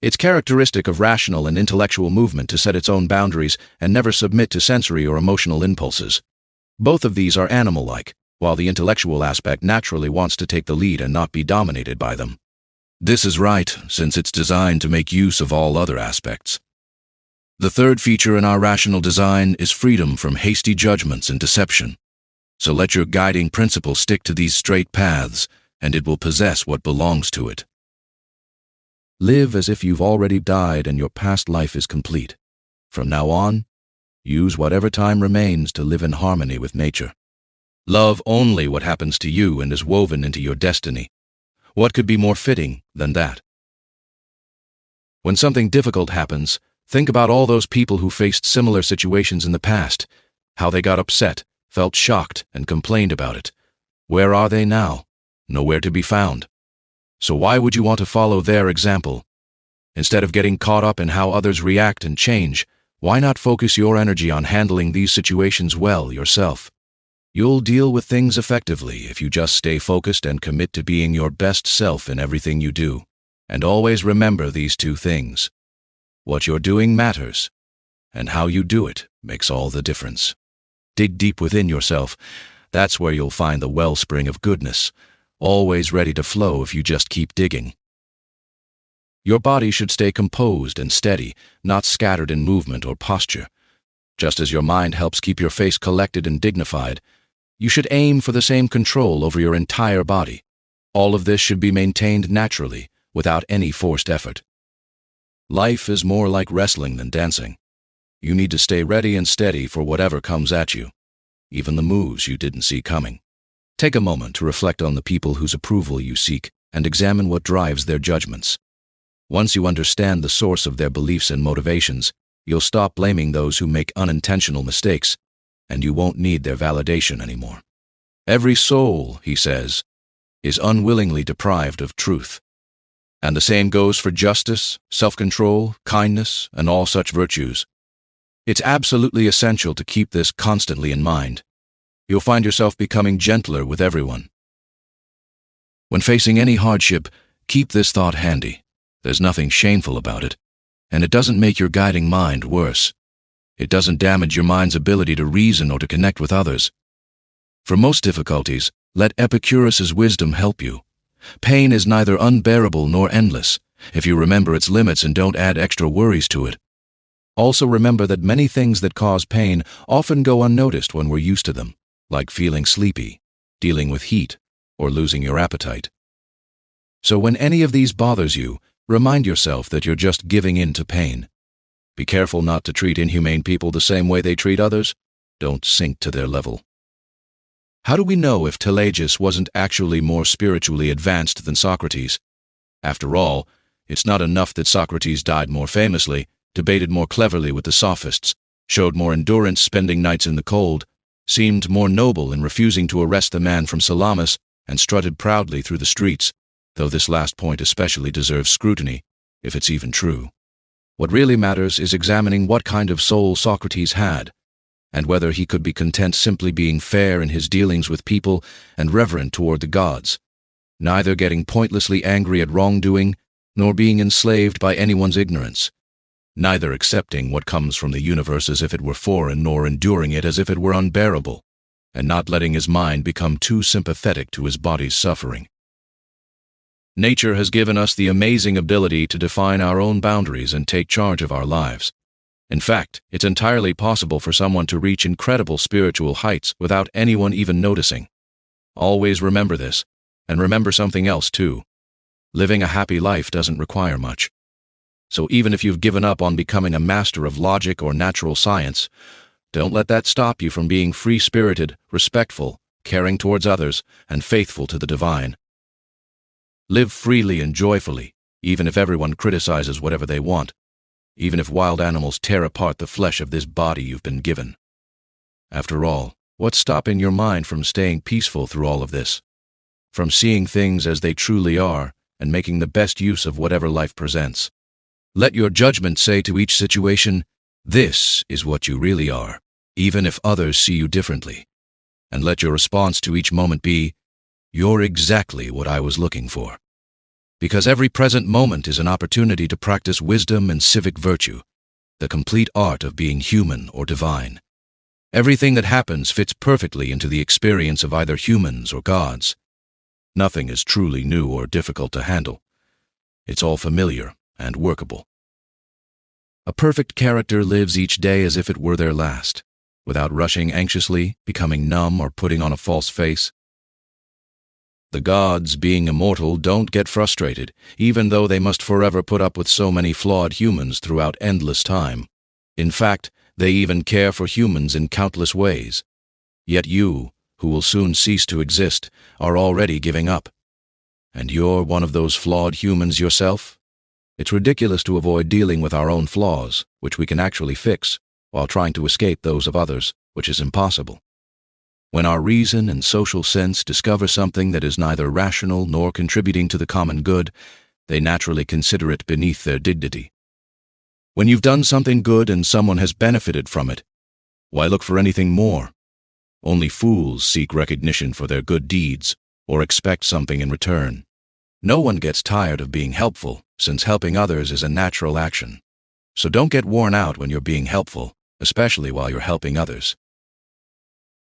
It's characteristic of rational and intellectual movement to set its own boundaries and never submit to sensory or emotional impulses. Both of these are animal-like, while the intellectual aspect naturally wants to take the lead and not be dominated by them. This is right, since it's designed to make use of all other aspects. The third feature in our rational design is freedom from hasty judgments and deception. So let your guiding principle stick to these straight paths, and it will possess what belongs to it. Live as if you've already died and your past life is complete. From now on, use whatever time remains to live in harmony with nature. Love only what happens to you and is woven into your destiny. What could be more fitting than that? When something difficult happens, think about all those people who faced similar situations in the past, how they got upset, felt shocked, and complained about it. Where are they now? Nowhere to be found. So why would you want to follow their example? Instead of getting caught up in how others react and change, why not focus your energy on handling these situations well yourself? You'll deal with things effectively if you just stay focused and commit to being your best self in everything you do. And always remember these two things. What you're doing matters, and how you do it makes all the difference. Dig deep within yourself. That's where you'll find the wellspring of goodness, always ready to flow if you just keep digging. Your body should stay composed and steady, not scattered in movement or posture. Just as your mind helps keep your face collected and dignified, you should aim for the same control over your entire body. All of this should be maintained naturally, without any forced effort. Life is more like wrestling than dancing. You need to stay ready and steady for whatever comes at you, even the moves you didn't see coming. Take a moment to reflect on the people whose approval you seek and examine what drives their judgments. Once you understand the source of their beliefs and motivations, you'll stop blaming those who make unintentional mistakes, and you won't need their validation anymore. Every soul, he says, is unwillingly deprived of truth. And the same goes for justice, self-control, kindness, and all such virtues. It's absolutely essential to keep this constantly in mind. You'll find yourself becoming gentler with everyone. When facing any hardship, keep this thought handy. There's nothing shameful about it, and it doesn't make your guiding mind worse. It doesn't damage your mind's ability to reason or to connect with others. For most difficulties, let Epicurus's wisdom help you. Pain is neither unbearable nor endless, if you remember its limits and don't add extra worries to it. Also remember that many things that cause pain often go unnoticed when we're used to them, like feeling sleepy, dealing with heat, or losing your appetite. So when any of these bothers you, remind yourself that you're just giving in to pain. Be careful not to treat inhumane people the same way they treat others. Don't sink to their level. How do we know if Pelagius wasn't actually more spiritually advanced than Socrates? After all, it's not enough that Socrates died more famously, debated more cleverly with the sophists, showed more endurance spending nights in the cold, seemed more noble in refusing to arrest the man from Salamis, and strutted proudly through the streets, though this last point especially deserves scrutiny, if it's even true. What really matters is examining what kind of soul Socrates had, and whether he could be content simply being fair in his dealings with people and reverent toward the gods, neither getting pointlessly angry at wrongdoing, nor being enslaved by anyone's ignorance, neither accepting what comes from the universe as if it were foreign, nor enduring it as if it were unbearable, and not letting his mind become too sympathetic to his body's suffering. Nature has given us the amazing ability to define our own boundaries and take charge of our lives. In fact, it's entirely possible for someone to reach incredible spiritual heights without anyone even noticing. Always remember this, and remember something else too. Living a happy life doesn't require much. So even if you've given up on becoming a master of logic or natural science, don't let that stop you from being free-spirited, respectful, caring towards others, and faithful to the divine. Live freely and joyfully, even if everyone criticizes whatever they want, even if wild animals tear apart the flesh of this body you've been given. After all, what's stopping your mind from staying peaceful through all of this? From seeing things as they truly are and making the best use of whatever life presents? Let your judgment say to each situation, "This is what you really are," even if others see you differently. And let your response to each moment be, "You're exactly what I was looking for." Because every present moment is an opportunity to practice wisdom and civic virtue, the complete art of being human or divine. Everything that happens fits perfectly into the experience of either humans or gods. Nothing is truly new or difficult to handle. It's all familiar and workable. A perfect character lives each day as if it were their last, without rushing anxiously, becoming numb, or putting on a false face. The gods, being immortal, don't get frustrated, even though they must forever put up with so many flawed humans throughout endless time. In fact, they even care for humans in countless ways. Yet you, who will soon cease to exist, are already giving up. And you're one of those flawed humans yourself? It's ridiculous to avoid dealing with our own flaws, which we can actually fix, while trying to escape those of others, which is impossible. When our reason and social sense discover something that is neither rational nor contributing to the common good, they naturally consider it beneath their dignity. When you've done something good and someone has benefited from it, why look for anything more? Only fools seek recognition for their good deeds, or expect something in return. No one gets tired of being helpful, since helping others is a natural action. So don't get worn out when you're being helpful, especially while you're helping others.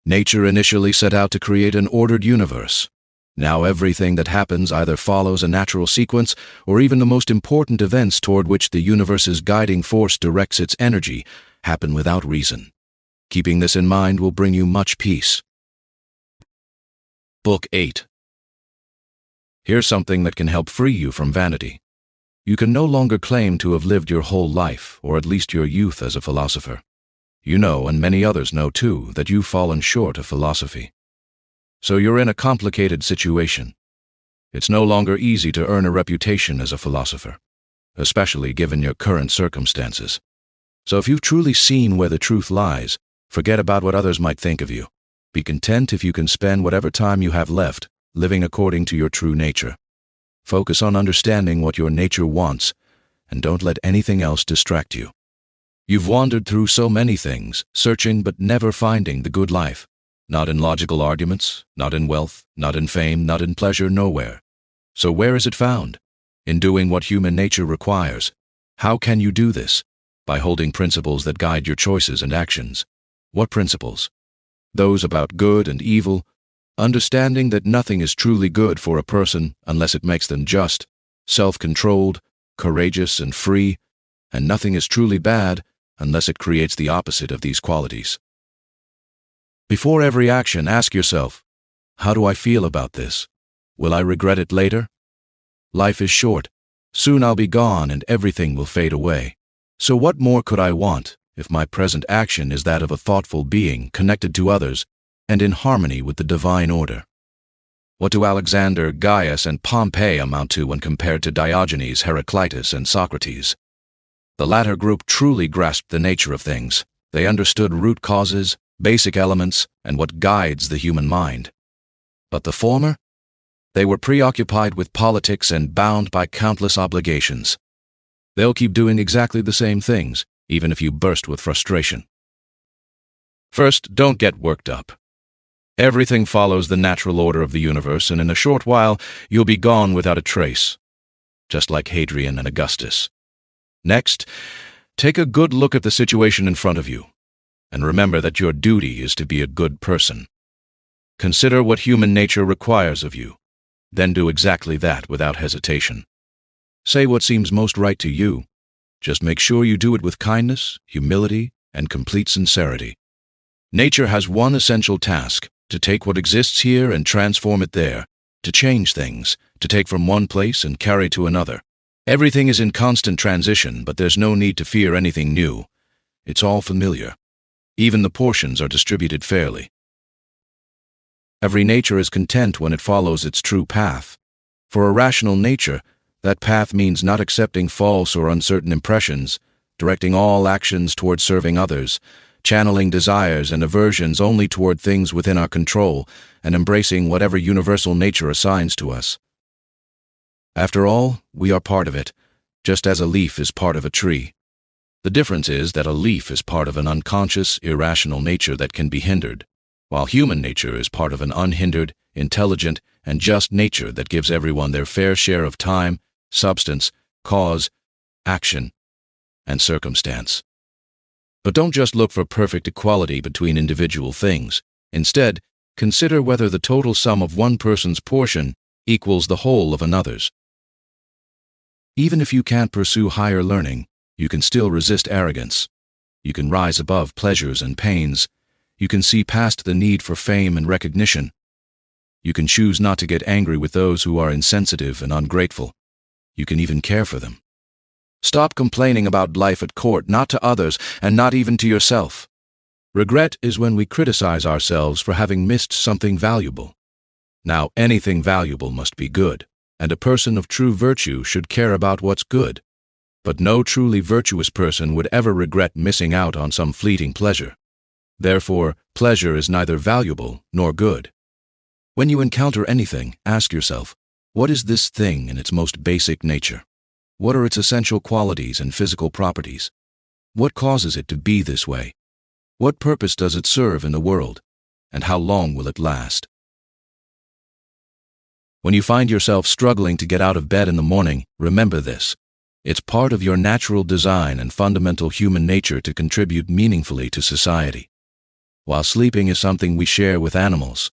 Nature initially set out to create an ordered universe. Now everything that happens either follows a natural sequence, or even the most important events toward which the universe's guiding force directs its energy happen without reason. Keeping this in mind will bring you much peace. Book 8. Here's something that can help free you from vanity. You can no longer claim to have lived your whole life, or at least your youth, as a philosopher. You know, and many others know too, that you've fallen short of philosophy. So you're in a complicated situation. It's no longer easy to earn a reputation as a philosopher, especially given your current circumstances. So if you've truly seen where the truth lies, forget about what others might think of you. Be content if you can spend whatever time you have left living according to your true nature. Focus on understanding what your nature wants, and don't let anything else distract you. You've wandered through so many things, searching but never finding the good life. Not in logical arguments, not in wealth, not in fame, not in pleasure, nowhere. So where is it found? In doing what human nature requires. How can you do this? By holding principles that guide your choices and actions. What principles? Those about good and evil, understanding that nothing is truly good for a person unless it makes them just, self-controlled, courageous, and free, and nothing is truly bad unless it creates the opposite of these qualities. Before every action, ask yourself, how do I feel about this? Will I regret it later? Life is short. Soon I'll be gone and everything will fade away. So what more could I want, if my present action is that of a thoughtful being connected to others and in harmony with the divine order. What do Alexander, Gaius, and Pompey amount to when compared to Diogenes, Heraclitus, and Socrates? The latter group truly grasped the nature of things. They understood root causes, basic elements, and what guides the human mind. But the former? They were preoccupied with politics and bound by countless obligations. They'll keep doing exactly the same things, even if you burst with frustration. First, don't get worked up. Everything follows the natural order of the universe, and in a short while you'll be gone without a trace, just like Hadrian and Augustus. Next, take a good look at the situation in front of you, and remember that your duty is to be a good person. Consider what human nature requires of you, then do exactly that without hesitation. Say what seems most right to you. Just make sure you do it with kindness, humility, and complete sincerity. Nature has one essential task: to take what exists here and transform it there, to change things, to take from one place and carry to another. Everything is in constant transition, but there's no need to fear anything new. It's all familiar. Even the portions are distributed fairly. Every nature is content when it follows its true path. For a rational nature, that path means not accepting false or uncertain impressions, directing all actions toward serving others, channeling desires and aversions only toward things within our control, and embracing whatever universal nature assigns to us. After all, we are part of it, just as a leaf is part of a tree. The difference is that a leaf is part of an unconscious, irrational nature that can be hindered, while human nature is part of an unhindered, intelligent, and just nature that gives everyone their fair share of time, substance, cause, action, and circumstance. But don't just look for perfect equality between individual things. Instead, consider whether the total sum of one person's portion equals the whole of another's. Even if you can't pursue higher learning, you can still resist arrogance. You can rise above pleasures and pains. You can see past the need for fame and recognition. You can choose not to get angry with those who are insensitive and ungrateful. You can even care for them. Stop complaining about life at court, not to others, and not even to yourself. Regret is when we criticize ourselves for having missed something valuable. Now, anything valuable must be good, and a person of true virtue should care about what's good. But no truly virtuous person would ever regret missing out on some fleeting pleasure. Therefore, pleasure is neither valuable nor good. When you encounter anything, ask yourself, what is this thing in its most basic nature? What are its essential qualities and physical properties? What causes it to be this way? What purpose does it serve in the world? And how long will it last? When you find yourself struggling to get out of bed in the morning, remember this. It's part of your natural design and fundamental human nature to contribute meaningfully to society. While sleeping is something we share with animals,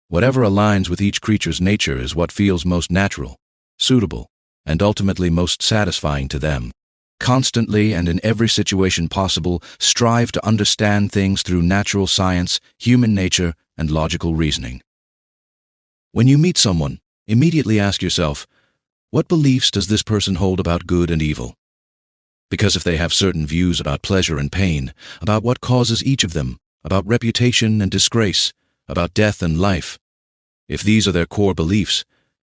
whatever aligns with each creature's nature is what feels most natural, suitable, and ultimately most satisfying to them. Constantly and in every situation possible, strive to understand things through natural science, human nature, and logical reasoning. When you meet someone, immediately ask yourself, what beliefs does this person hold about good and evil? Because if they have certain views about pleasure and pain, about what causes each of them, about reputation and disgrace, about death and life, if these are their core beliefs,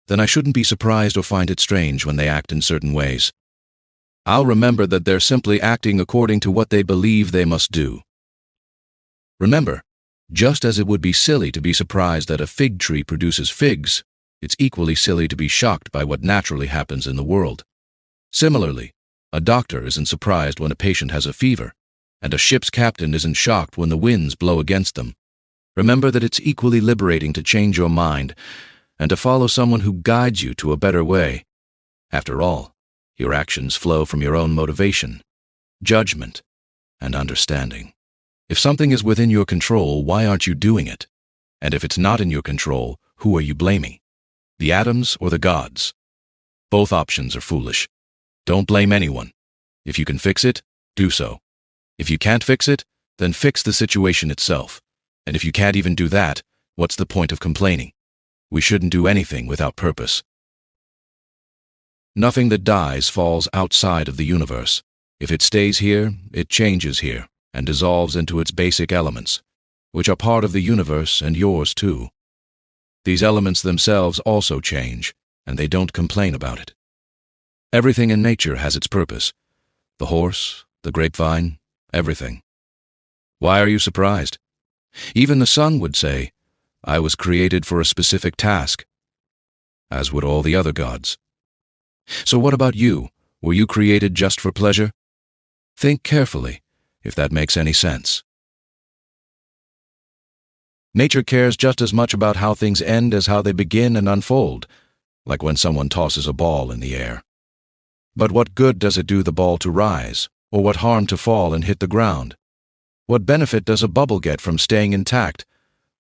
then I shouldn't be surprised or find it strange when they act in certain ways. I'll remember that they're simply acting according to what they believe they must do. Remember, just as it would be silly to be surprised that a fig tree produces figs, it's equally silly to be shocked by what naturally happens in the world. Similarly, a doctor isn't surprised when a patient has a fever, and a ship's captain isn't shocked when the winds blow against them. Remember that it's equally liberating to change your mind and to follow someone who guides you to a better way. After all, your actions flow from your own motivation, judgment, and understanding. If something is within your control, why aren't you doing it? And if it's not in your control, who are you blaming? The atoms or the gods? Both options are foolish. Don't blame anyone. If you can fix it, do so. If you can't fix it, then fix the situation itself. And if you can't even do that, what's the point of complaining? We shouldn't do anything without purpose. Nothing that dies falls outside of the universe. If it stays here, it changes here and dissolves into its basic elements, which are part of the universe and yours too. These elements themselves also change, and they don't complain about it. Everything in nature has its purpose. The horse, the grapevine, everything. Why are you surprised? Even the sun would say, I was created for a specific task, as would all the other gods. So what about you? Were you created just for pleasure? Think carefully, if that makes any sense. Nature cares just as much about how things end as how they begin and unfold, like when someone tosses a ball in the air. But what good does it do the ball to rise, or what harm to fall and hit the ground? What benefit does a bubble get from staying intact,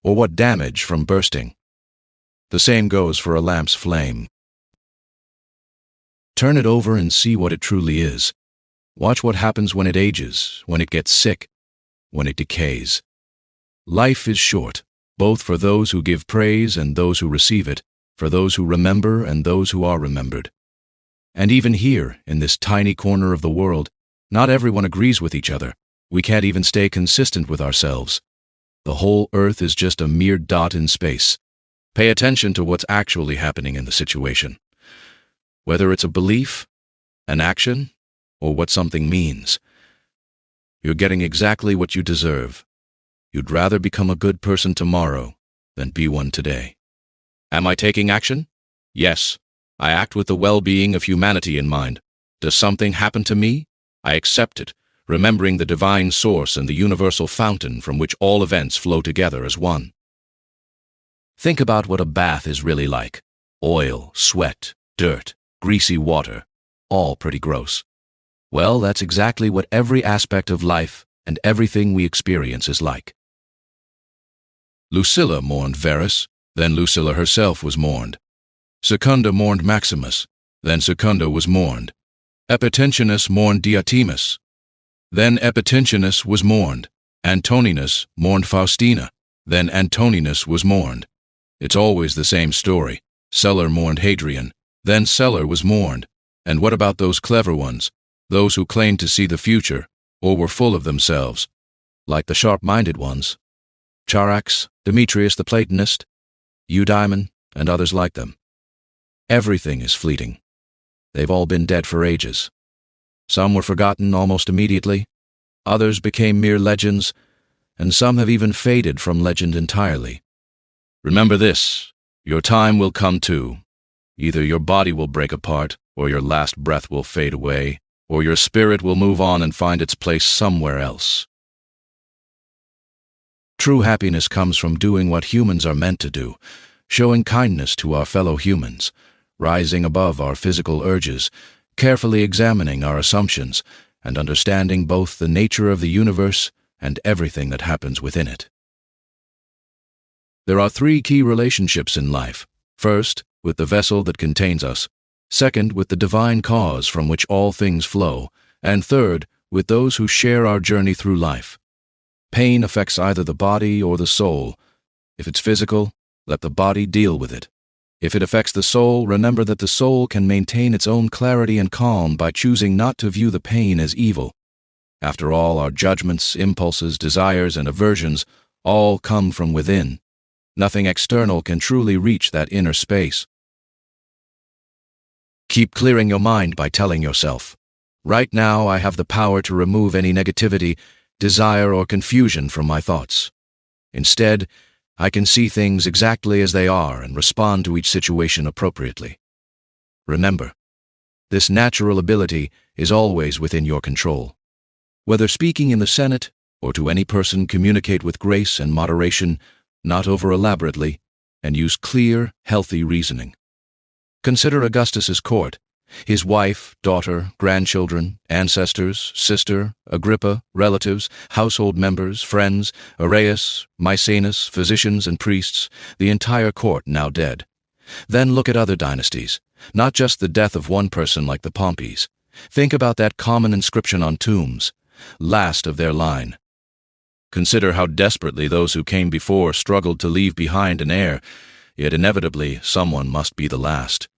or what damage from bursting? The same goes for a lamp's flame. Turn it over and see what it truly is. Watch what happens when it ages, when it gets sick, when it decays. Life is short, both for those who give praise and those who receive it, for those who remember and those who are remembered. And even here, in this tiny corner of the world, not everyone agrees with each other. We can't even stay consistent with ourselves. The whole earth is just a mere dot in space. Pay attention to what's actually happening in the situation. Whether it's a belief, an action, or what something means. You're getting exactly what you deserve. You'd rather become a good person tomorrow than be one today. Am I taking action? Yes. I act with the well-being of humanity in mind. Does something happen to me? I accept it, remembering the divine source and the universal fountain from which all events flow together as one. Think about what a bath is really like. Oil, sweat, dirt, greasy water, all pretty gross. Well, that's exactly what every aspect of life and everything we experience is like. Lucilla mourned Verus, then Lucilla herself was mourned. Secunda mourned Maximus, then Secunda was mourned. Epitentinus mourned Diotimus, then Epitentinus was mourned. Antoninus mourned Faustina, then Antoninus was mourned. It's always the same story. Celer mourned Hadrian, then Celer was mourned. And what about those clever ones, those who claimed to see the future, or were full of themselves, like the sharp-minded ones? Charax, Demetrius the Platonist, Eudaimon, and others like them. Everything is fleeting. They've all been dead for ages. Some were forgotten almost immediately, others became mere legends, and some have even faded from legend entirely. Remember this, your time will come too. Either your body will break apart, or your last breath will fade away, or your spirit will move on and find its place somewhere else. True happiness comes from doing what humans are meant to do, showing kindness to our fellow humans, rising above our physical urges, carefully examining our assumptions, and understanding both the nature of the universe and everything that happens within it. There are three key relationships in life. First, with the vessel that contains us. Second, with the divine cause from which all things flow. And third, with those who share our journey through life. Pain affects either the body or the soul. If it's physical, let the body deal with it. If it affects the soul, remember that the soul can maintain its own clarity and calm by choosing not to view the pain as evil. After all, our judgments, impulses, desires, and aversions all come from within. Nothing external can truly reach that inner space. Keep clearing your mind by telling yourself, right now I have the power to remove any negativity, desire, or confusion from my thoughts. Instead, I can see things exactly as they are and respond to each situation appropriately. Remember, this natural ability is always within your control. Whether speaking in the Senate or to any person, communicate with grace and moderation, not over-elaborately, and use clear, healthy reasoning. Consider Augustus's court. His wife, daughter, grandchildren, ancestors, sister, Agrippa, relatives, household members, friends, Arius, Maecenas, physicians and priests, the entire court now dead. Then look at other dynasties, not just the death of one person like the Pompeys. Think about that common inscription on tombs, last of their line. Consider how desperately those who came before struggled to leave behind an heir, yet inevitably someone must be the last.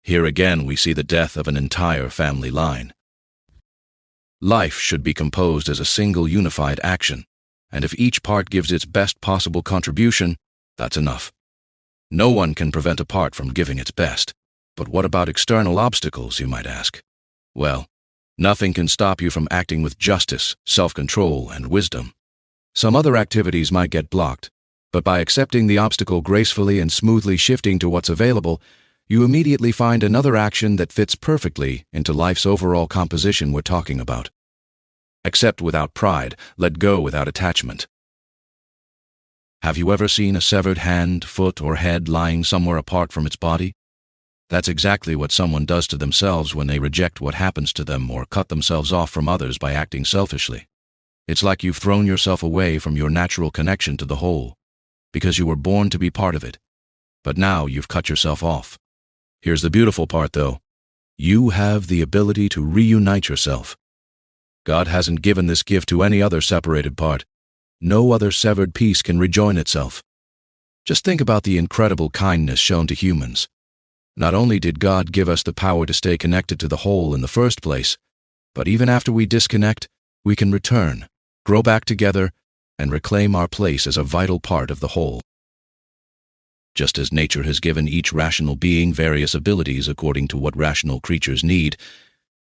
Here again we see the death of an entire family line. Life should be composed as a single unified action, and if each part gives its best possible contribution, that's enough. No one can prevent a part from giving its best. But what about external obstacles, you might ask? Well, nothing can stop you from acting with justice, self-control, and wisdom. Some other activities might get blocked, but by accepting the obstacle gracefully and smoothly shifting to what's available, you immediately find another action that fits perfectly into life's overall composition we're talking about. Accept without pride, let go without attachment. Have you ever seen a severed hand, foot, or head lying somewhere apart from its body? That's exactly what someone does to themselves when they reject what happens to them or cut themselves off from others by acting selfishly. It's like you've thrown yourself away from your natural connection to the whole, because you were born to be part of it. But now you've cut yourself off. Here's the beautiful part, though. You have the ability to reunite yourself. God hasn't given this gift to any other separated part. No other severed piece can rejoin itself. Just think about the incredible kindness shown to humans. Not only did God give us the power to stay connected to the whole in the first place, but even after we disconnect, we can return, grow back together, and reclaim our place as a vital part of the whole. Just as nature has given each rational being various abilities according to what rational creatures need,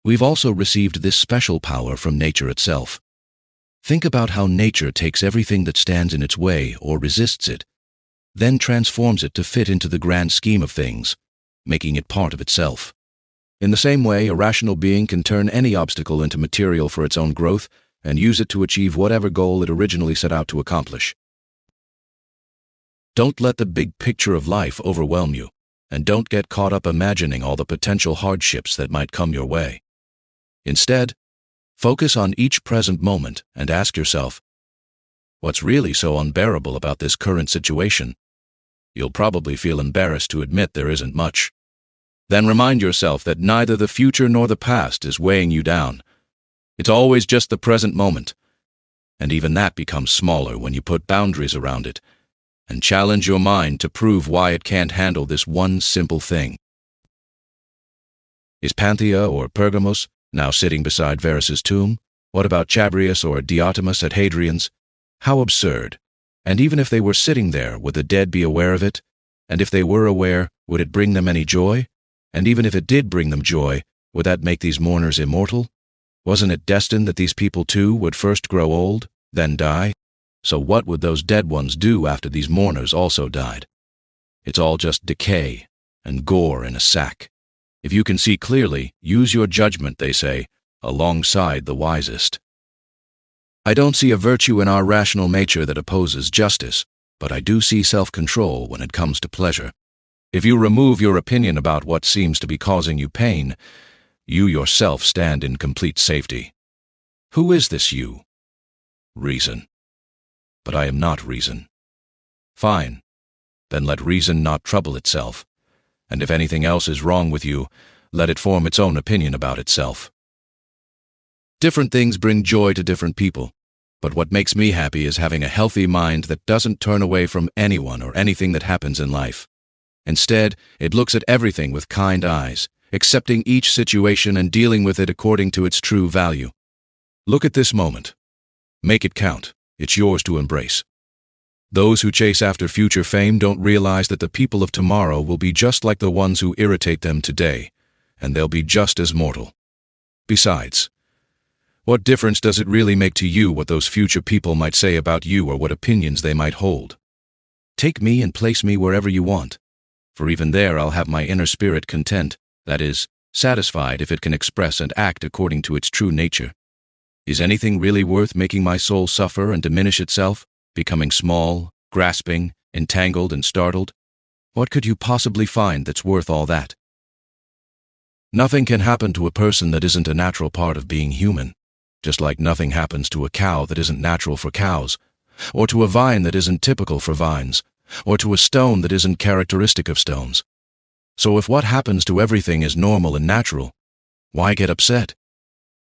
we've also received this special power from nature itself. Think about how nature takes everything that stands in its way or resists it, then transforms it to fit into the grand scheme of things, making it part of itself. In the same way, a rational being can turn any obstacle into material for its own growth and use it to achieve whatever goal it originally set out to accomplish. Don't let the big picture of life overwhelm you, and don't get caught up imagining all the potential hardships that might come your way. Instead, focus on each present moment and ask yourself, what's really so unbearable about this current situation? You'll probably feel embarrassed to admit there isn't much. Then remind yourself that neither the future nor the past is weighing you down. It's always just the present moment, and even that becomes smaller when you put boundaries around it and challenge your mind to prove why it can't handle this one simple thing. Is Panthea or Pergamos now sitting beside Verus's tomb? What about Chabrias or Diotimus at Hadrian's? How absurd! And even if they were sitting there, would the dead be aware of it? And if they were aware, would it bring them any joy? And even if it did bring them joy, would that make these mourners immortal? Wasn't it destined that these people too would first grow old, then die? So what would those dead ones do after these mourners also died? It's all just decay and gore in a sack. If you can see clearly, use your judgment, they say, alongside the wisest. I don't see a virtue in our rational nature that opposes justice, but I do see self-control when it comes to pleasure. If you remove your opinion about what seems to be causing you pain, you yourself stand in complete safety. Who is this you? Reason. But I am not reason. Fine. Then let reason not trouble itself. And if anything else is wrong with you, let it form its own opinion about itself. Different things bring joy to different people, but what makes me happy is having a healthy mind that doesn't turn away from anyone or anything that happens in life. Instead, it looks at everything with kind eyes, accepting each situation and dealing with it according to its true value. Look at this moment. Make it count. It's yours to embrace. Those who chase after future fame don't realize that the people of tomorrow will be just like the ones who irritate them today, and they'll be just as mortal. Besides, what difference does it really make to you what those future people might say about you or what opinions they might hold? Take me and place me wherever you want, for even there I'll have my inner spirit content, that is, satisfied if it can express and act according to its true nature. Is anything really worth making my soul suffer and diminish itself, becoming small, grasping, entangled, and startled? What could you possibly find that's worth all that? Nothing can happen to a person that isn't a natural part of being human, just like nothing happens to a cow that isn't natural for cows, or to a vine that isn't typical for vines, or to a stone that isn't characteristic of stones. So if what happens to everything is normal and natural, why get upset?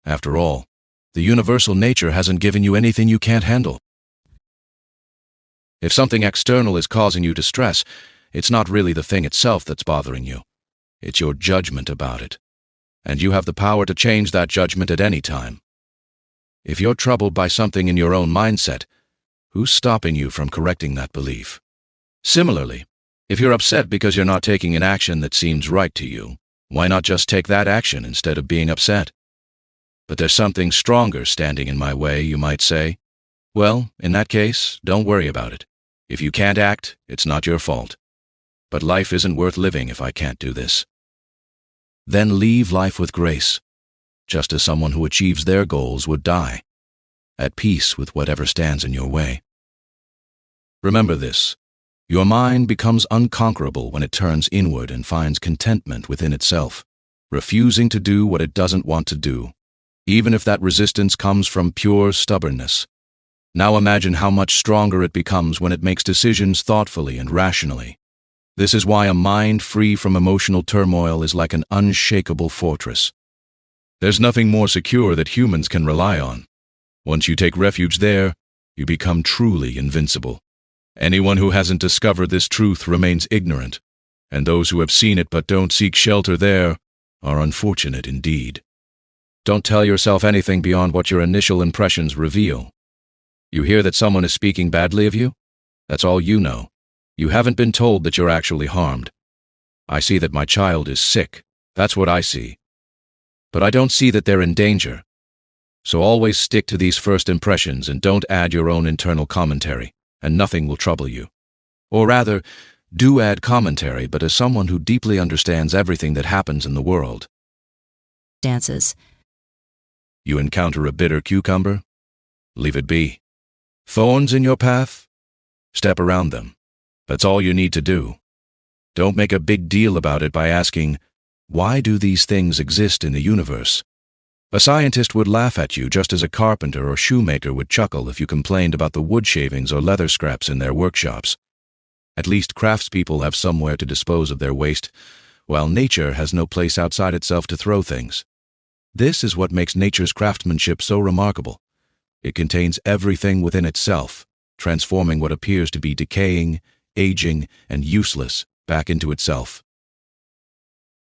After all, the universal nature hasn't given you anything you can't handle. If something external is causing you distress, it's not really the thing itself that's bothering you. It's your judgment about it. And you have the power to change that judgment at any time. If you're troubled by something in your own mindset, who's stopping you from correcting that belief? Similarly, if you're upset because you're not taking an action that seems right to you, why not just take that action instead of being upset? But there's something stronger standing in my way, you might say. Well, in that case, don't worry about it. If you can't act, it's not your fault. But life isn't worth living if I can't do this. Then leave life with grace, just as someone who achieves their goals would die, at peace with whatever stands in your way. Remember this: your mind becomes unconquerable when it turns inward and finds contentment within itself, refusing to do what it doesn't want to do, even if that resistance comes from pure stubbornness. Now imagine how much stronger it becomes when it makes decisions thoughtfully and rationally. This is why a mind free from emotional turmoil is like an unshakable fortress. There's nothing more secure that humans can rely on. Once you take refuge there, you become truly invincible. Anyone who hasn't discovered this truth remains ignorant, and those who have seen it but don't seek shelter there are unfortunate indeed. Don't tell yourself anything beyond what your initial impressions reveal. You hear that someone is speaking badly of you? That's all you know. You haven't been told that you're actually harmed. I see that my child is sick. That's what I see. But I don't see that they're in danger. So always stick to these first impressions and don't add your own internal commentary, and nothing will trouble you. Or rather, do add commentary, but as someone who deeply understands everything that happens in the world. Dances. You encounter a bitter cucumber? Leave it be. Thorns in your path? Step around them. That's all you need to do. Don't make a big deal about it by asking, why do these things exist in the universe? A scientist would laugh at you just as a carpenter or shoemaker would chuckle if you complained about the wood shavings or leather scraps in their workshops. At least craftspeople have somewhere to dispose of their waste, while nature has no place outside itself to throw things. This is what makes nature's craftsmanship so remarkable. It contains everything within itself, transforming what appears to be decaying, aging, and useless back into itself.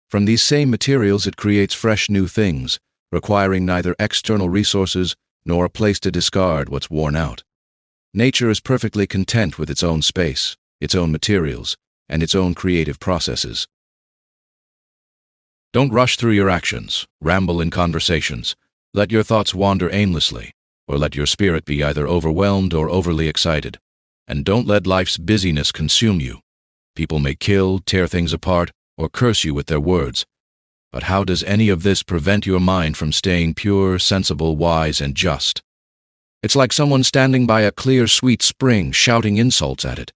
From these same materials it creates fresh new things, requiring neither external resources nor a place to discard what's worn out. Nature is perfectly content with its own space, its own materials, and its own creative processes. Don't rush through your actions, ramble in conversations, let your thoughts wander aimlessly, or let your spirit be either overwhelmed or overly excited. And don't let life's busyness consume you. People may kill, tear things apart, or curse you with their words. But how does any of this prevent your mind from staying pure, sensible, wise, and just? It's like someone standing by a clear, sweet spring shouting insults at it.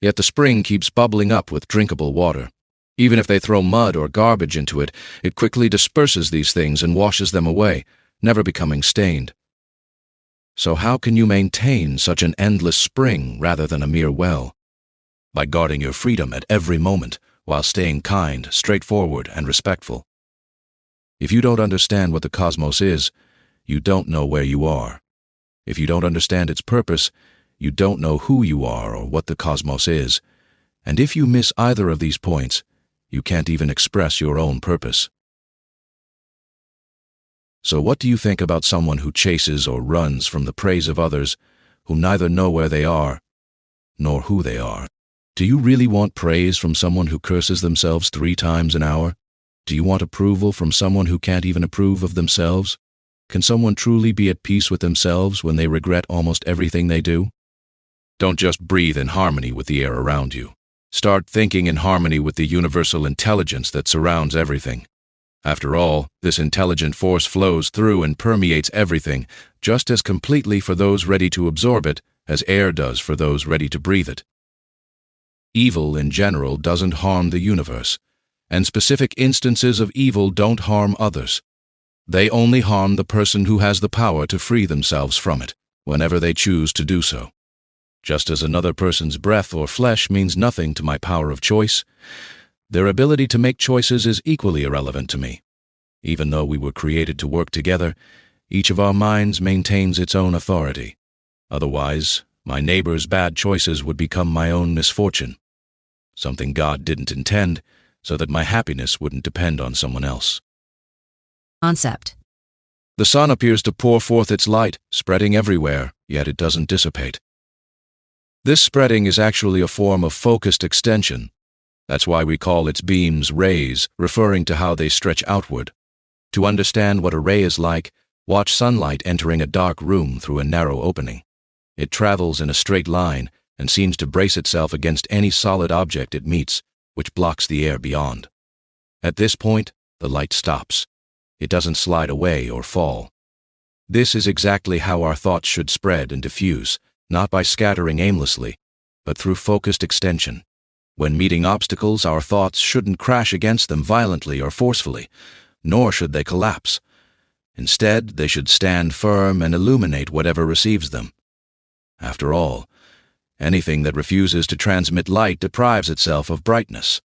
Yet the spring keeps bubbling up with drinkable water. Even if they throw mud or garbage into it, it quickly disperses these things and washes them away, never becoming stained. So how can you maintain such an endless spring rather than a mere well? By guarding your freedom at every moment, while staying kind, straightforward, and respectful. If you don't understand what the cosmos is, you don't know where you are. If you don't understand its purpose, you don't know who you are or what the cosmos is. And if you miss either of these points, you can't even express your own purpose. So what do you think about someone who chases or runs from the praise of others, who neither know where they are, nor who they are? Do you really want praise from someone who curses themselves 3 times an hour? Do you want approval from someone who can't even approve of themselves? Can someone truly be at peace with themselves when they regret almost everything they do? Don't just breathe in harmony with the air around you. Start thinking in harmony with the universal intelligence that surrounds everything. After all, this intelligent force flows through and permeates everything just as completely for those ready to absorb it as air does for those ready to breathe it. Evil in general doesn't harm the universe, and specific instances of evil don't harm others. They only harm the person who has the power to free themselves from it, whenever they choose to do so. Just as another person's breath or flesh means nothing to my power of choice, their ability to make choices is equally irrelevant to me. Even though we were created to work together, each of our minds maintains its own authority. Otherwise, my neighbor's bad choices would become my own misfortune, something God didn't intend, so that my happiness wouldn't depend on someone else. Concept. The sun appears to pour forth its light, spreading everywhere, yet it doesn't dissipate. This spreading is actually a form of focused extension. That's why we call its beams rays, referring to how they stretch outward. To understand what a ray is like, watch sunlight entering a dark room through a narrow opening. It travels in a straight line and seems to brace itself against any solid object it meets, which blocks the air beyond. At this point, the light stops. It doesn't slide away or fall. This is exactly how our thoughts should spread and diffuse, not by scattering aimlessly, but through focused extension. When meeting obstacles, our thoughts shouldn't crash against them violently or forcefully, nor should they collapse. Instead, they should stand firm and illuminate whatever receives them. After all, anything that refuses to transmit light deprives itself of brightness.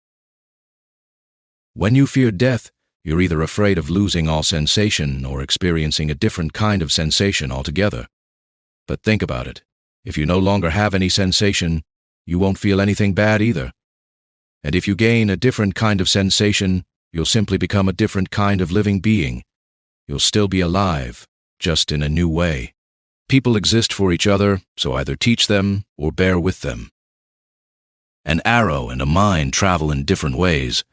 When you fear death, you're either afraid of losing all sensation or experiencing a different kind of sensation altogether. But think about it. If you no longer have any sensation, you won't feel anything bad either. And if you gain a different kind of sensation, you'll simply become a different kind of living being. You'll still be alive, just in a new way. People exist for each other, so either teach them or bear with them. An arrow and a mind travel in different ways,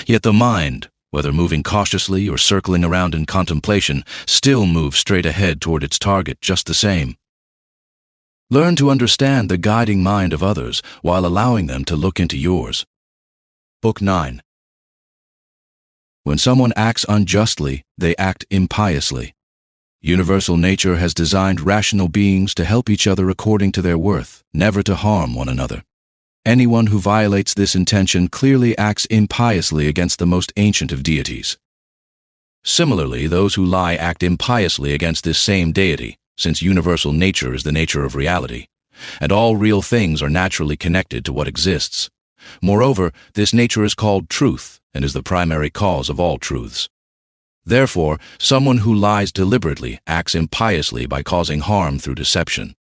yet the mind, whether moving cautiously or circling around in contemplation, still moves straight ahead toward its target just the same. Learn to understand the guiding mind of others while allowing them to look into yours. Book 9. When someone acts unjustly, they act impiously. Universal nature has designed rational beings to help each other according to their worth, never to harm one another. Anyone who violates this intention clearly acts impiously against the most ancient of deities. Similarly, those who lie act impiously against this same deity, since universal nature is the nature of reality, and all real things are naturally connected to what exists. Moreover, this nature is called truth, and is the primary cause of all truths. Therefore, someone who lies deliberately acts impiously by causing harm through deception.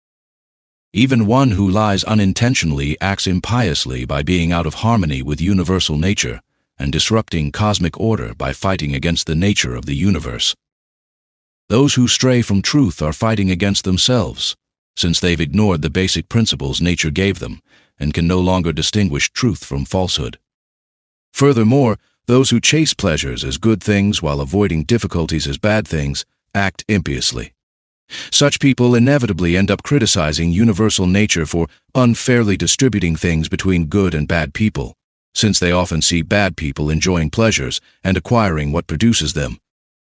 Even one who lies unintentionally acts impiously by being out of harmony with universal nature and disrupting cosmic order by fighting against the nature of the universe. Those who stray from truth are fighting against themselves, since they've ignored the basic principles nature gave them and can no longer distinguish truth from falsehood. Furthermore, those who chase pleasures as good things while avoiding difficulties as bad things act impiously. Such people inevitably end up criticizing universal nature for unfairly distributing things between good and bad people, since they often see bad people enjoying pleasures and acquiring what produces them,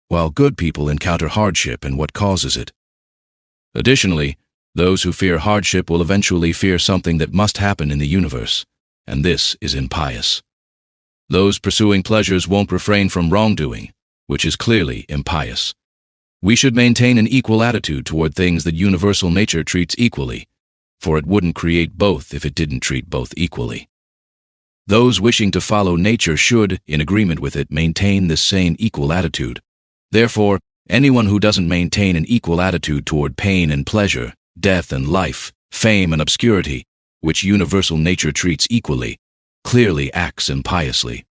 while good people encounter hardship and what causes it. Additionally, those who fear hardship will eventually fear something that must happen in the universe, and this is impious. Those pursuing pleasures won't refrain from wrongdoing, which is clearly impious. We should maintain an equal attitude toward things that universal nature treats equally, for it wouldn't create both if it didn't treat both equally. Those wishing to follow nature should, in agreement with it, maintain this same equal attitude. Therefore, anyone who doesn't maintain an equal attitude toward pain and pleasure, death and life, fame and obscurity, which universal nature treats equally, clearly acts impiously.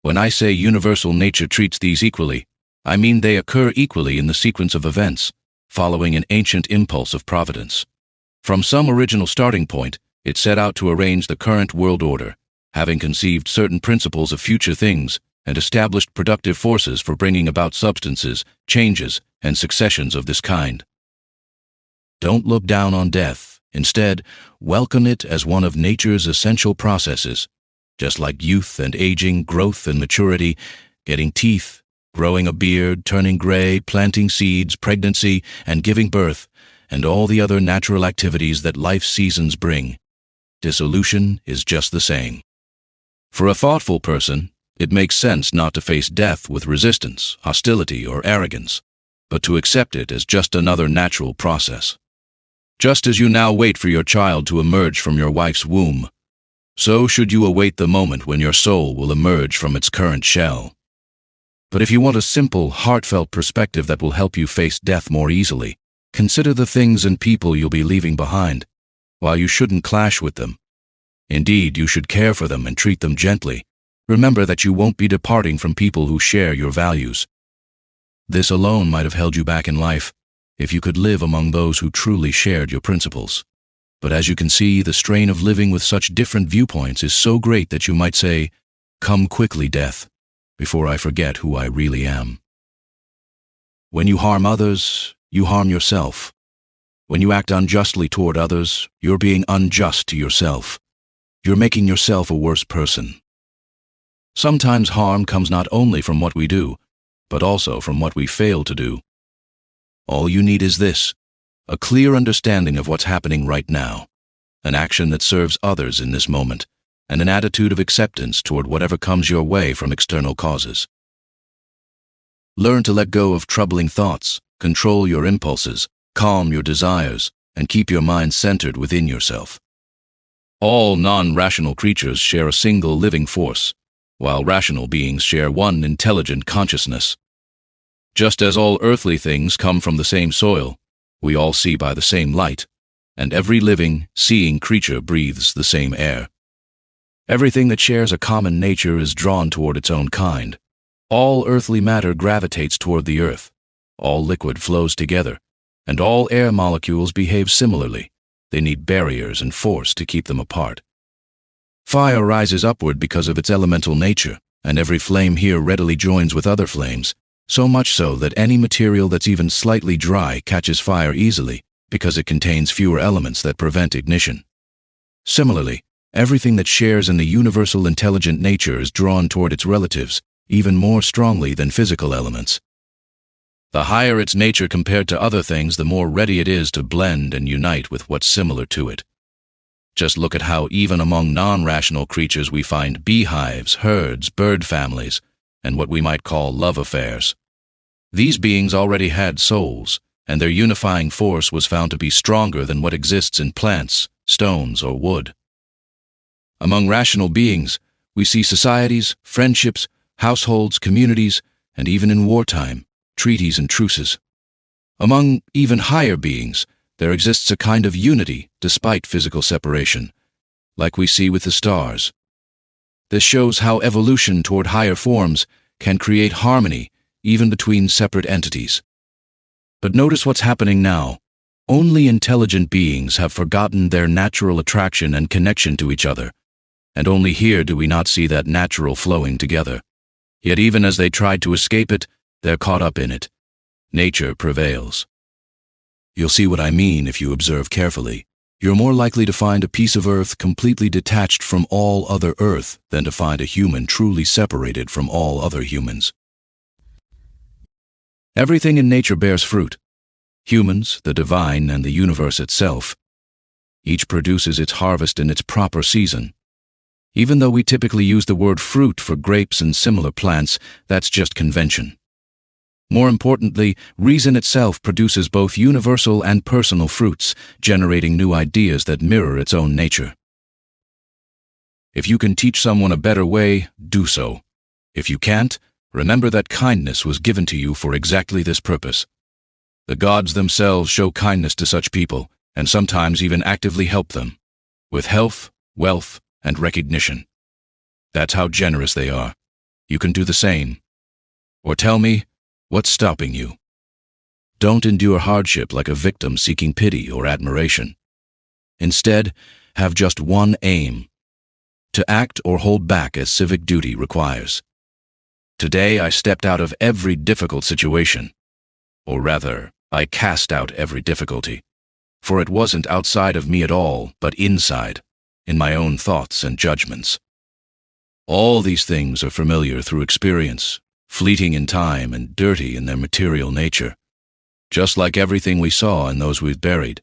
When I say universal nature treats these equally, I mean they occur equally in the sequence of events, following an ancient impulse of providence. From some original starting point, it set out to arrange the current world order, having conceived certain principles of future things and established productive forces for bringing about substances, changes, and successions of this kind. Don't look down on death. Instead, welcome it as one of nature's essential processes, just like youth and aging, growth and maturity, getting teeth, growing a beard, turning gray, planting seeds, pregnancy, and giving birth, and all the other natural activities that life's seasons bring. Dissolution is just the same. For a thoughtful person, it makes sense not to face death with resistance, hostility, or arrogance, but to accept it as just another natural process. Just as you now wait for your child to emerge from your wife's womb, so should you await the moment when your soul will emerge from its current shell. But if you want a simple, heartfelt perspective that will help you face death more easily, consider the things and people you'll be leaving behind. While you shouldn't clash with them, indeed, you should care for them and treat them gently. Remember that you won't be departing from people who share your values. This alone might have held you back in life, if you could live among those who truly shared your principles. But as you can see, the strain of living with such different viewpoints is so great that you might say, "Come quickly, death, before I forget who I really am." When you harm others, you harm yourself. When you act unjustly toward others, you're being unjust to yourself. You're making yourself a worse person. Sometimes harm comes not only from what we do, but also from what we fail to do. All you need is this: a clear understanding of what's happening right now, an action that serves others in this moment, and an attitude of acceptance toward whatever comes your way from external causes. Learn to let go of troubling thoughts, control your impulses, calm your desires, and keep your mind centered within yourself. All non-rational creatures share a single living force, while rational beings share one intelligent consciousness. Just as all earthly things come from the same soil, we all see by the same light, and every living, seeing creature breathes the same air. Everything that shares a common nature is drawn toward its own kind. All earthly matter gravitates toward the earth, all liquid flows together, and all air molecules behave similarly. They need barriers and force to keep them apart. Fire rises upward because of its elemental nature, and every flame here readily joins with other flames, so much so that any material that's even slightly dry catches fire easily because it contains fewer elements that prevent ignition. Similarly, everything that shares in the universal intelligent nature is drawn toward its relatives even more strongly than physical elements. The higher its nature compared to other things, the more ready it is to blend and unite with what's similar to it. Just look at how even among non-rational creatures we find beehives, herds, bird families, and what we might call love affairs. These beings already had souls, and their unifying force was found to be stronger than what exists in plants, stones, or wood. Among rational beings, we see societies, friendships, households, communities, and even in wartime, treaties and truces. Among even higher beings, there exists a kind of unity despite physical separation, like we see with the stars. This shows how evolution toward higher forms can create harmony even between separate entities. But notice what's happening now. Only intelligent beings have forgotten their natural attraction and connection to each other, and only here do we not see that natural flowing together. Yet even as they tried to escape it, they're caught up in it. Nature prevails. You'll see what I mean if you observe carefully. You're more likely to find a piece of earth completely detached from all other earth than to find a human truly separated from all other humans. Everything in nature bears fruit. Humans, the divine, and the universe itself. Each produces its harvest in its proper season. Even though we typically use the word fruit for grapes and similar plants, that's just convention. More importantly, reason itself produces both universal and personal fruits, generating new ideas that mirror its own nature. If you can teach someone a better way, do so. If you can't, remember that kindness was given to you for exactly this purpose. The gods themselves show kindness to such people, and sometimes even actively help them, with health, wealth, and recognition. That's how generous they are. You can do the same. Or tell me, what's stopping you? Don't endure hardship like a victim seeking pity or admiration. Instead, have just one aim: to act or hold back as civic duty requires. Today I stepped out of every difficult situation. Or rather, I cast out every difficulty. For it wasn't outside of me at all, but inside, in my own thoughts and judgments. All these things are familiar through experience, fleeting in time and dirty in their material nature, just like everything we saw and those we've buried.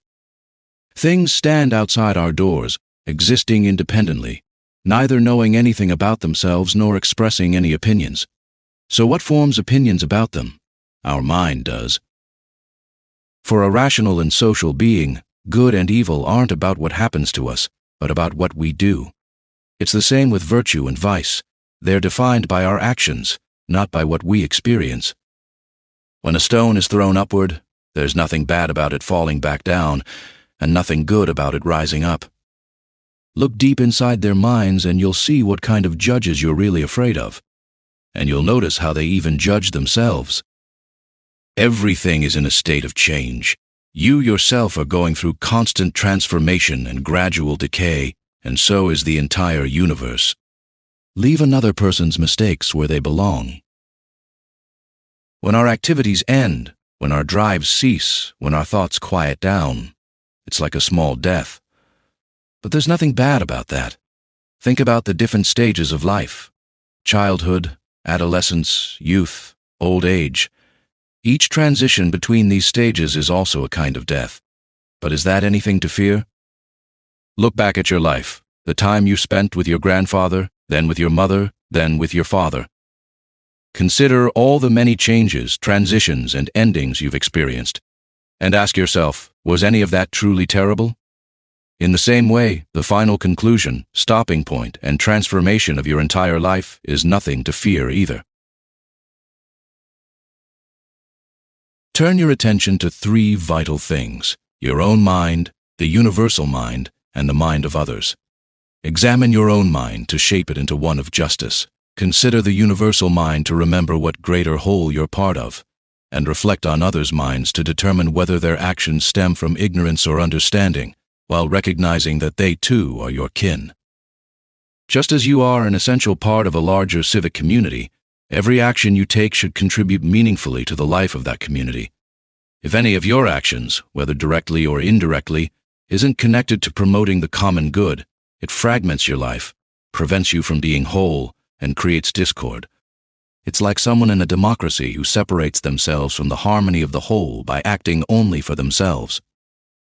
Things stand outside our doors, existing independently, neither knowing anything about themselves nor expressing any opinions. So what forms opinions about them? Our mind does. For a rational and social being, good and evil aren't about what happens to us, but about what we do. It's the same with virtue and vice. They're defined by our actions, not by what we experience. When a stone is thrown upward, there's nothing bad about it falling back down, and nothing good about it rising up. Look deep inside their minds and you'll see what kind of judges you're really afraid of. And you'll notice how they even judge themselves. Everything is in a state of change. You yourself are going through constant transformation and gradual decay, and so is the entire universe. Leave another person's mistakes where they belong. When our activities end, when our drives cease, when our thoughts quiet down, it's like a small death. But there's nothing bad about that. Think about the different stages of life: childhood, adolescence, youth, old age. Each transition between these stages is also a kind of death. But is that anything to fear? Look back at your life, the time you spent with your grandfather, then with your mother, then with your father. Consider all the many changes, transitions, and endings you've experienced, and ask yourself, was any of that truly terrible? In the same way, the final conclusion, stopping point, and transformation of your entire life is nothing to fear either. Turn your attention to three vital things: your own mind, the universal mind, and the mind of others. Examine your own mind to shape it into one of justice. Consider the universal mind to remember what greater whole you're part of, and reflect on others' minds to determine whether their actions stem from ignorance or understanding, while recognizing that they too are your kin. Just as you are an essential part of a larger civic community, every action you take should contribute meaningfully to the life of that community. If any of your actions, whether directly or indirectly, isn't connected to promoting the common good, it fragments your life, prevents you from being whole, and creates discord. It's like someone in a democracy who separates themselves from the harmony of the whole by acting only for themselves.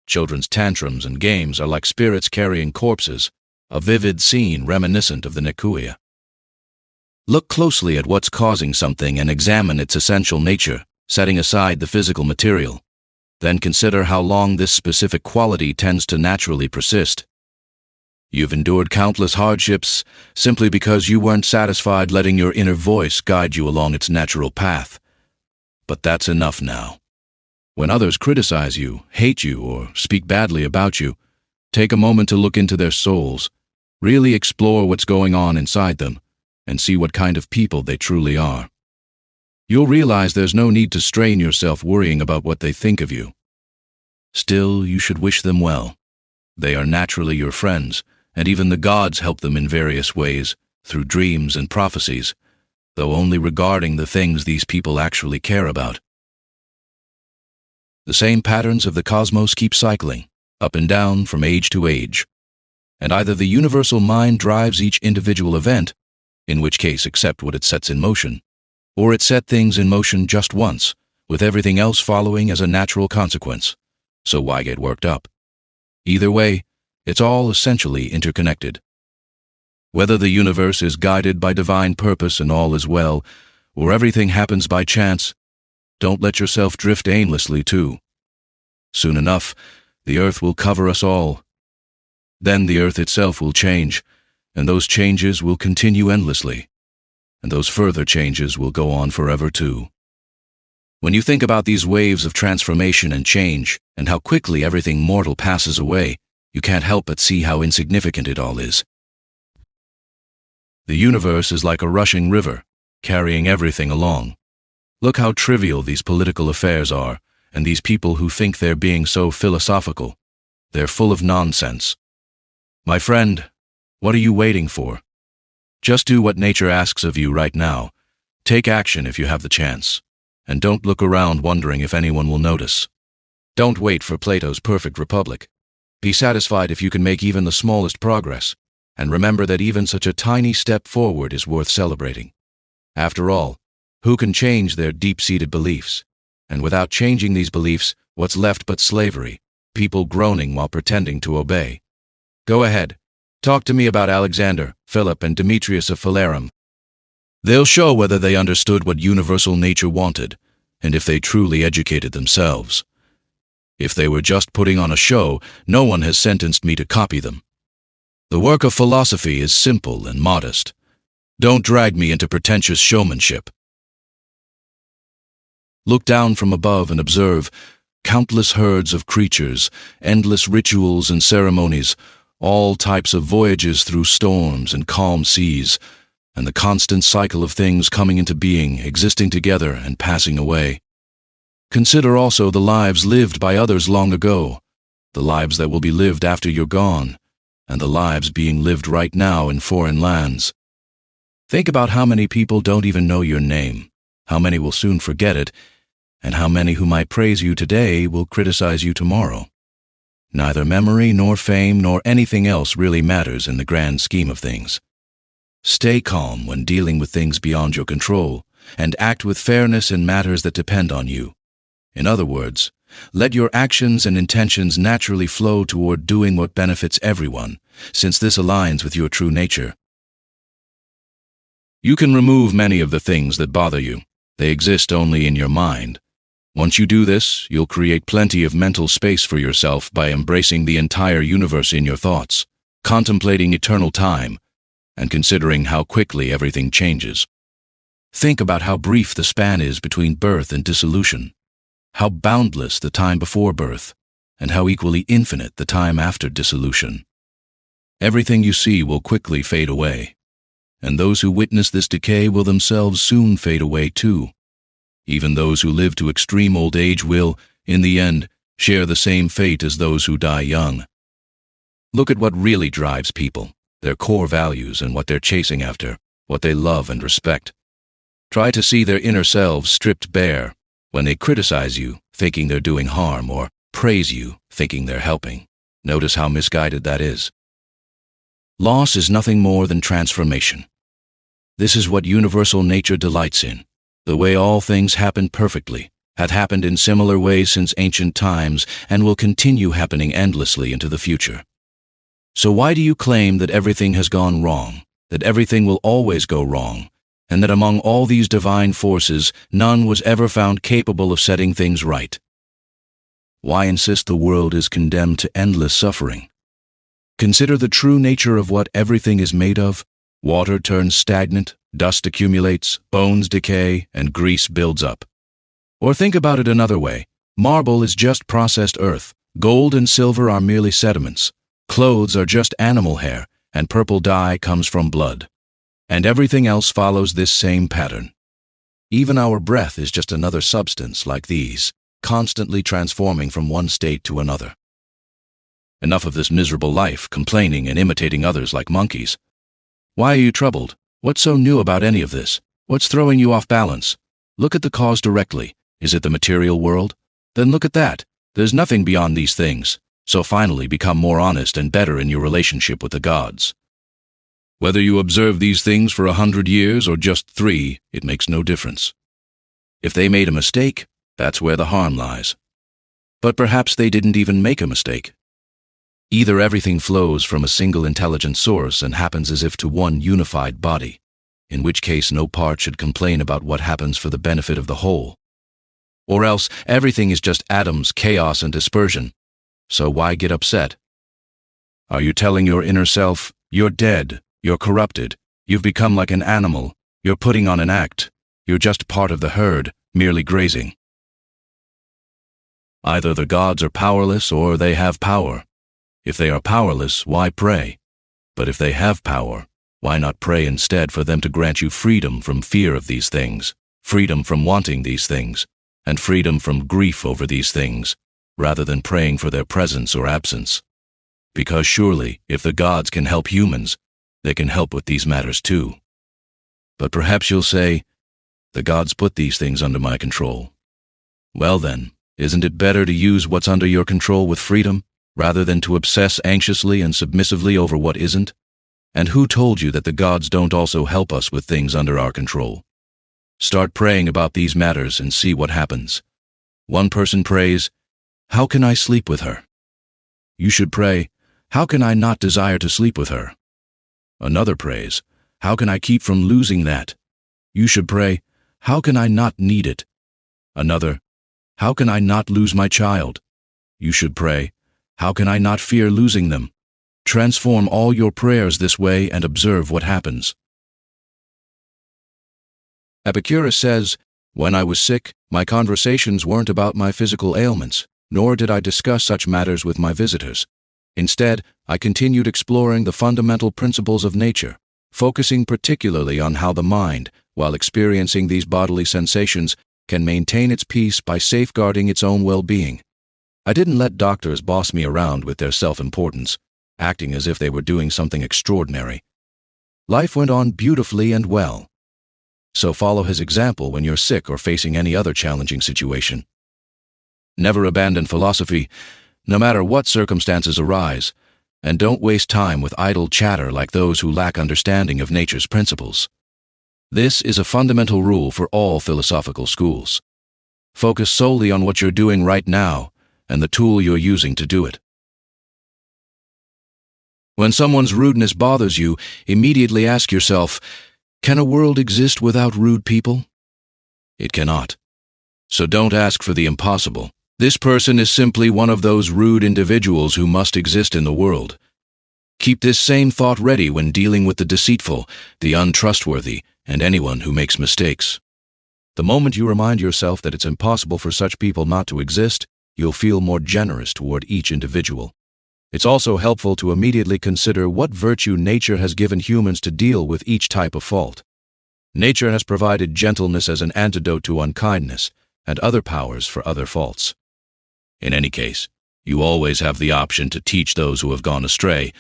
Children's tantrums and games are like spirits carrying corpses, a vivid scene reminiscent of the Nicaea. Look closely at what's causing something and examine its essential nature, setting aside the physical material. Then consider how long this specific quality tends to naturally persist. You've endured countless hardships simply because you weren't satisfied letting your inner voice guide you along its natural path. But that's enough now. When others criticize you, hate you, or speak badly about you, take a moment to look into their souls, really explore what's going on inside them, and see what kind of people they truly are. You'll realize there's no need to strain yourself worrying about what they think of you. Still, you should wish them well. They are naturally your friends, and even the gods help them in various ways, through dreams and prophecies, though only regarding the things these people actually care about. The same patterns of the cosmos keep cycling, up and down from age to age, and either the universal mind drives each individual event, in which case accept what it sets in motion, or it set things in motion just once, with everything else following as a natural consequence, so why get worked up? Either way, it's all essentially interconnected. Whether the universe is guided by divine purpose and all is well, or everything happens by chance, don't let yourself drift aimlessly too. Soon enough, the earth will cover us all. Then the earth itself will change, and those changes will continue endlessly, and those further changes will go on forever too. When you think about these waves of transformation and change, and how quickly everything mortal passes away, you can't help but see how insignificant it all is. The universe is like a rushing river, carrying everything along. Look how trivial these political affairs are, and these people who think they're being so philosophical. They're full of nonsense. My friend, what are you waiting for? Just do what nature asks of you right now. Take action if you have the chance, and don't look around wondering if anyone will notice. Don't wait for Plato's perfect republic. Be satisfied if you can make even the smallest progress, and remember that even such a tiny step forward is worth celebrating. After all, who can change their deep-seated beliefs? And without changing these beliefs, what's left but slavery, people groaning while pretending to obey? Go ahead, talk to me about Alexander, Philip, and Demetrius of Phalerum. They'll show whether they understood what universal nature wanted, and if they truly educated themselves. If they were just putting on a show, no one has sentenced me to copy them. The work of philosophy is simple and modest. Don't drag me into pretentious showmanship. Look down from above and observe countless herds of creatures, endless rituals and ceremonies, all types of voyages through storms and calm seas, and the constant cycle of things coming into being, existing together, and passing away. Consider also the lives lived by others long ago, the lives that will be lived after you're gone, and the lives being lived right now in foreign lands. Think about how many people don't even know your name, how many will soon forget it, and how many who might praise you today will criticize you tomorrow. Neither memory nor fame nor anything else really matters in the grand scheme of things. Stay calm when dealing with things beyond your control, and act with fairness in matters that depend on you. In other words, let your actions and intentions naturally flow toward doing what benefits everyone, since this aligns with your true nature. You can remove many of the things that bother you. They exist only in your mind. Once you do this, you'll create plenty of mental space for yourself by embracing the entire universe in your thoughts, contemplating eternal time, and considering how quickly everything changes. Think about how brief the span is between birth and dissolution, how boundless the time before birth, and how equally infinite the time after dissolution. Everything you see will quickly fade away, and those who witness this decay will themselves soon fade away too. Even those who live to extreme old age will, in the end, share the same fate as those who die young. Look at what really drives people, their core values and what they're chasing after, what they love and respect. Try to see their inner selves stripped bare when they criticize you, thinking they're doing harm, or praise you, thinking they're helping. Notice how misguided that is. Loss is nothing more than transformation. This is what universal nature delights in. The way all things happen perfectly, had happened in similar ways since ancient times, and will continue happening endlessly into the future. So why do you claim that everything has gone wrong, that everything will always go wrong, and that among all these divine forces, none was ever found capable of setting things right? Why insist the world is condemned to endless suffering? Consider the true nature of what everything is made of. Water turns stagnant, dust accumulates, bones decay, and grease builds up. Or think about it another way. Marble is just processed earth. Gold and silver are merely sediments. Clothes are just animal hair, and purple dye comes from blood. And everything else follows this same pattern. Even our breath is just another substance like these, constantly transforming from one state to another. Enough of this miserable life, complaining and imitating others like monkeys. Why are you troubled? What's so new about any of this? What's throwing you off balance? Look at the cause directly. Is it the material world? Then look at that. There's nothing beyond these things. So finally become more honest and better in your relationship with the gods. Whether you observe these things for 100 years or just 3, it makes no difference. If they made a mistake, that's where the harm lies. But perhaps they didn't even make a mistake. Either everything flows from a single intelligent source and happens as if to one unified body, in which case no part should complain about what happens for the benefit of the whole. Or else everything is just atoms, chaos, and dispersion. So why get upset? Are you telling your inner self, you're dead, you're corrupted, you've become like an animal, you're putting on an act, you're just part of the herd, merely grazing? Either the gods are powerless or they have power. If they are powerless, why pray? But if they have power, why not pray instead for them to grant you freedom from fear of these things, freedom from wanting these things, and freedom from grief over these things, rather than praying for their presence or absence? Because surely, if the gods can help humans, they can help with these matters too. But perhaps you'll say, the gods put these things under my control. Well then, isn't it better to use what's under your control with freedom, rather than to obsess anxiously and submissively over what isn't? And who told you that the gods don't also help us with things under our control? Start praying about these matters and see what happens. One person prays, "How can I sleep with her?" You should pray, "How can I not desire to sleep with her?" Another prays, "How can I keep from losing that?" You should pray, "How can I not need it?" Another, "How can I not lose my child?" You should pray, "How can I not fear losing them?" Transform all your prayers this way and observe what happens. Epicurus says, "When I was sick, my conversations weren't about my physical ailments, nor did I discuss such matters with my visitors. Instead, I continued exploring the fundamental principles of nature, focusing particularly on how the mind, while experiencing these bodily sensations, can maintain its peace by safeguarding its own well-being. I didn't let doctors boss me around with their self-importance, acting as if they were doing something extraordinary. Life went on beautifully and well. So follow his example when you're sick or facing any other challenging situation. Never abandon philosophy, no matter what circumstances arise, and don't waste time with idle chatter like those who lack understanding of nature's principles. This is a fundamental rule for all philosophical schools. Focus solely on what you're doing right now and the tool you're using to do it. When someone's rudeness bothers you, immediately ask yourself, can a world exist without rude people? It cannot. So don't ask for the impossible. This person is simply one of those rude individuals who must exist in the world. Keep this same thought ready when dealing with the deceitful, the untrustworthy, and anyone who makes mistakes. The moment you remind yourself that it's impossible for such people not to exist, you'll feel more generous toward each individual. It's also helpful to immediately consider what virtue nature has given humans to deal with each type of fault. Nature has provided gentleness as an antidote to unkindness, and other powers for other faults. In any case, you always have the option to teach those who have gone astray,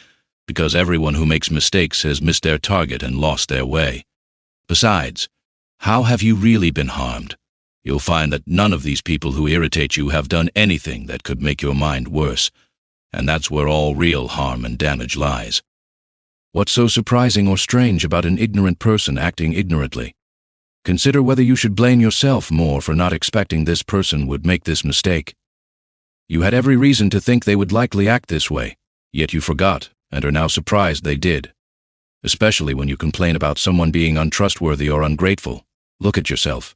because everyone who makes mistakes has missed their target and lost their way. Besides, how have you really been harmed? You'll find that none of these people who irritate you have done anything that could make your mind worse, and that's where all real harm and damage lies. What's so surprising or strange about an ignorant person acting ignorantly? Consider whether you should blame yourself more for not expecting this person would make this mistake. You had every reason to think they would likely act this way, yet you forgot and are now surprised they did. Especially when you complain about someone being untrustworthy or ungrateful. Look at yourself.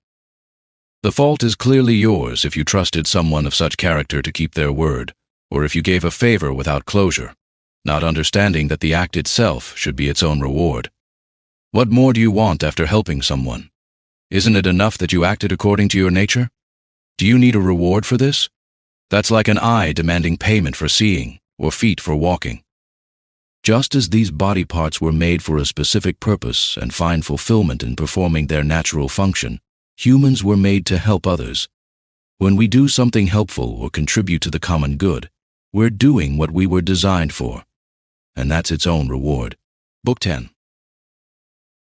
The fault is clearly yours if you trusted someone of such character to keep their word, or if you gave a favor without closure, not understanding that the act itself should be its own reward. What more do you want after helping someone? Isn't it enough that you acted according to your nature? Do you need a reward for this? That's like an eye demanding payment for seeing, or feet for walking. Just as these body parts were made for a specific purpose and find fulfillment in performing their natural function, humans were made to help others. When we do something helpful or contribute to the common good, we're doing what we were designed for, and that's its own reward. Book 10.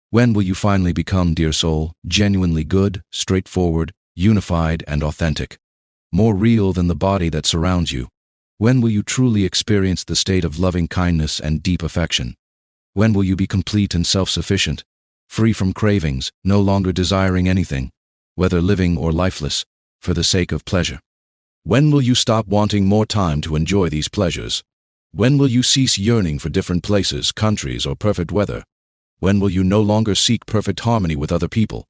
When will you finally become, dear soul, genuinely good, straightforward, unified, and authentic, more real than the body that surrounds you? When will you truly experience the state of loving kindness and deep affection? When will you be complete and self-sufficient, free from cravings, no longer desiring anything, whether living or lifeless, for the sake of pleasure? When will you stop wanting more time to enjoy these pleasures? When will you cease yearning for different places, countries, or perfect weather? When will you no longer seek perfect harmony with other people?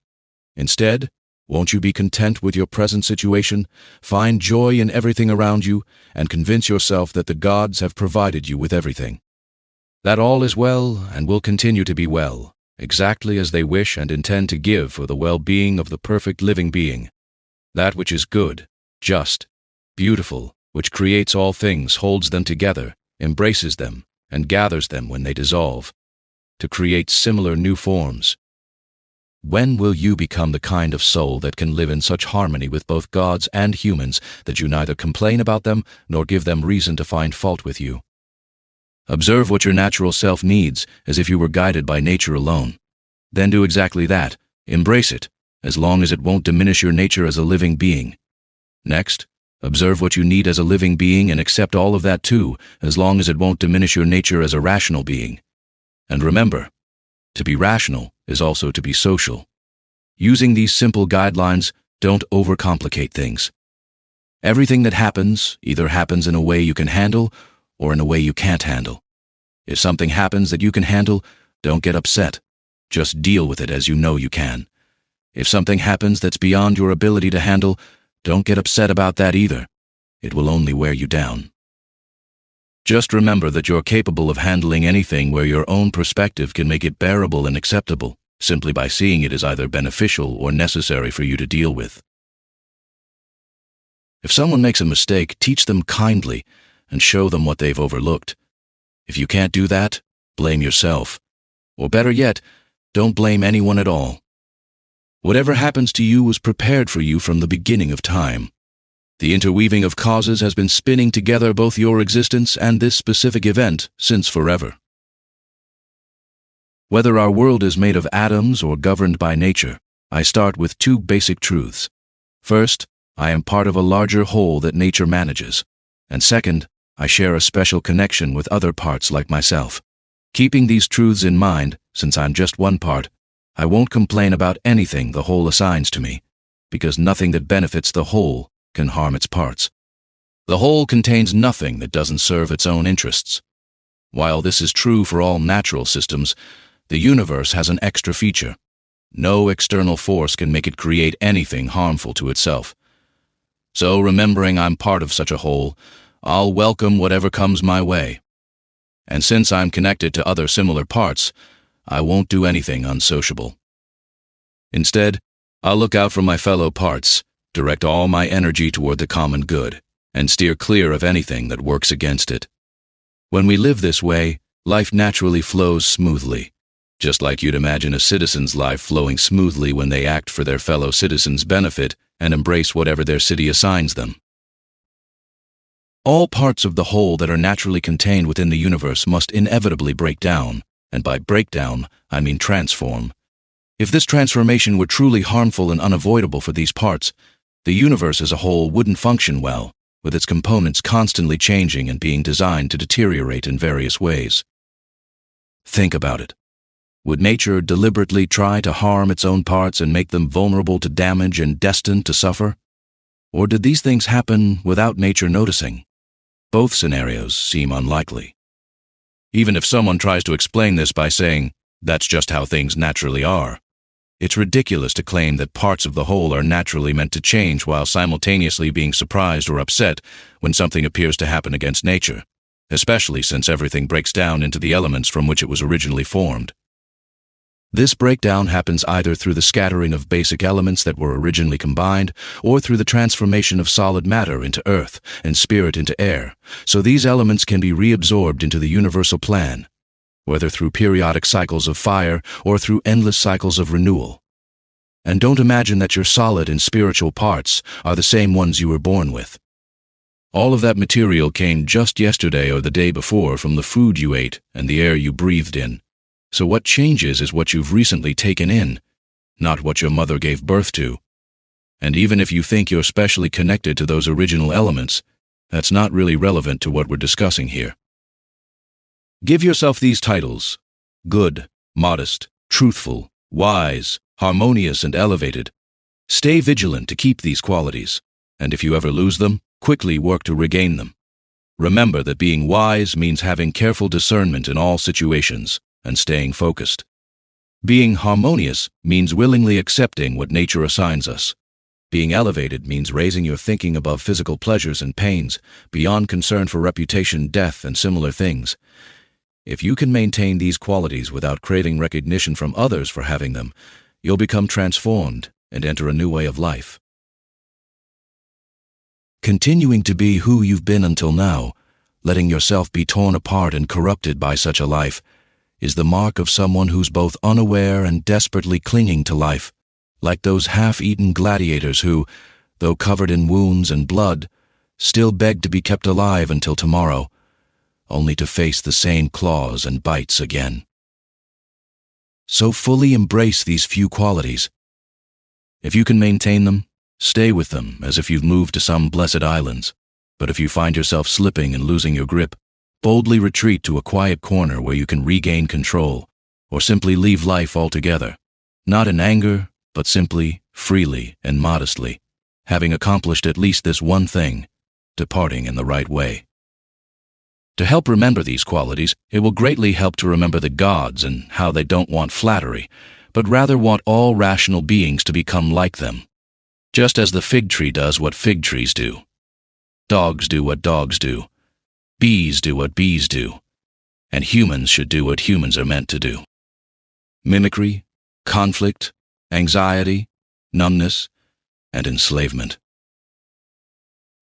Instead, won't you be content with your present situation, find joy in everything around you, and convince yourself that the gods have provided you with everything? That all is well and will continue to be well, exactly as they wish and intend to give for the well-being of the perfect living being. That which is good, just, beautiful, which creates all things, holds them together, embraces them, and gathers them when they dissolve, to create similar new forms. When will you become the kind of soul that can live in such harmony with both gods and humans that you neither complain about them nor give them reason to find fault with you? Observe what your natural self needs as if you were guided by nature alone. Then do exactly that. Embrace it, as long as it won't diminish your nature as a living being. Next, observe what you need as a living being and accept all of that too, as long as it won't diminish your nature as a rational being. And remember, to be rational is also to be social. Using these simple guidelines, don't overcomplicate things. Everything that happens either happens in a way you can handle or in a way you can't handle. If something happens that you can handle, don't get upset. Just deal with it as you know you can. If something happens that's beyond your ability to handle, don't get upset about that either. It will only wear you down. Just remember that you're capable of handling anything where your own perspective can make it bearable and acceptable, simply by seeing it as either beneficial or necessary for you to deal with. If someone makes a mistake, teach them kindly and show them what they've overlooked. If you can't do that, blame yourself. Or better yet, don't blame anyone at all. Whatever happens to you was prepared for you from the beginning of time. The interweaving of causes has been spinning together both your existence and this specific event since forever. Whether our world is made of atoms or governed by nature, I start with two basic truths. First, I am part of a larger whole that nature manages. And second, I share a special connection with other parts like myself. Keeping these truths in mind, since I'm just one part, I won't complain about anything the whole assigns to me, because nothing that benefits the whole can harm its parts. The whole contains nothing that doesn't serve its own interests. While this is true for all natural systems, the universe has an extra feature. No external force can make it create anything harmful to itself. So, remembering I'm part of such a whole, I'll welcome whatever comes my way. And since I'm connected to other similar parts, I won't do anything unsociable. Instead, I'll look out for my fellow parts, direct all my energy toward the common good, and steer clear of anything that works against it. When we live this way, life naturally flows smoothly, just like you'd imagine a citizen's life flowing smoothly when they act for their fellow citizens' benefit and embrace whatever their city assigns them. All parts of the whole that are naturally contained within the universe must inevitably break down, and by breakdown, I mean transform. If this transformation were truly harmful and unavoidable for these parts, the universe as a whole wouldn't function well, with its components constantly changing and being designed to deteriorate in various ways. Think about it. Would nature deliberately try to harm its own parts and make them vulnerable to damage and destined to suffer? Or did these things happen without nature noticing? Both scenarios seem unlikely. Even if someone tries to explain this by saying, "That's just how things naturally are," it's ridiculous to claim that parts of the whole are naturally meant to change while simultaneously being surprised or upset when something appears to happen against nature, especially since everything breaks down into the elements from which it was originally formed. This breakdown happens either through the scattering of basic elements that were originally combined, or through the transformation of solid matter into earth and spirit into air, so these elements can be reabsorbed into the universal plan, whether through periodic cycles of fire or through endless cycles of renewal. And don't imagine that your solid and spiritual parts are the same ones you were born with. All of that material came just yesterday or the day before from the food you ate and the air you breathed in. So what changes is what you've recently taken in, not what your mother gave birth to. And even if you think you're specially connected to those original elements, that's not really relevant to what we're discussing here. Give yourself these titles: good, modest, truthful, wise, harmonious, and elevated. Stay vigilant to keep these qualities, and if you ever lose them, quickly work to regain them. Remember that being wise means having careful discernment in all situations and staying focused. Being harmonious means willingly accepting what nature assigns us. Being elevated means raising your thinking above physical pleasures and pains, beyond concern for reputation, death, and similar things. If you can maintain these qualities without craving recognition from others for having them, you'll become transformed and enter a new way of life. Continuing to be who you've been until now, letting yourself be torn apart and corrupted by such a life, is the mark of someone who's both unaware and desperately clinging to life, like those half-eaten gladiators who, though covered in wounds and blood, still beg to be kept alive until tomorrow, only to face the same claws and bites again. So fully embrace these few qualities. If you can maintain them, stay with them as if you've moved to some blessed islands. But if you find yourself slipping and losing your grip, boldly retreat to a quiet corner where you can regain control, or simply leave life altogether, not in anger, but simply, freely, and modestly, having accomplished at least this one thing, departing in the right way. To help remember these qualities, it will greatly help to remember the gods and how they don't want flattery, but rather want all rational beings to become like them, just as the fig tree does what fig trees do. Dogs do what dogs do. Bees do what bees do, and humans should do what humans are meant to do. Mimicry, conflict, anxiety, numbness, and enslavement.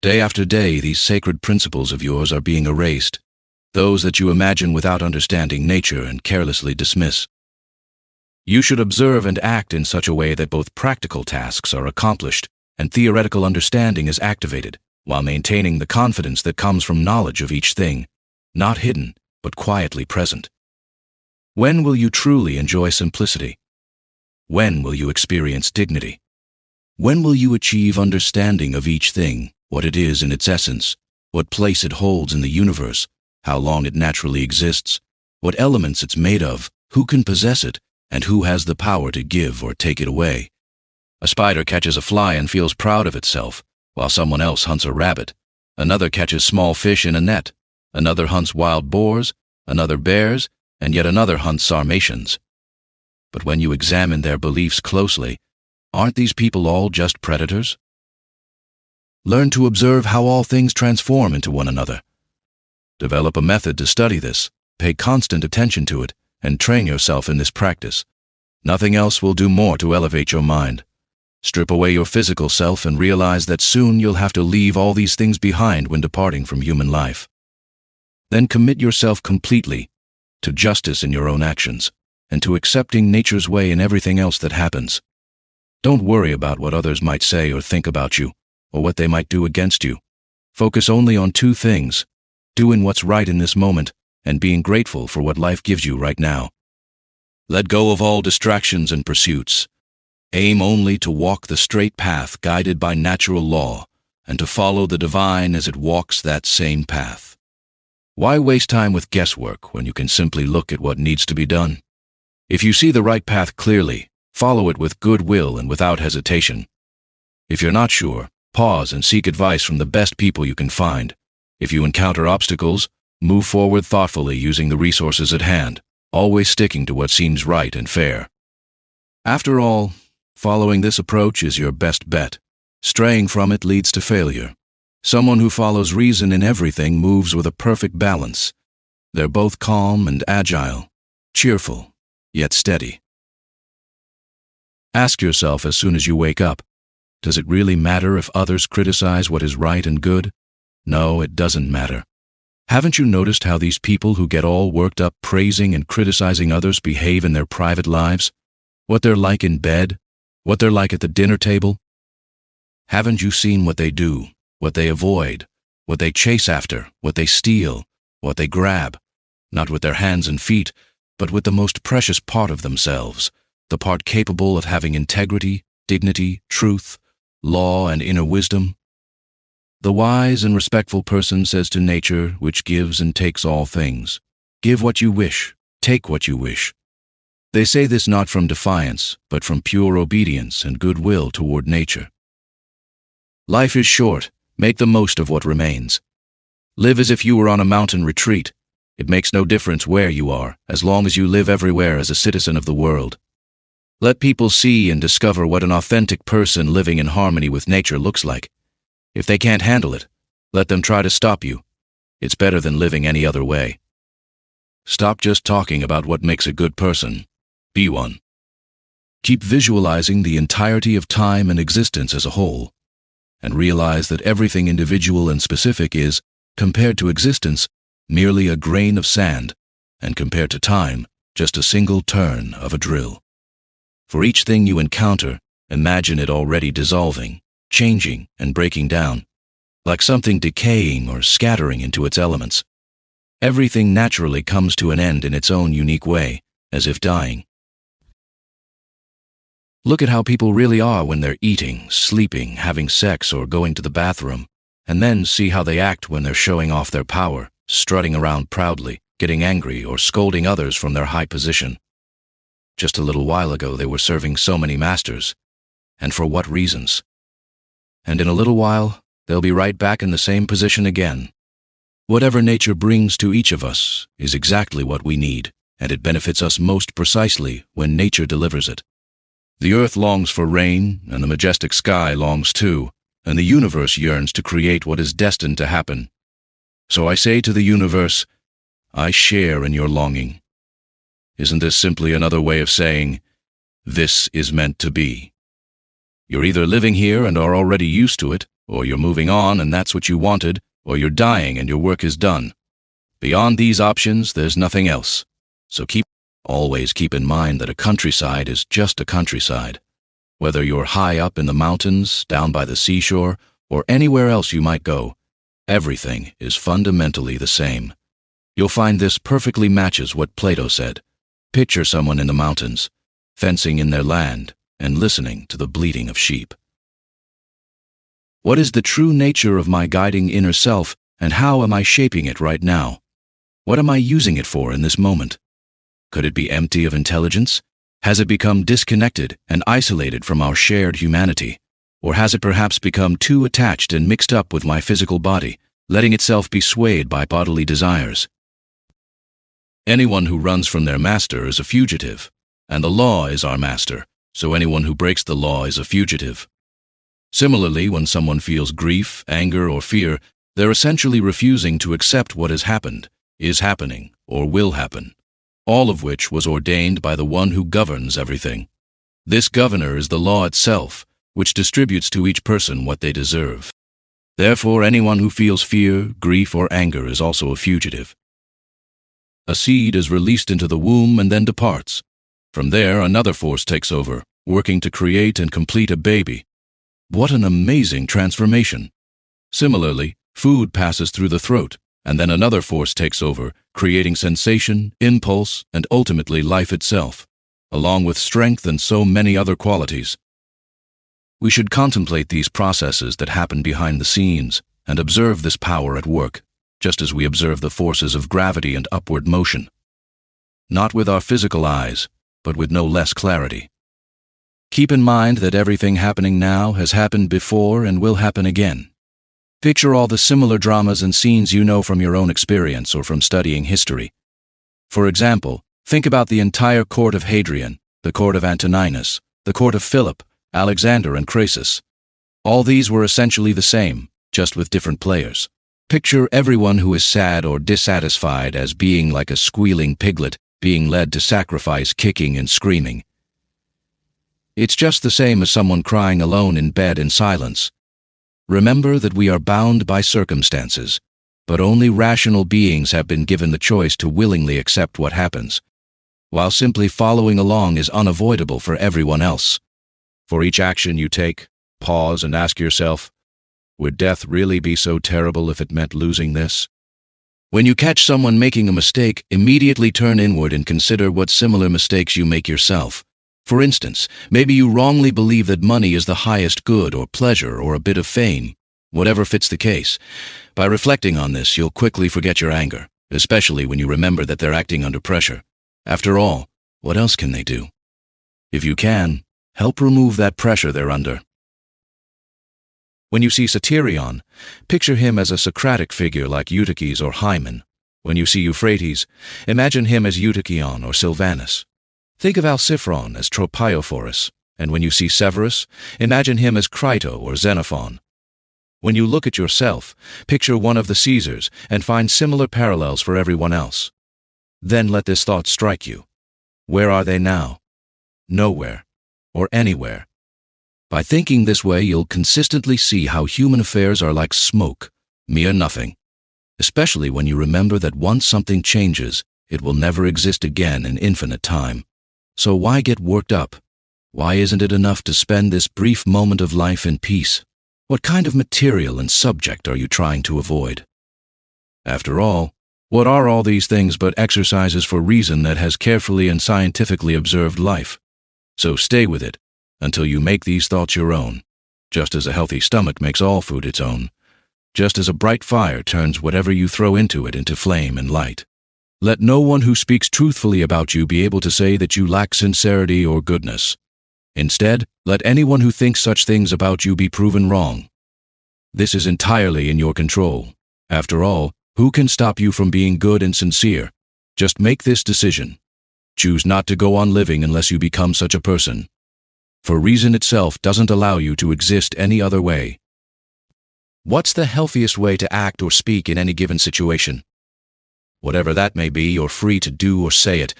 Day after day, these sacred principles of yours are being erased, those that you imagine without understanding nature and carelessly dismiss. You should observe and act in such a way that both practical tasks are accomplished and theoretical understanding is activated, while maintaining the confidence that comes from knowledge of each thing, not hidden, but quietly present. When will you truly enjoy simplicity? When will you experience dignity? When will you achieve understanding of each thing, what it is in its essence, what place it holds in the universe, how long it naturally exists, what elements it's made of, who can possess it, and who has the power to give or take it away? A spider catches a fly and feels proud of itself, while someone else hunts a rabbit. Another catches small fish in a net. Another hunts wild boars, another bears, and yet another hunts Sarmatians. But when you examine their beliefs closely, aren't these people all just predators? Learn to observe how all things transform into one another. Develop a method to study this, pay constant attention to it, and train yourself in this practice. Nothing else will do more to elevate your mind. Strip away your physical self and realize that soon you'll have to leave all these things behind when departing from human life. Then commit yourself completely to justice in your own actions, and to accepting nature's way in everything else that happens. Don't worry about what others might say or think about you, or what they might do against you. Focus only on two things: doing what's right in this moment, and being grateful for what life gives you right now. Let go of all distractions and pursuits. Aim only to walk the straight path guided by natural law, and to follow the divine as it walks that same path. Why waste time with guesswork when you can simply look at what needs to be done? If you see the right path clearly, follow it with good will and without hesitation. If you're not sure, pause and seek advice from the best people you can find. If you encounter obstacles, move forward thoughtfully using the resources at hand, always sticking to what seems right and fair. After all, following this approach is your best bet. Straying from it leads to failure. Someone who follows reason in everything moves with a perfect balance. They're both calm and agile, cheerful, yet steady. Ask yourself as soon as you wake up, does it really matter if others criticize what is right and good? No, it doesn't matter. Haven't you noticed how these people who get all worked up praising and criticizing others behave in their private lives? What they're like in bed? What they're like at the dinner table? Haven't you seen what they do, what they avoid, what they chase after, what they steal, what they grab? Not with their hands and feet, but with the most precious part of themselves, the part capable of having integrity, dignity, truth, law, and inner wisdom. The wise and respectful person says to nature, which gives and takes all things, "Give what you wish, take what you wish." They say this not from defiance, but from pure obedience and goodwill toward nature. Life is short. Make the most of what remains. Live as if you were on a mountain retreat. It makes no difference where you are, as long as you live everywhere as a citizen of the world. Let people see and discover what an authentic person living in harmony with nature looks like. If they can't handle it, let them try to stop you. It's better than living any other way. Stop just talking about what makes a good person. Be one. Keep visualizing the entirety of time and existence as a whole, and realize that everything individual and specific is, compared to existence, merely a grain of sand, and compared to time, just a single turn of a drill. For each thing you encounter, imagine it already dissolving, changing, and breaking down, like something decaying or scattering into its elements. Everything naturally comes to an end in its own unique way, as if dying. Look at how people really are when they're eating, sleeping, having sex, or going to the bathroom, and then see how they act when they're showing off their power, strutting around proudly, getting angry, or scolding others from their high position. Just a little while ago they were serving so many masters, and for what reasons? And in a little while, they'll be right back in the same position again. Whatever nature brings to each of us is exactly what we need, and it benefits us most precisely when nature delivers it. The earth longs for rain, and the majestic sky longs too, and the universe yearns to create what is destined to happen. So I say to the universe, I share in your longing. Isn't this simply another way of saying, this is meant to be? You're either living here and are already used to it, or you're moving on and that's what you wanted, or you're dying and your work is done. Beyond these options, there's nothing else. So keep Always keep in mind that a countryside is just a countryside. Whether you're high up in the mountains, down by the seashore, or anywhere else you might go, everything is fundamentally the same. You'll find this perfectly matches what Plato said. Picture someone in the mountains, fencing in their land, and listening to the bleating of sheep. What is the true nature of my guiding inner self, and how am I shaping it right now? What am I using it for in this moment? Could it be empty of intelligence? Has it become disconnected and isolated from our shared humanity? Or has it perhaps become too attached and mixed up with my physical body, letting itself be swayed by bodily desires? Anyone who runs from their master is a fugitive, and the law is our master, so anyone who breaks the law is a fugitive. Similarly, when someone feels grief, anger, or fear, they're essentially refusing to accept what has happened, is happening, or will happen, all of which was ordained by the one who governs everything. This governor is the law itself, which distributes to each person what they deserve. Therefore, anyone who feels fear, grief, or anger is also a fugitive. A seed is released into the womb and then departs. From there, another force takes over, working to create and complete a baby. What an amazing transformation! Similarly, food passes through the throat, and then another force takes over, creating sensation, impulse, and ultimately life itself, along with strength and so many other qualities. We should contemplate these processes that happen behind the scenes and observe this power at work, just as we observe the forces of gravity and upward motion. Not with our physical eyes, but with no less clarity. Keep in mind that everything happening now has happened before and will happen again. Picture all the similar dramas and scenes you know from your own experience or from studying history. For example, think about the entire court of Hadrian, the court of Antoninus, the court of Philip, Alexander, and Crassus. All these were essentially the same, just with different players. Picture everyone who is sad or dissatisfied as being like a squealing piglet being led to sacrifice, kicking and screaming. It's just the same as someone crying alone in bed in silence. Remember that we are bound by circumstances, but only rational beings have been given the choice to willingly accept what happens, while simply following along is unavoidable for everyone else. For each action you take, pause and ask yourself, would death really be so terrible if it meant losing this? When you catch someone making a mistake, immediately turn inward and consider what similar mistakes you make yourself. For instance, maybe you wrongly believe that money is the highest good or pleasure or a bit of fame, whatever fits the case. By reflecting on this, you'll quickly forget your anger, especially when you remember that they're acting under pressure. After all, what else can they do? If you can, help remove that pressure they're under. When you see Satyrion, picture him as a Socratic figure like Eutyches or Hymen. When you see Euphrates, imagine him as Eutychion or Sylvanus. Think of Alciphron as Tropiophorus, and when you see Severus, imagine him as Crito or Xenophon. When you look at yourself, picture one of the Caesars and find similar parallels for everyone else. Then let this thought strike you. Where are they now? Nowhere, or anywhere. By thinking this way, you'll consistently see how human affairs are like smoke, mere nothing. Especially when you remember that once something changes, it will never exist again in infinite time. So why get worked up? Why isn't it enough to spend this brief moment of life in peace? What kind of material and subject are you trying to avoid? After all, what are all these things but exercises for reason that has carefully and scientifically observed life? So stay with it until you make these thoughts your own, just as a healthy stomach makes all food its own, just as a bright fire turns whatever you throw into it into flame and light. Let no one who speaks truthfully about you be able to say that you lack sincerity or goodness. Instead, let anyone who thinks such things about you be proven wrong. This is entirely in your control. After all, who can stop you from being good and sincere? Just make this decision. Choose not to go on living unless you become such a person. For reason itself doesn't allow you to exist any other way. What's the healthiest way to act or speak in any given situation? Whatever that may be, you're free to do or say it.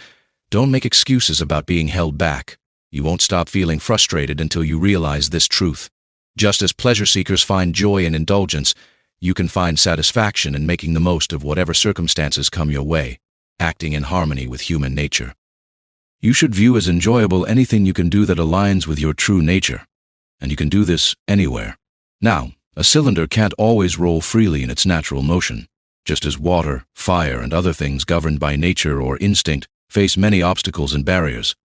Don't make excuses about being held back. You won't stop feeling frustrated until you realize this truth. Just as pleasure seekers find joy in indulgence, you can find satisfaction in making the most of whatever circumstances come your way, acting in harmony with human nature. you should view as enjoyable anything you can do that aligns with your true nature. And you can do this anywhere. Now, a cylinder can't always roll freely in its natural motion, just as water, fire, and other things governed by nature or instinct face many obstacles and barriers.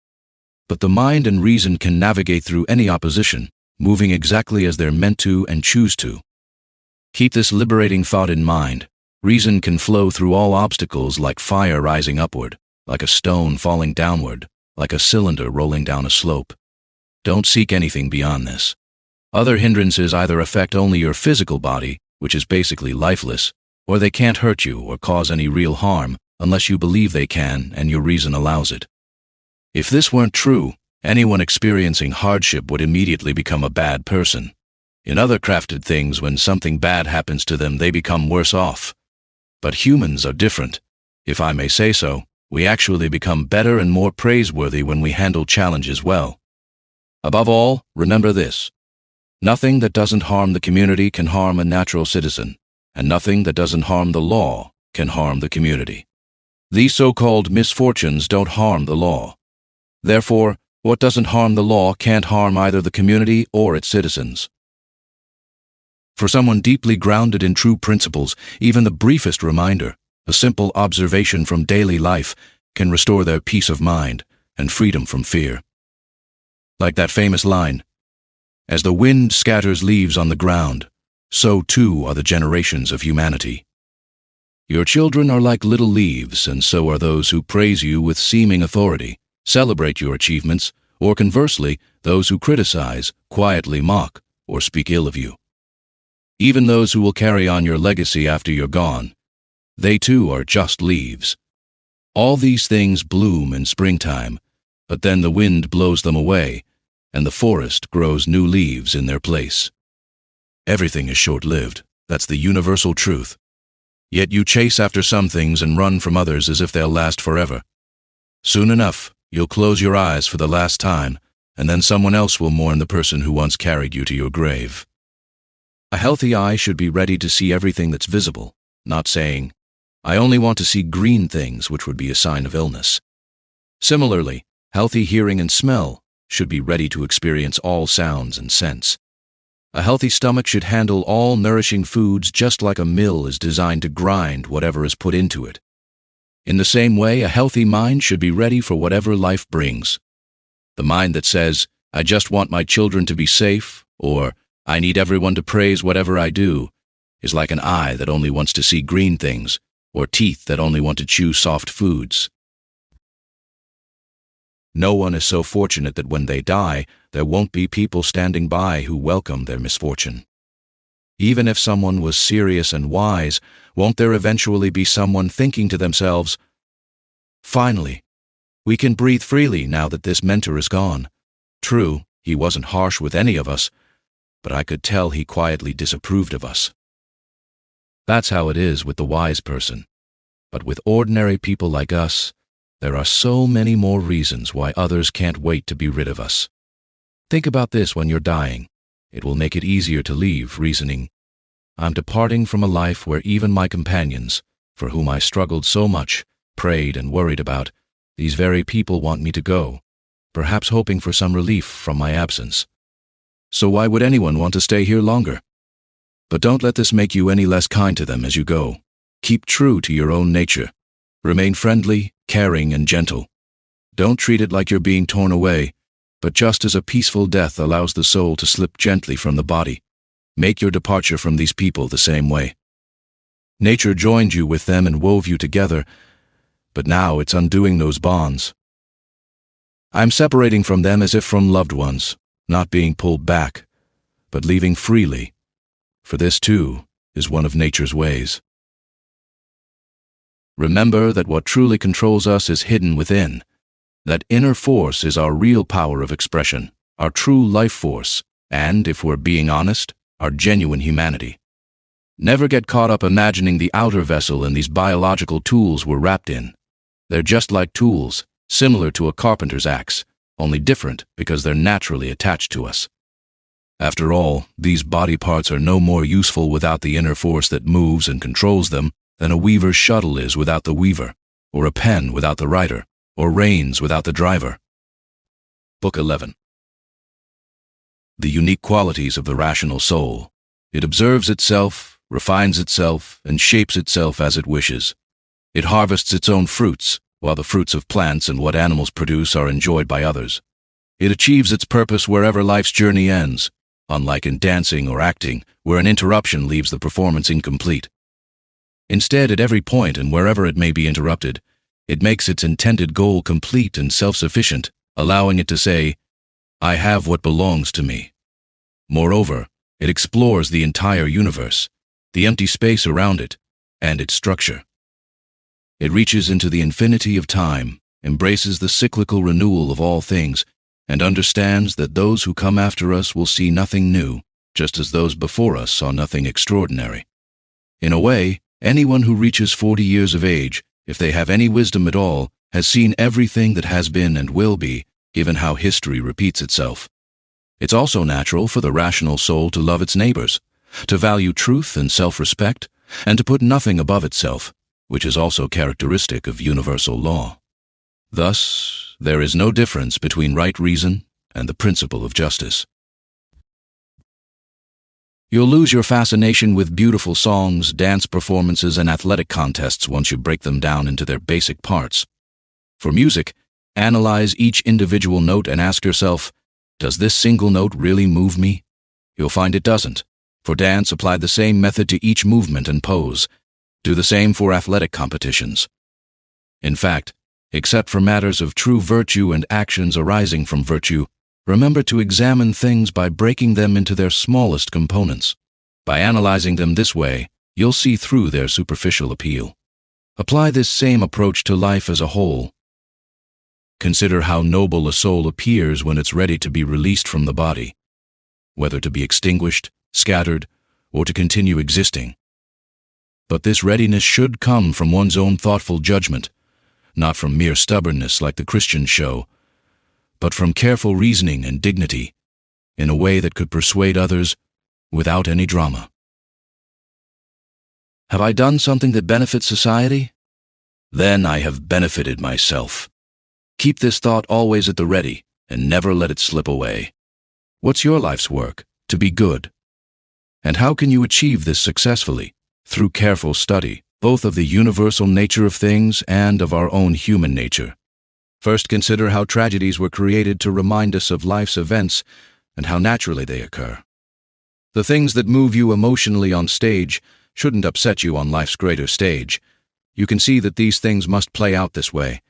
But the mind and reason can navigate through any opposition, moving exactly as they're meant to and choose to. Keep this liberating thought in mind. Reason can flow through all obstacles like fire rising upward, like a stone falling downward, like a cylinder rolling down a slope. Don't seek anything beyond this. Other hindrances either affect only your physical body, which is basically lifeless, or they can't hurt you or cause any real harm unless you believe they can and your reason allows it. If this weren't true, anyone experiencing hardship would immediately become a bad person. In other crafted things, when something bad happens to them, they become worse off. But humans are different. If I may say so, we actually become better and more praiseworthy when we handle challenges well. Above all, remember this. Nothing that doesn't harm the community can harm a natural citizen, and nothing that doesn't harm the law can harm the community. These so-called misfortunes don't harm the law. Therefore, what doesn't harm the law can't harm either the community or its citizens. For someone deeply grounded in true principles, even the briefest reminder, a simple observation from daily life, can restore their peace of mind and freedom from fear. Like that famous line, "As the wind scatters leaves on the ground, so too are the generations of humanity." Your children are like little leaves, and so are those who praise you with seeming authority, celebrate your achievements, or conversely, those who criticize, quietly mock, or speak ill of you. Even those who will carry on your legacy after you're gone, they too are just leaves. All these things bloom in springtime, but then the wind blows them away, and the forest grows new leaves in their place. Everything is short-lived. That's the universal truth. Yet you chase after some things and run from others as if they'll last forever. Soon enough, you'll close your eyes for the last time, and then someone else will mourn the person who once carried you to your grave. A healthy eye should be ready to see everything that's visible, not saying, "I only want to see green things," which would be a sign of illness. Similarly, healthy hearing and smell should be ready to experience all sounds and scents. A healthy stomach should handle all nourishing foods just like a mill is designed to grind whatever is put into it. In the same way, a healthy mind should be ready for whatever life brings. The mind that says, "I just want my children to be safe," or "I need everyone to praise whatever I do," is like an eye that only wants to see green things, or teeth that only want to chew soft foods. No one is so fortunate that when they die, there won't be people standing by who welcome their misfortune. Even if someone was serious and wise, won't there eventually be someone thinking to themselves, "Finally, we can breathe freely now that this mentor is gone. True, he wasn't harsh with any of us, but I could tell he quietly disapproved of us." That's how it is with the wise person. But with ordinary people like us, there are so many more reasons why others can't wait to be rid of us. Think about this when you're dying. It will make it easier to leave, reasoning, "I'm departing from a life where even my companions, for whom I struggled so much, prayed and worried about, these very people want me to go, perhaps hoping for some relief from my absence. So why would anyone want to stay here longer?" But don't let this make you any less kind to them as you go. Keep true to your own nature. Remain friendly, caring, and gentle. Don't treat it like you're being torn away, but just as a peaceful death allows the soul to slip gently from the body, make your departure from these people the same way. Nature joined you with them and wove you together, but now it's undoing those bonds. I'm separating from them as if from loved ones, not being pulled back, but leaving freely, for this too is one of nature's ways. Remember that what truly controls us is hidden within. That inner force is our real power of expression, our true life force, and, if we're being honest, our genuine humanity. Never get caught up imagining the outer vessel and these biological tools we're wrapped in. They're just like tools, similar to a carpenter's axe, only different because they're naturally attached to us. After all, these body parts are no more useful without the inner force that moves and controls them than a weaver's shuttle is without the weaver, or a pen without the writer, or reins without the driver. Book 11. The unique qualities of the rational soul. It observes itself, refines itself, and shapes itself as it wishes. It harvests its own fruits, while the fruits of plants and what animals produce are enjoyed by others. It achieves its purpose wherever life's journey ends, unlike in dancing or acting, where an interruption leaves the performance incomplete. Instead, at every point and wherever it may be interrupted, it makes its intended goal complete and self-sufficient, allowing it to say, "I have what belongs to me." Moreover, it explores the entire universe, the empty space around it, and its structure. It reaches into the infinity of time, embraces the cyclical renewal of all things, and understands that those who come after us will see nothing new, just as those before us saw nothing extraordinary. In a way, anyone who reaches 40 years of age, if they have any wisdom at all, has seen everything that has been and will be, given how history repeats itself. It's also natural for the rational soul to love its neighbors, to value truth and self-respect, and to put nothing above itself, which is also characteristic of universal law. Thus, there is no difference between right reason and the principle of justice. You'll lose your fascination with beautiful songs, dance performances, and athletic contests once you break them down into their basic parts. For music, analyze each individual note and ask yourself, does this single note really move me? You'll find it doesn't. For dance, apply the same method to each movement and pose. Do the same for athletic competitions. In fact, except for matters of true virtue and actions arising from virtue, remember to examine things by breaking them into their smallest components. By analyzing them this way, you'll see through their superficial appeal. Apply this same approach to life as a whole. Consider how noble a soul appears when it's ready to be released from the body, whether to be extinguished, scattered, or to continue existing. But this readiness should come from one's own thoughtful judgment, not from mere stubbornness like the Christians show, but from careful reasoning and dignity, in a way that could persuade others without any drama. Have I done something that benefits society? Then I have benefited myself. Keep this thought always at the ready, and never let it slip away. What's your life's work? To be good. And how can you achieve this successfully? Through careful study, both of the universal nature of things and of our own human nature. First, consider how tragedies were created to remind us of life's events and how naturally they occur. The things that move you emotionally on stage shouldn't upset you on life's greater stage. You can see that these things must play out this way,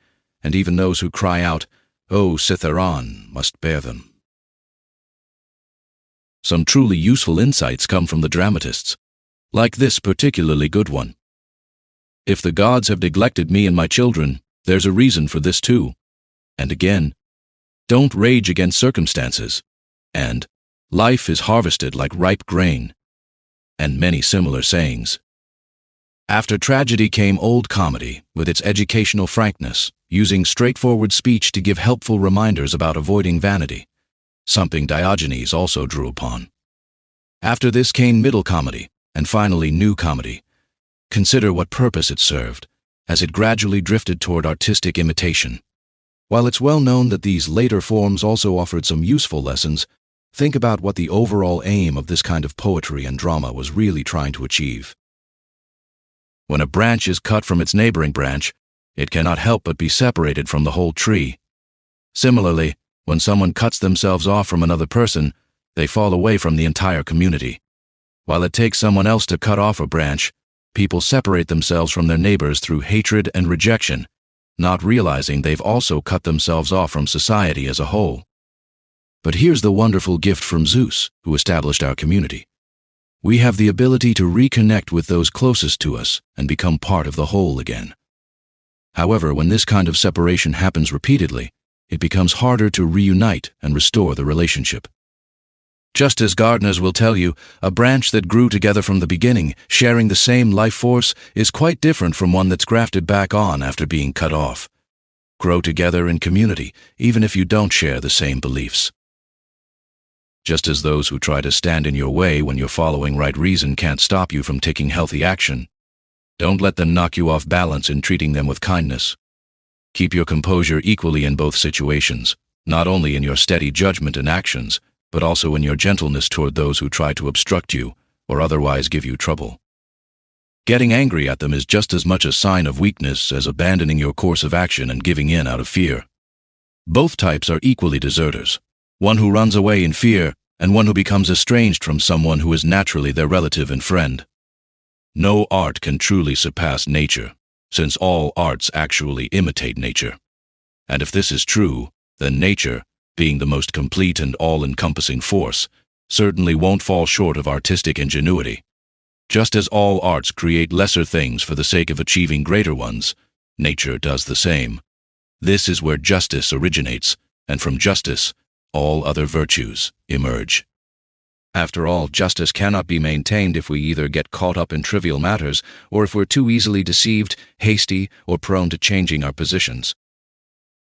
and even those who cry out, "Oh, Citharon," must bear them. Some truly useful insights come from the dramatists, like this particularly good one. If the gods have neglected me and my children, there's a reason for this too. And again, don't rage against circumstances. And life is harvested like ripe grain. And many similar sayings. After tragedy came old comedy, with its educational frankness, using straightforward speech to give helpful reminders about avoiding vanity, something Diogenes also drew upon. After this came middle comedy, and finally new comedy. Consider what purpose it served, as it gradually drifted toward artistic imitation. While it's well known that these later forms also offered some useful lessons, think about what the overall aim of this kind of poetry and drama was really trying to achieve. When a branch is cut from its neighboring branch, it cannot help but be separated from the whole tree. Similarly, when someone cuts themselves off from another person, they fall away from the entire community. While it takes someone else to cut off a branch, people separate themselves from their neighbors through hatred and rejection, not realizing they've also cut themselves off from society as a whole. But here's the wonderful gift from Zeus, who established our community. We have the ability to reconnect with those closest to us and become part of the whole again. However, when this kind of separation happens repeatedly, it becomes harder to reunite and restore the relationship. Just as gardeners will tell you, a branch that grew together from the beginning, sharing the same life force, is quite different from one that's grafted back on after being cut off. Grow together in community, even if you don't share the same beliefs. Just as those who try to stand in your way when you're following right reason can't stop you from taking healthy action, don't let them knock you off balance in treating them with kindness. Keep your composure equally in both situations, not only in your steady judgment and actions, but also in your gentleness toward those who try to obstruct you or otherwise give you trouble. Getting angry at them is just as much a sign of weakness as abandoning your course of action and giving in out of fear. Both types are equally deserters, one who runs away in fear and one who becomes estranged from someone who is naturally their relative and friend. No art can truly surpass nature, since all arts actually imitate nature. And if this is true, then nature, being the most complete and all-encompassing force, certainly won't fall short of artistic ingenuity. Just as all arts create lesser things for the sake of achieving greater ones, nature does the same. This is where justice originates, and from justice, all other virtues emerge. After all, justice cannot be maintained if we either get caught up in trivial matters, or if we're too easily deceived, hasty, or prone to changing our positions.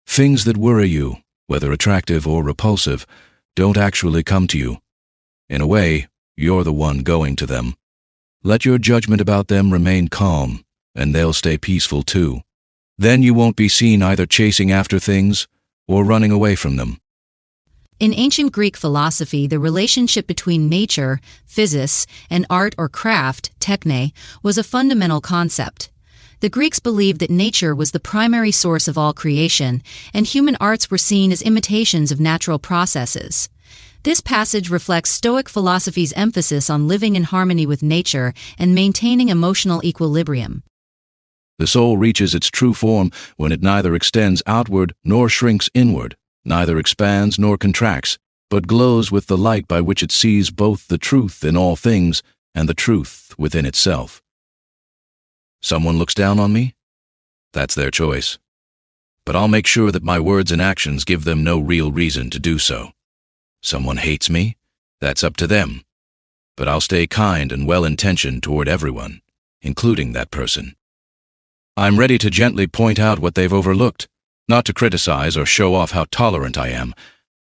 Things that worry you, whether attractive or repulsive, don't actually come to you. In a way, you're the one going to them. Let your judgment about them remain calm, and they'll stay peaceful too. Then you won't be seen either chasing after things or running away from them. In ancient Greek philosophy, the relationship between nature, physis, and art or craft, techne, was a fundamental concept. The Greeks believed that nature was the primary source of all creation, and human arts were seen as imitations of natural processes. This passage reflects Stoic philosophy's emphasis on living in harmony with nature and maintaining emotional equilibrium. The soul reaches its true form when it neither extends outward nor shrinks inward, neither expands nor contracts, but glows with the light by which it sees both the truth in all things and the truth within itself. Someone looks down on me? That's their choice. But I'll make sure that my words and actions give them no real reason to do so. Someone hates me? That's up to them. But I'll stay kind and well-intentioned toward everyone, including that person. I'm ready to gently point out what they've overlooked, not to criticize or show off how tolerant I am,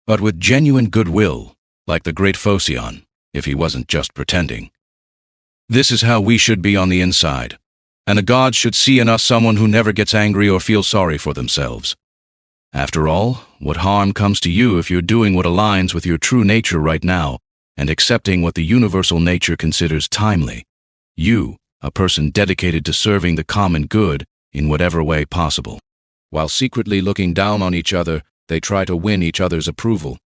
but with genuine goodwill, like the great Phocion, if he wasn't just pretending. This is how we should be on the inside, and the gods should see in us someone who never gets angry or feels sorry for themselves. After all, what harm comes to you if you're doing what aligns with your true nature right now and accepting what the universal nature considers timely? You, a person dedicated to serving the common good in whatever way possible. While secretly looking down on each other, they try to win each other's approval,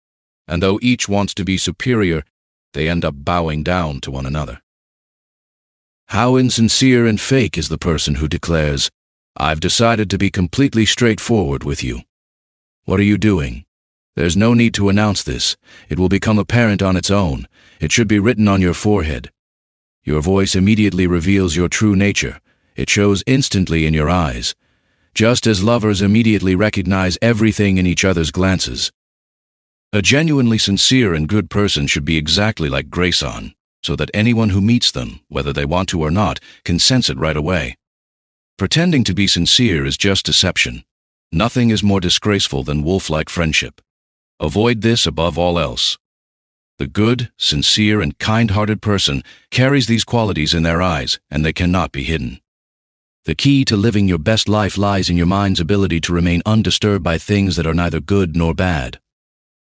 and though each wants to be superior, they end up bowing down to one another. How insincere and fake is the person who declares, "I've decided to be completely straightforward with you." What are you doing? There's no need to announce this. It will become apparent on its own. It should be written on your forehead. Your voice immediately reveals your true nature. It shows instantly in your eyes, just as lovers immediately recognize everything in each other's glances. A genuinely sincere and good person should be exactly like Grayson, so that anyone who meets them, whether they want to or not, can sense it right away. Pretending to be sincere is just deception. Nothing is more disgraceful than wolf-like friendship. Avoid this above all else. The good, sincere, and kind-hearted person carries these qualities in their eyes, and they cannot be hidden. The key to living your best life lies in your mind's ability to remain undisturbed by things that are neither good nor bad.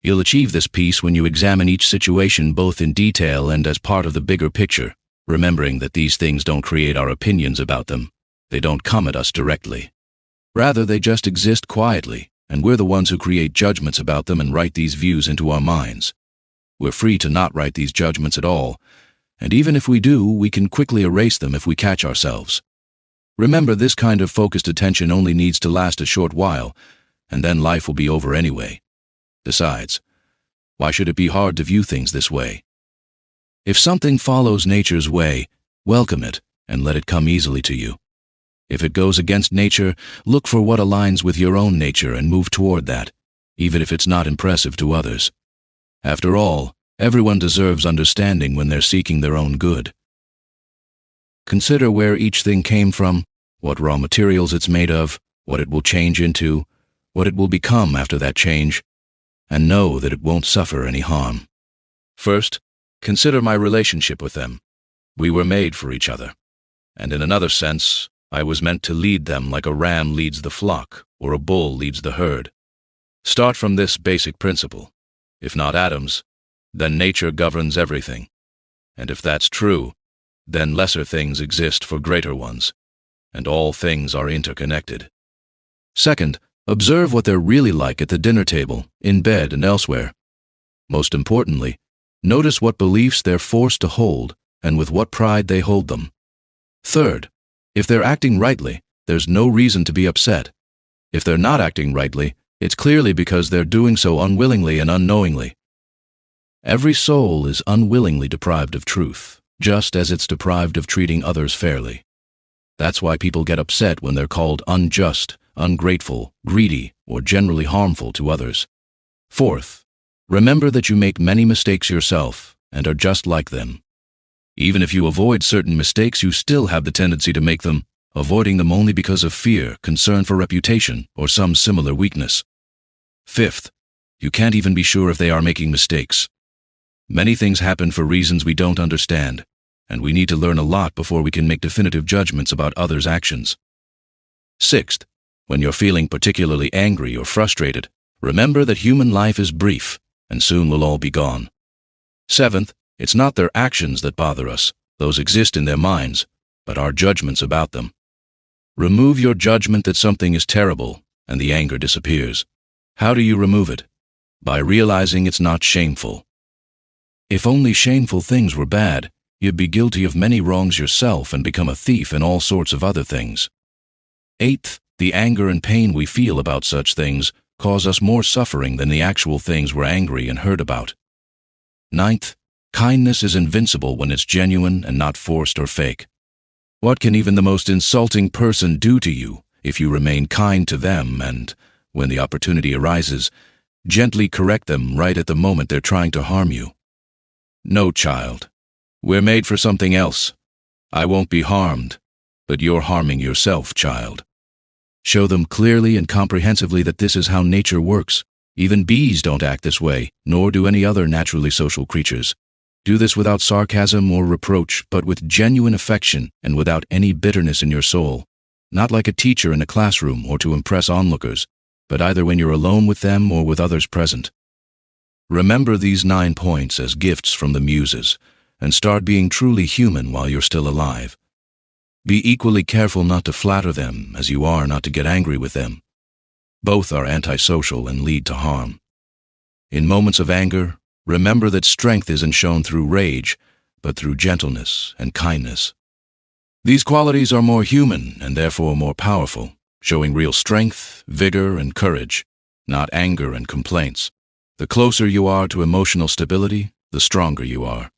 You'll achieve this peace when you examine each situation both in detail and as part of the bigger picture, remembering that these things don't create our opinions about them. They don't come at us directly. Rather, they just exist quietly, and we're the ones who create judgments about them and write these views into our minds. We're free to not write these judgments at all, and even if we do, we can quickly erase them if we catch ourselves. Remember, this kind of focused attention only needs to last a short while, and then life will be over anyway. Besides, why should it be hard to view things this way? If something follows nature's way, welcome it and let it come easily to you. If it goes against nature, look for what aligns with your own nature and move toward that, even if it's not impressive to others. After all, everyone deserves understanding when they're seeking their own good. Consider where each thing came from, what raw materials it's made of, what it will change into, what it will become after that change, and know that it won't suffer any harm. First, consider my relationship with them. We were made for each other, and in another sense, I was meant to lead them like a ram leads the flock, or a bull leads the herd. Start from this basic principle. If not atoms, then nature governs everything. And if that's true, then lesser things exist for greater ones, and all things are interconnected. Second, observe what they're really like at the dinner table, in bed, and elsewhere. Most importantly, notice what beliefs they're forced to hold and with what pride they hold them. Third, if they're acting rightly, there's no reason to be upset. If they're not acting rightly, it's clearly because they're doing so unwillingly and unknowingly. Every soul is unwillingly deprived of truth, just as it's deprived of treating others fairly. That's why people get upset when they're called unjust, ungrateful, greedy, or generally harmful to others. Fourth, remember that you make many mistakes yourself and are just like them. Even if you avoid certain mistakes, you still have the tendency to make them, avoiding them only because of fear, concern for reputation, or some similar weakness. Fifth, you can't even be sure if they are making mistakes. Many things happen for reasons we don't understand, and we need to learn a lot before we can make definitive judgments about others' actions. Sixth, when you're feeling particularly angry or frustrated, remember that human life is brief, and soon will all be gone. Seventh, it's not their actions that bother us, those exist in their minds, but our judgments about them. Remove your judgment that something is terrible, and the anger disappears. How do you remove it? By realizing it's not shameful. If only shameful things were bad, you'd be guilty of many wrongs yourself and become a thief and all sorts of other things. Eighth, the anger and pain we feel about such things cause us more suffering than the actual things we're angry and hurt about. Ninth, kindness is invincible when it's genuine and not forced or fake. What can even the most insulting person do to you if you remain kind to them and, when the opportunity arises, gently correct them right at the moment they're trying to harm you? No, child. We're made for something else. I won't be harmed, but you're harming yourself, child. Show them clearly and comprehensively that this is how nature works. Even bees don't act this way, nor do any other naturally social creatures. Do this without sarcasm or reproach, but with genuine affection and without any bitterness in your soul. Not like a teacher in a classroom or to impress onlookers, but either when you're alone with them or with others present. Remember these 9 points as gifts from the Muses, and start being truly human while you're still alive. Be equally careful not to flatter them as you are not to get angry with them. Both are antisocial and lead to harm. In moments of anger, remember that strength isn't shown through rage, but through gentleness and kindness. These qualities are more human and therefore more powerful, showing real strength, vigor, and courage, not anger and complaints. The closer you are to emotional stability, the stronger you are.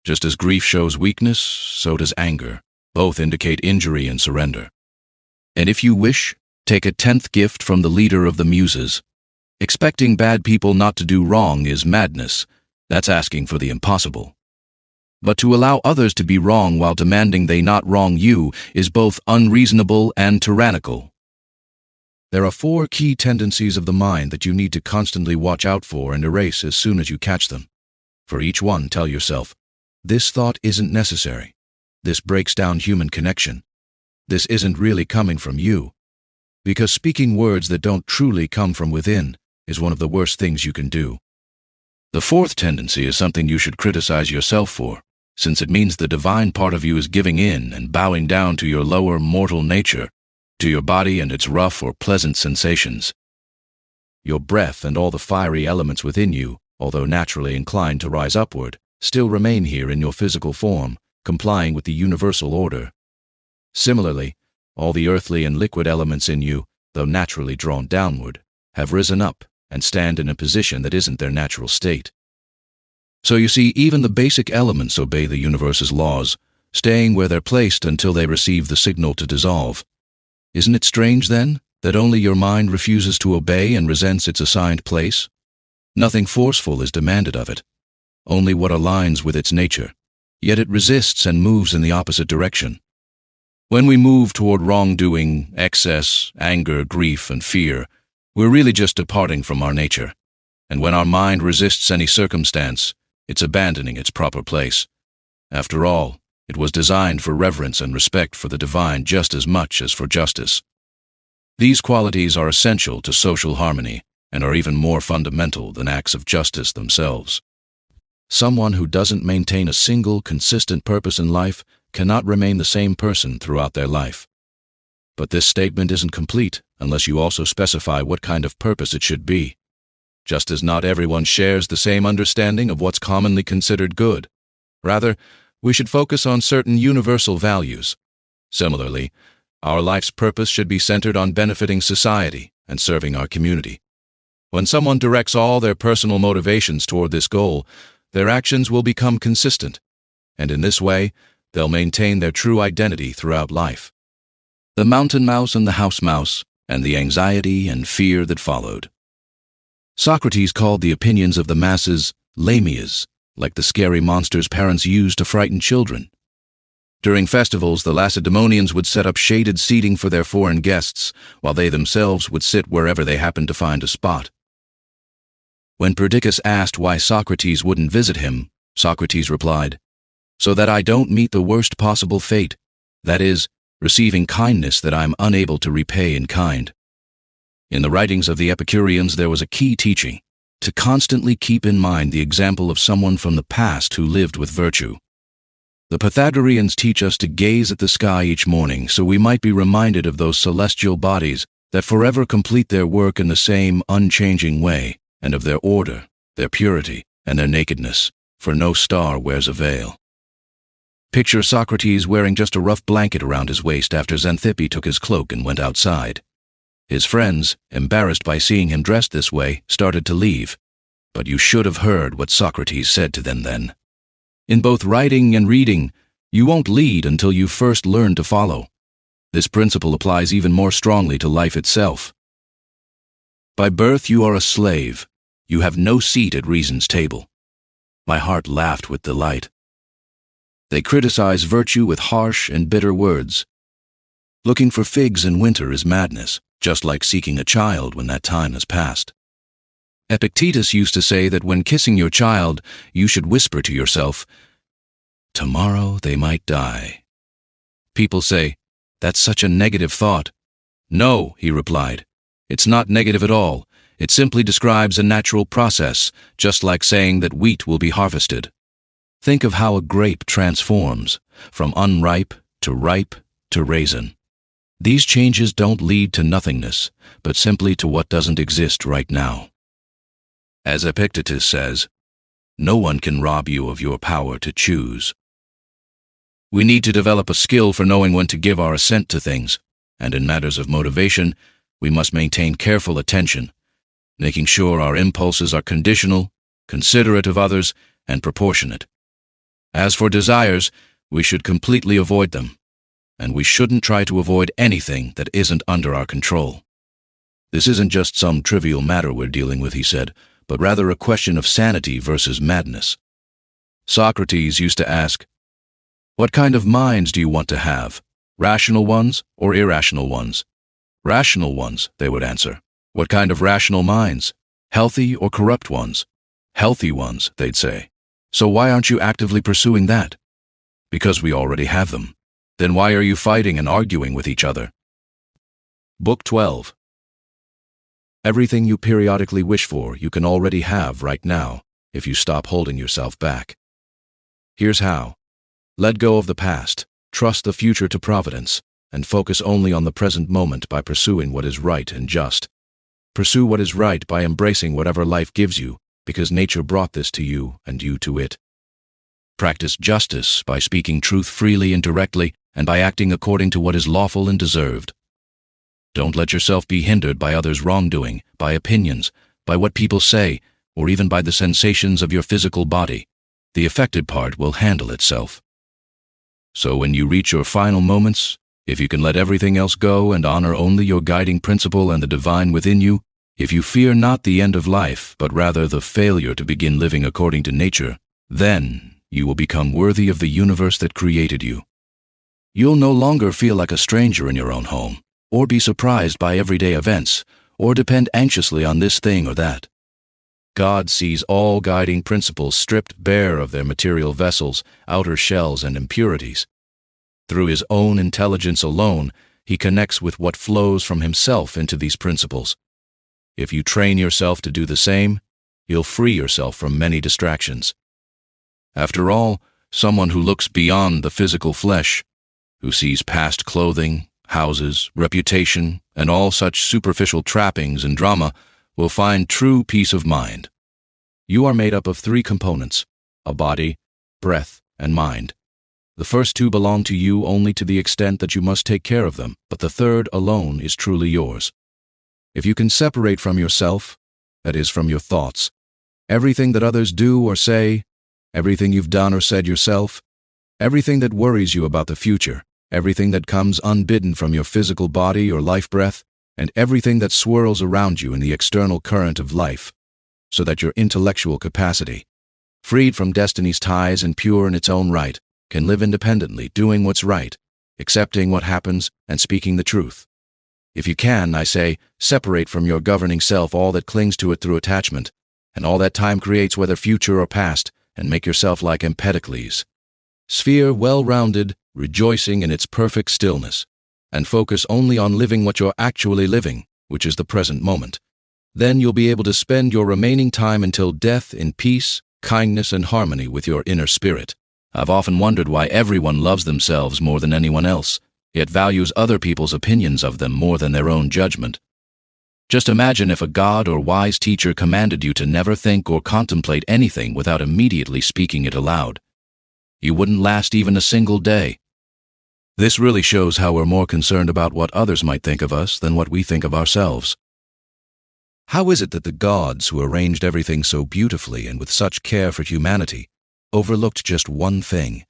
Just as grief shows weakness, so does anger. Both indicate injury and surrender. And if you wish, take a 10th gift from the leader of the Muses. Expecting bad people not to do wrong is madness. That's asking for the impossible. But to allow others to be wrong while demanding they not wrong you is both unreasonable and tyrannical. There are 4 key tendencies of the mind that you need to constantly watch out for and erase as soon as you catch them. For each one, tell yourself, this thought isn't necessary. This breaks down human connection. This isn't really coming from you. Because speaking words that don't truly come from within is one of the worst things you can do. The 4th tendency is something you should criticize yourself for, since it means the divine part of you is giving in and bowing down to your lower mortal nature, to your body and its rough or pleasant sensations. Your breath and all the fiery elements within you, although naturally inclined to rise upward, still remain here in your physical form, complying with the universal order. Similarly, all the earthly and liquid elements in you, though naturally drawn downward, have risen up and stand in a position that isn't their natural state. So you see, even the basic elements obey the universe's laws, staying where they're placed until they receive the signal to dissolve. Isn't it strange, then, that only your mind refuses to obey and resents its assigned place? Nothing forceful is demanded of it, only what aligns with its nature, yet it resists and moves in the opposite direction. When we move toward wrongdoing, excess, anger, grief, and fear, we're really just departing from our nature. And when our mind resists any circumstance, it's abandoning its proper place. After all, It was designed for reverence and respect for the divine just as much as for justice. These qualities are essential to social harmony and are even more fundamental than acts of justice themselves. Someone who doesn't maintain a single, consistent purpose in life cannot remain the same person throughout their life. But this statement isn't complete unless you also specify what kind of purpose it should be. Just as not everyone shares the same understanding of what's commonly considered good. Rather, we should focus on certain universal values. Similarly, our life's purpose should be centered on benefiting society and serving our community. When someone directs all their personal motivations toward this goal, their actions will become consistent, and in this way, they'll maintain their true identity throughout life. The mountain mouse and the house mouse, and the anxiety and fear that followed. Socrates called the opinions of the masses lamias, like the scary monsters parents used to frighten children. During festivals, the Lacedaemonians would set up shaded seating for their foreign guests, while they themselves would sit wherever they happened to find a spot. When Perdiccas asked why Socrates wouldn't visit him, Socrates replied, "So that I don't meet the worst possible fate, that is, receiving kindness that I am unable to repay in kind." In the writings of the Epicureans there was a key teaching, to constantly keep in mind the example of someone from the past who lived with virtue. The Pythagoreans teach us to gaze at the sky each morning so we might be reminded of those celestial bodies that forever complete their work in the same unchanging way, and of their order, their purity, and their nakedness, for no star wears a veil. Picture Socrates wearing just a rough blanket around his waist after Xanthippe took his cloak and went outside. His friends, embarrassed by seeing him dressed this way, started to leave. But you should have heard what Socrates said to them then. In both writing and reading, you won't lead until you first learn to follow. This principle applies even more strongly to life itself. By birth you are a slave. You have no seat at reason's table. My heart laughed with delight. They criticize virtue with harsh and bitter words. Looking for figs in winter is madness, just like seeking a child when that time has passed. Epictetus used to say that when kissing your child, you should whisper to yourself, "Tomorrow they might die." People say, "That's such a negative thought." "No," he replied, "it's not negative at all. It simply describes a natural process, just like saying that wheat will be harvested. Think of how a grape transforms, from unripe to ripe to raisin. These changes don't lead to nothingness, but simply to what doesn't exist right now. As Epictetus says, no one can rob you of your power to choose. We need to develop a skill for knowing when to give our assent to things, and in matters of motivation, we must maintain careful attention, making sure our impulses are conditional, considerate of others, and proportionate. As for desires, we should completely avoid them, and we shouldn't try to avoid anything that isn't under our control. This isn't just some trivial matter we're dealing with, he said, but rather a question of sanity versus madness. Socrates used to ask, "What kind of minds do you want to have? Rational ones or irrational ones?" "Rational ones," they would answer. "What kind of rational minds? Healthy or corrupt ones?" "Healthy ones," they'd say. "So why aren't you actively pursuing that?" "Because we already have them." "Then why are you fighting and arguing with each other?" Book 12. Everything you periodically wish for, you can already have right now, if you stop holding yourself back. Here's how. Let go of the past, trust the future to Providence, and focus only on the present moment by pursuing what is right and just. Pursue what is right by embracing whatever life gives you, because nature brought this to you and you to it. Practice justice by speaking truth freely and directly, and by acting according to what is lawful and deserved. Don't let yourself be hindered by others' wrongdoing, by opinions, by what people say, or even by the sensations of your physical body. The affected part will handle itself. So when you reach your final moments, if you can let everything else go and honor only your guiding principle and the divine within you, if you fear not the end of life, but rather the failure to begin living according to nature, then you will become worthy of the universe that created you. You'll no longer feel like a stranger in your own home, or be surprised by everyday events, or depend anxiously on this thing or that. God sees all guiding principles stripped bare of their material vessels, outer shells, and impurities. Through his own intelligence alone, he connects with what flows from himself into these principles. If you train yourself to do the same, you'll free yourself from many distractions. After all, someone who looks beyond the physical flesh, who sees past clothing, houses, reputation, and all such superficial trappings and drama, will find true peace of mind. You are made up of three components: a body, breath, and mind. The first two belong to you only to the extent that you must take care of them, but the third alone is truly yours. If you can separate from yourself, that is, from your thoughts, everything that others do or say, everything you've done or said yourself, everything that worries you about the future, everything that comes unbidden from your physical body or life breath, and everything that swirls around you in the external current of life, so that your intellectual capacity, freed from destiny's ties and pure in its own right, can live independently, doing what's right, accepting what happens, and speaking the truth. If you can, I say, separate from your governing self all that clings to it through attachment, and all that time creates, whether future or past, and make yourself like Empedocles. Sphere well-rounded, rejoicing in its perfect stillness, and focus only on living what you're actually living, which is the present moment. Then you'll be able to spend your remaining time until death in peace, kindness, and harmony with your inner spirit. I've often wondered why everyone loves themselves more than anyone else, yet values other people's opinions of them more than their own judgment. Just imagine if a god or wise teacher commanded you to never think or contemplate anything without immediately speaking it aloud. You wouldn't last even a single day. This really shows how we're more concerned about what others might think of us than what we think of ourselves. How is it that the gods, who arranged everything so beautifully and with such care for humanity, overlooked just one thing: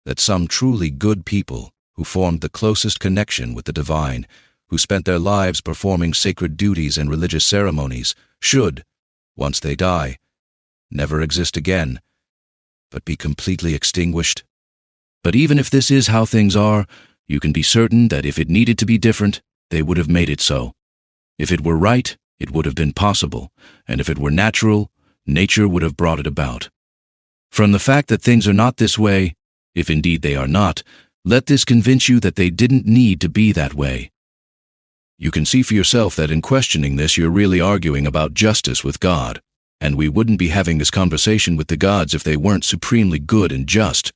that some truly good people, who formed the closest connection with the divine, who spent their lives performing sacred duties and religious ceremonies, should, once they die, never exist again, but be completely extinguished? But even if this is how things are, you can be certain that if it needed to be different, they would have made it so. If it were right, it would have been possible, and if it were natural, nature would have brought it about. From the fact that things are not this way, if indeed they are not, let this convince you that they didn't need to be that way. You can see for yourself that in questioning this, you're really arguing about justice with God, and we wouldn't be having this conversation with the gods if they weren't supremely good and just.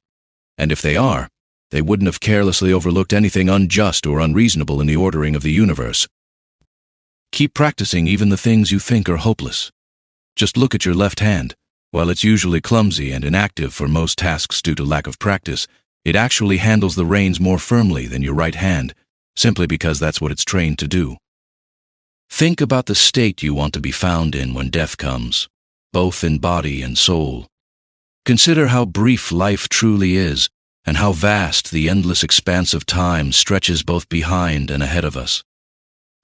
And if they are, they wouldn't have carelessly overlooked anything unjust or unreasonable in the ordering of the universe. Keep practicing even the things you think are hopeless. Just look at your left hand. While it's usually clumsy and inactive for most tasks due to lack of practice, it actually handles the reins more firmly than your right hand, simply because that's what it's trained to do. Think about the state you want to be found in when death comes, both in body and soul. Consider how brief life truly is, and how vast the endless expanse of time stretches both behind and ahead of us.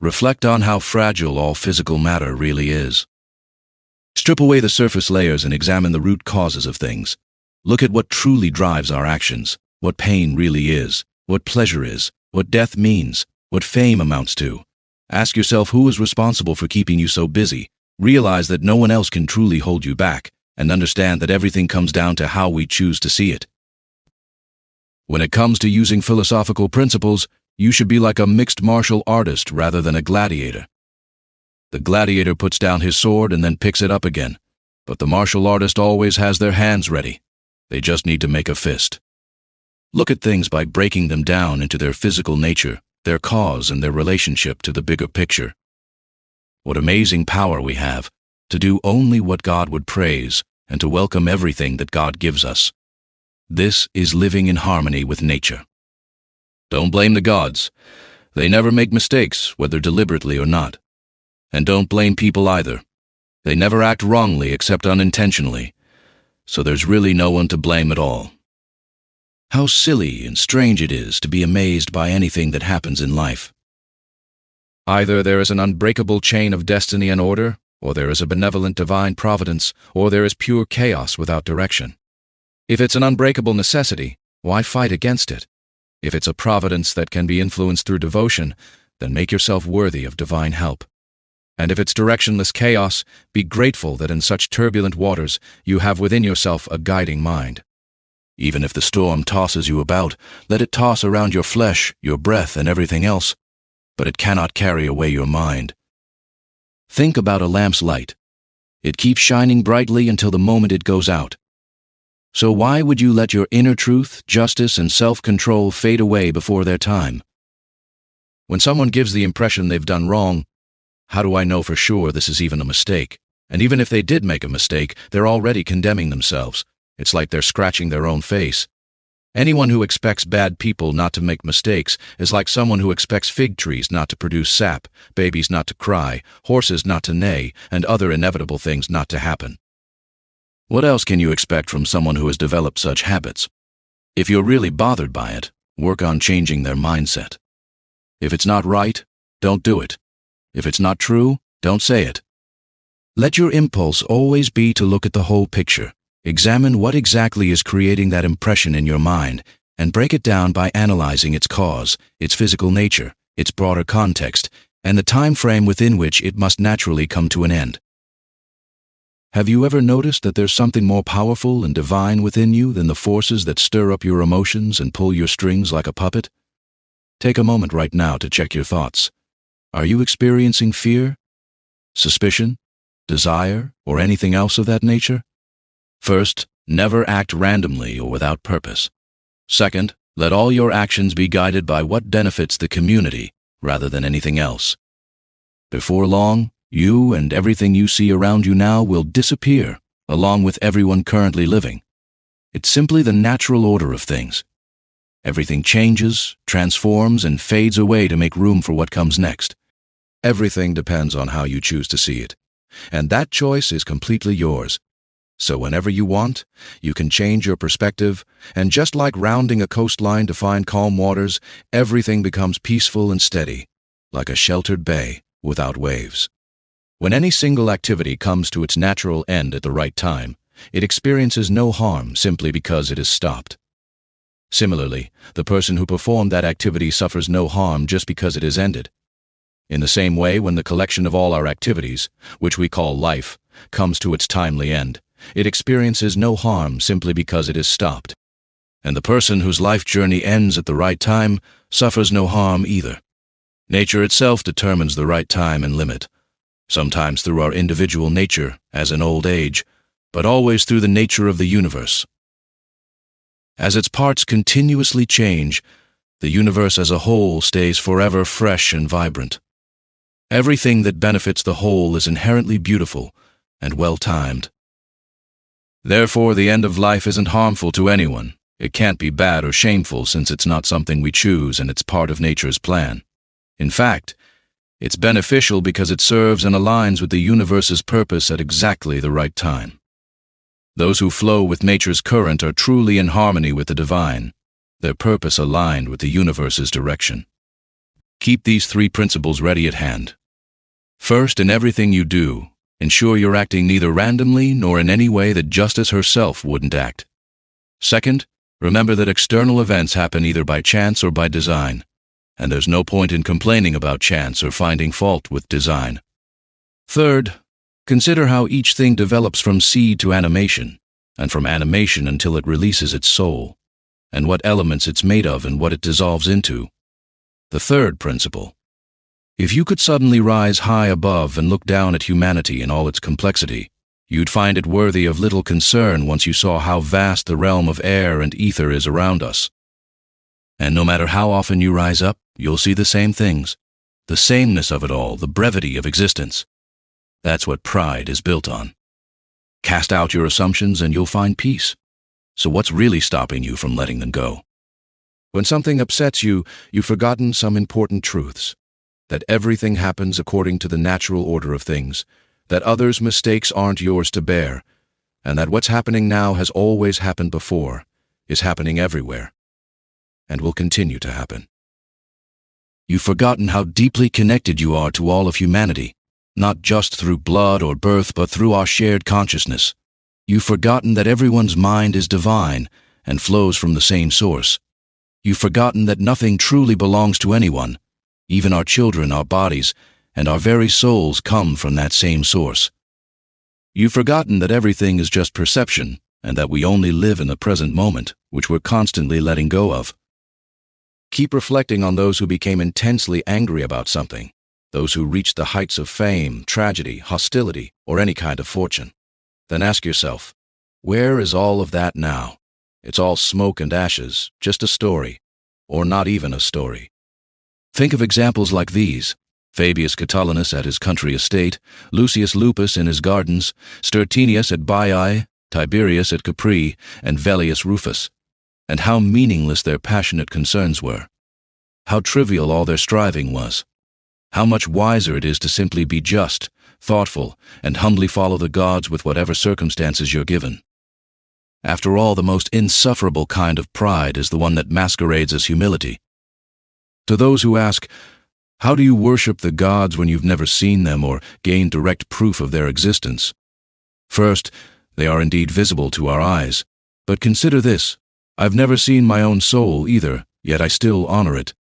Reflect on how fragile all physical matter really is. Strip away the surface layers and examine the root causes of things. Look at what truly drives our actions, what pain really is, what pleasure is, what death means, what fame amounts to. Ask yourself who is responsible for keeping you so busy. Realize that no one else can truly hold you back, and understand that everything comes down to how we choose to see it. When it comes to using philosophical principles, you should be like a mixed martial artist rather than a gladiator. The gladiator puts down his sword and then picks it up again, but the martial artist always has their hands ready. They just need to make a fist. Look at things by breaking them down into their physical nature, their cause, and their relationship to the bigger picture. What amazing power we have to do only what God would praise and to welcome everything that God gives us. This is living in harmony with nature. Don't blame the gods. They never make mistakes, whether deliberately or not. And don't blame people either. They never act wrongly except unintentionally, so there's really no one to blame at all. How silly and strange it is to be amazed by anything that happens in life. Either there is an unbreakable chain of destiny and order, or there is a benevolent divine providence, or there is pure chaos without direction. If it's an unbreakable necessity, why fight against it? If it's a providence that can be influenced through devotion, then make yourself worthy of divine help. And if it's directionless chaos, be grateful that in such turbulent waters you have within yourself a guiding mind. Even if the storm tosses you about, let it toss around your flesh, your breath, and everything else, but it cannot carry away your mind. Think about a lamp's light. It keeps shining brightly until the moment it goes out. So why would you let your inner truth, justice, and self-control fade away before their time? When someone gives the impression they've done wrong, how do I know for sure this is even a mistake? And even if they did make a mistake, they're already condemning themselves. It's like they're scratching their own face. Anyone who expects bad people not to make mistakes is like someone who expects fig trees not to produce sap, babies not to cry, horses not to neigh, and other inevitable things not to happen. What else can you expect from someone who has developed such habits? If you're really bothered by it, work on changing their mindset. If it's not right, don't do it. If it's not true, don't say it. Let your impulse always be to look at the whole picture. Examine what exactly is creating that impression in your mind, and break it down by analyzing its cause, its physical nature, its broader context, and the time frame within which it must naturally come to an end. Have you ever noticed that there's something more powerful and divine within you than the forces that stir up your emotions and pull your strings like a puppet? Take a moment right now to check your thoughts. Are you experiencing fear, suspicion, desire, or anything else of that nature? First, never act randomly or without purpose. Second, let all your actions be guided by what benefits the community rather than anything else. Before long, you and everything you see around you now will disappear, along with everyone currently living. It's simply the natural order of things. Everything changes, transforms, and fades away to make room for what comes next. Everything depends on how you choose to see it, and that choice is completely yours. So whenever you want, you can change your perspective, and just like rounding a coastline to find calm waters, everything becomes peaceful and steady, like a sheltered bay without waves. When any single activity comes to its natural end at the right time, it experiences no harm simply because it is stopped. Similarly, the person who performed that activity suffers no harm just because it is ended. In the same way, when the collection of all our activities, which we call life, comes to its timely end, it experiences no harm simply because it is stopped. And the person whose life journey ends at the right time suffers no harm either. Nature itself determines the right time and limit, sometimes through our individual nature, as in old age, but always through the nature of the universe. As its parts continuously change, the universe as a whole stays forever fresh and vibrant. Everything that benefits the whole is inherently beautiful and well-timed. Therefore, the end of life isn't harmful to anyone. It can't be bad or shameful since it's not something we choose and it's part of nature's plan. In fact, it's beneficial because it serves and aligns with the universe's purpose at exactly the right time. Those who flow with nature's current are truly in harmony with the divine, their purpose aligned with the universe's direction. Keep these three principles ready at hand. First, in everything you do, ensure you're acting neither randomly nor in any way that justice herself wouldn't act. Second, remember that external events happen either by chance or by design, and there's no point in complaining about chance or finding fault with design. Third, consider how each thing develops from seed to animation, and from animation until it releases its soul, and what elements it's made of and what it dissolves into. The third principle. If you could suddenly rise high above and look down at humanity in all its complexity, you'd find it worthy of little concern once you saw how vast the realm of air and ether is around us. And no matter how often you rise up, you'll see the same things, the sameness of it all, the brevity of existence. That's what pride is built on. Cast out your assumptions and you'll find peace. So what's really stopping you from letting them go? When something upsets you, you've forgotten some important truths. That everything happens according to the natural order of things, that others' mistakes aren't yours to bear, and that what's happening now has always happened before, is happening everywhere, and will continue to happen. You've forgotten how deeply connected you are to all of humanity, not just through blood or birth, but through our shared consciousness. You've forgotten that everyone's mind is divine and flows from the same source. You've forgotten that nothing truly belongs to anyone, even our children, our bodies, and our very souls come from that same source. You've forgotten that everything is just perception, and that we only live in the present moment, which we're constantly letting go of. Keep reflecting on those who became intensely angry about something, those who reached the heights of fame, tragedy, hostility, or any kind of fortune. Then ask yourself, where is all of that now? It's all smoke and ashes, just a story, or not even a story. Think of examples like these: Fabius Catullus at his country estate, Lucius Lupus in his gardens, Stertinius at Baiae, Tiberius at Capri, and Velleius Rufus. And how meaningless their passionate concerns were. How trivial all their striving was. How much wiser it is to simply be just, thoughtful, and humbly follow the gods with whatever circumstances you're given. After all, the most insufferable kind of pride is the one that masquerades as humility. To those who ask, how do you worship the gods when you've never seen them or gained direct proof of their existence? First, they are indeed visible to our eyes, but consider this: I've never seen my own soul either, yet I still honor it.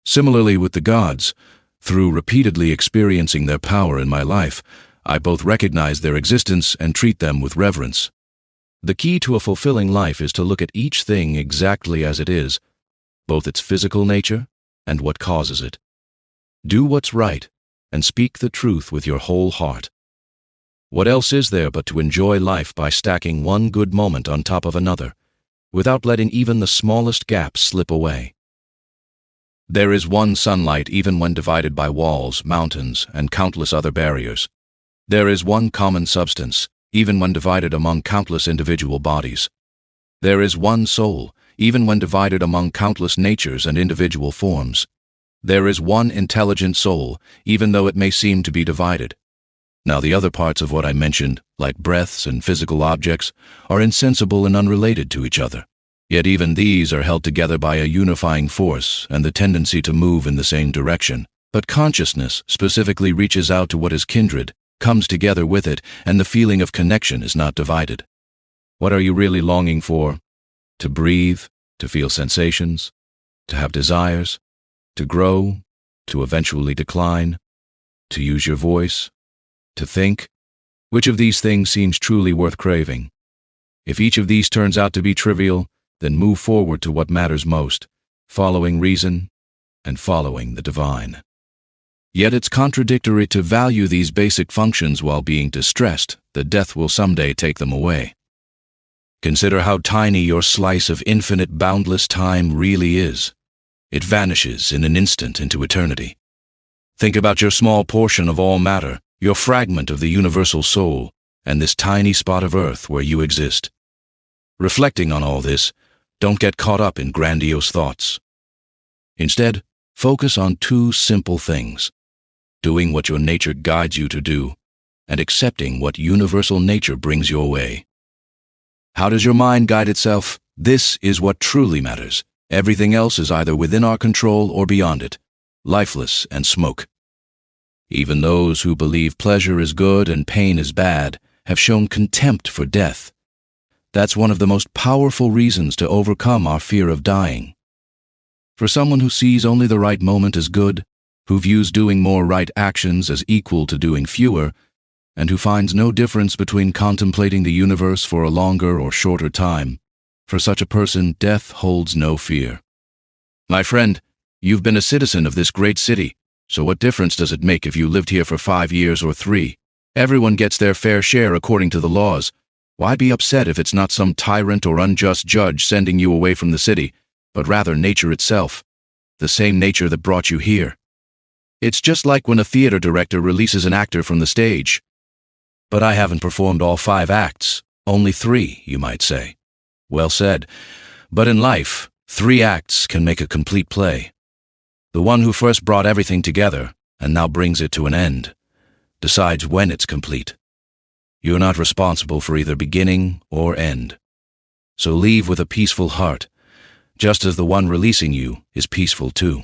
Similarly with the gods, through repeatedly experiencing their power in my life, I both recognize their existence and treat them with reverence. The key to a fulfilling life is to look at each thing exactly as it is, both its physical nature and what causes it. Do what's right, and speak the truth with your whole heart. What else is there but to enjoy life by stacking one good moment on top of another, without letting even the smallest gap slip away? There is one sunlight even when divided by walls, mountains, and countless other barriers. There is one common substance, even when divided among countless individual bodies. There is one soul, even when divided among countless natures and individual forms. There is one intelligent soul, even though it may seem to be divided. Now the other parts of what I mentioned, like breaths and physical objects, are insensible and unrelated to each other. Yet even these are held together by a unifying force and the tendency to move in the same direction. But consciousness specifically reaches out to what is kindred, comes together with it, and the feeling of connection is not divided. What are you really longing for? To breathe, to feel sensations, to have desires, to grow, to eventually decline, to use your voice, to think? Which of these things seems truly worth craving? If each of these turns out to be trivial, then move forward to what matters most, following reason and following the divine. Yet it's contradictory to value these basic functions while being distressed that death will someday take them away. Consider how tiny your slice of infinite boundless time really is. It vanishes in an instant into eternity. Think about your small portion of all matter, your fragment of the universal soul, and this tiny spot of earth where you exist. Reflecting on all this, don't get caught up in grandiose thoughts. Instead, focus on two simple things: doing what your nature guides you to do, and accepting what universal nature brings your way. How does your mind guide itself? This is what truly matters. Everything else is either within our control or beyond it, lifeless and smoke. Even those who believe pleasure is good and pain is bad have shown contempt for death. That's one of the most powerful reasons to overcome our fear of dying. For someone who sees only the right moment as good, who views doing more right actions as equal to doing fewer, and who finds no difference between contemplating the universe for a longer or shorter time, for such a person, death holds no fear. My friend, you've been a citizen of this great city, so what difference does it make if you lived here for 5 years or 3? Everyone gets their fair share according to the laws. Why be upset if it's not some tyrant or unjust judge sending you away from the city, but rather nature itself, the same nature that brought you here? It's just like when a theater director releases an actor from the stage. But I haven't performed all 5 acts, only 3, you might say. Well said. But in life, 3 acts can make a complete play. The one who first brought everything together, and now brings it to an end, decides when it's complete. You're not responsible for either beginning or end. So leave with a peaceful heart, just as the one releasing you is peaceful too.